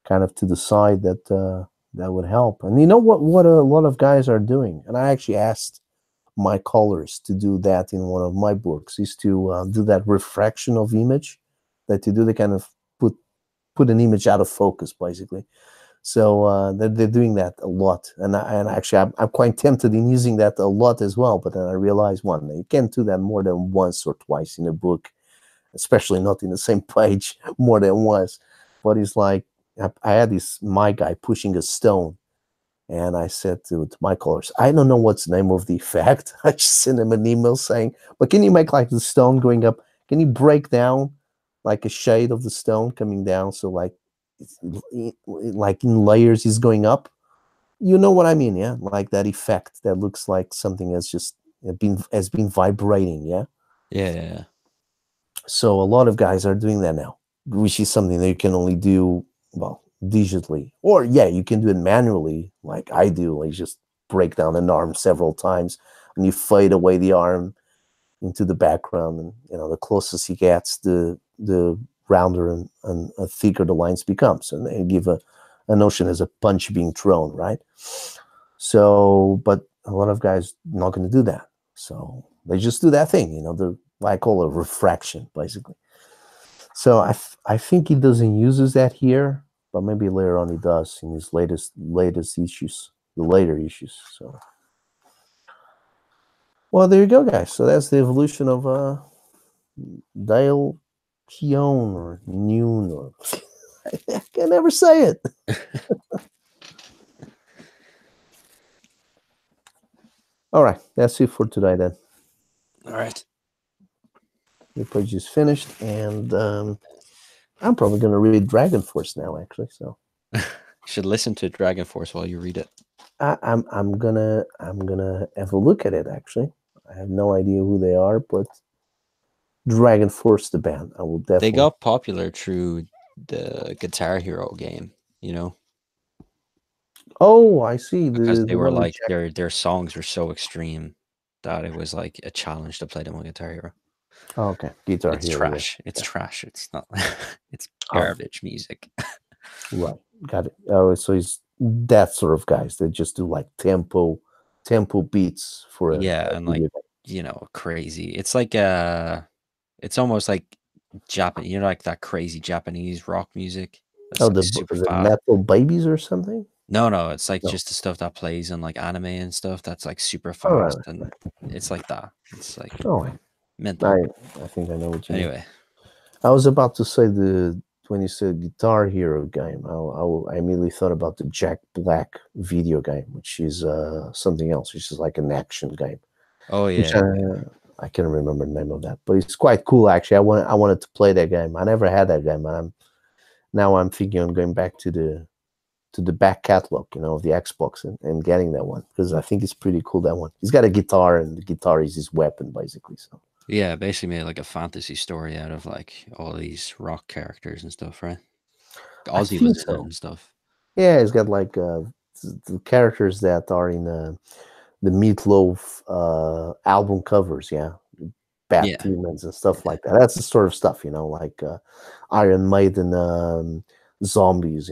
kind of to the side, that would help. And you know what a lot of guys are doing, and I actually asked my colors to do that in one of my books, is to do that refraction of image, that to do the kind of put an image out of focus, basically. So they're doing that a lot, and actually I'm quite tempted in using that a lot as well. But then I realized, one, you can't do that more than once or twice in a book, especially not in the same page more than once. But it's like I had my guy pushing a stone, and I said to my colors, I don't know what's the name of the effect. I just sent him an email saying, but can you make like the stone going up? Can you break down like a shade of the stone coming down? So like in layers is going up. You know what I mean, yeah? Like that effect that looks like something has been vibrating, yeah? Yeah. So a lot of guys are doing that now, which is something that you can only do, well, digitally. Or yeah, you can do it manually, like I do. Like just break down an arm several times and you fade away the arm into the background, and you know, the closest he gets, the rounder and thicker the lines become. So they give a notion as a punch being thrown, right? So, but a lot of guys not going to do that. So they just do that thing, you know, I call it refraction, basically. So I think he doesn't uses that here, but maybe later on he does in his latest issues, the later issues. So, well, there you go, guys. So that's the evolution of Dale Keown or Noon, or I can never say it. All right, that's it for today then. All right. The page is finished, and I'm probably going to read Dragon Force now, actually. So you should listen to Dragon Force while you read it. I'm gonna have a look at it. Actually, I have no idea who they are, but Dragon Force, the band, I will definitely. They got popular through the Guitar Hero game, you know. Oh, I see. Because they were like their songs were so extreme that it was like a challenge to play them on Guitar Hero. Oh, okay, Guitar it's Hero. Trash. Yeah. It's trash. It's not. It's garbage music. Right, got it. Oh, so he's that sort of guys. They just do like tempo beats for a and like you know, crazy. It's like it's almost like Japanese. You know, like that crazy Japanese rock music. That's like super fast. Metal Babies or something. No, it's like just the stuff that plays in like anime and stuff. That's like super fast, and it's like that. It's like mental. I think I know what you mean. Anyway, I was about to say when you said Guitar Hero game, I immediately thought about the Jack Black video game, which is something else, which is like an action game. Oh yeah. I can't remember the name of that, but it's quite cool actually. I wanted to play that game. I never had that game, and I'm thinking of going back to to the back catalog, of the Xbox and getting that one, because I think it's pretty cool, that one. He's got a guitar, and the guitar is his weapon, basically. So Yeah, basically made like a fantasy story out of like all these rock characters and stuff, right? I Ozzy think was in so. it and stuff. Yeah, he's got like the characters that are in the Meatloaf album covers, yeah. Bat Yeah. demons and stuff like that. That's the sort of stuff, like Iron Maiden, zombies,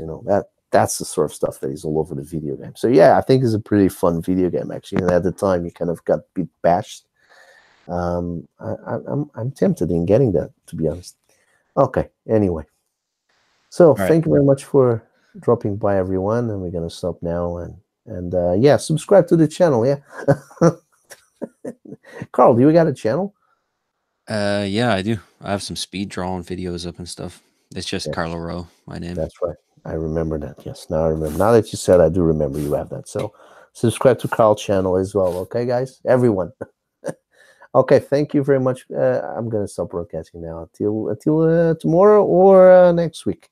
that's the sort of stuff that is all over the video game. So yeah, I think it's a pretty fun video game, actually. And at the time, you kind of got bit bashed. I'm tempted in getting that, to be honest. Okay, anyway. So right. Thank you very much for dropping by, everyone, and we're gonna stop now and yeah, subscribe to the channel. Yeah. Carl, do you got a channel? Yeah, I do. I have some speed drawing videos up and stuff. It's just Yes. Carlo Rowe, my name. That's right. I remember that. Yes, now I remember. Now that you said, I do remember you have that. So subscribe to Carl's channel as well. Okay, guys? Everyone. Okay, thank you very much. I'm going to stop broadcasting now until tomorrow or next week.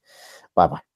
Bye-bye.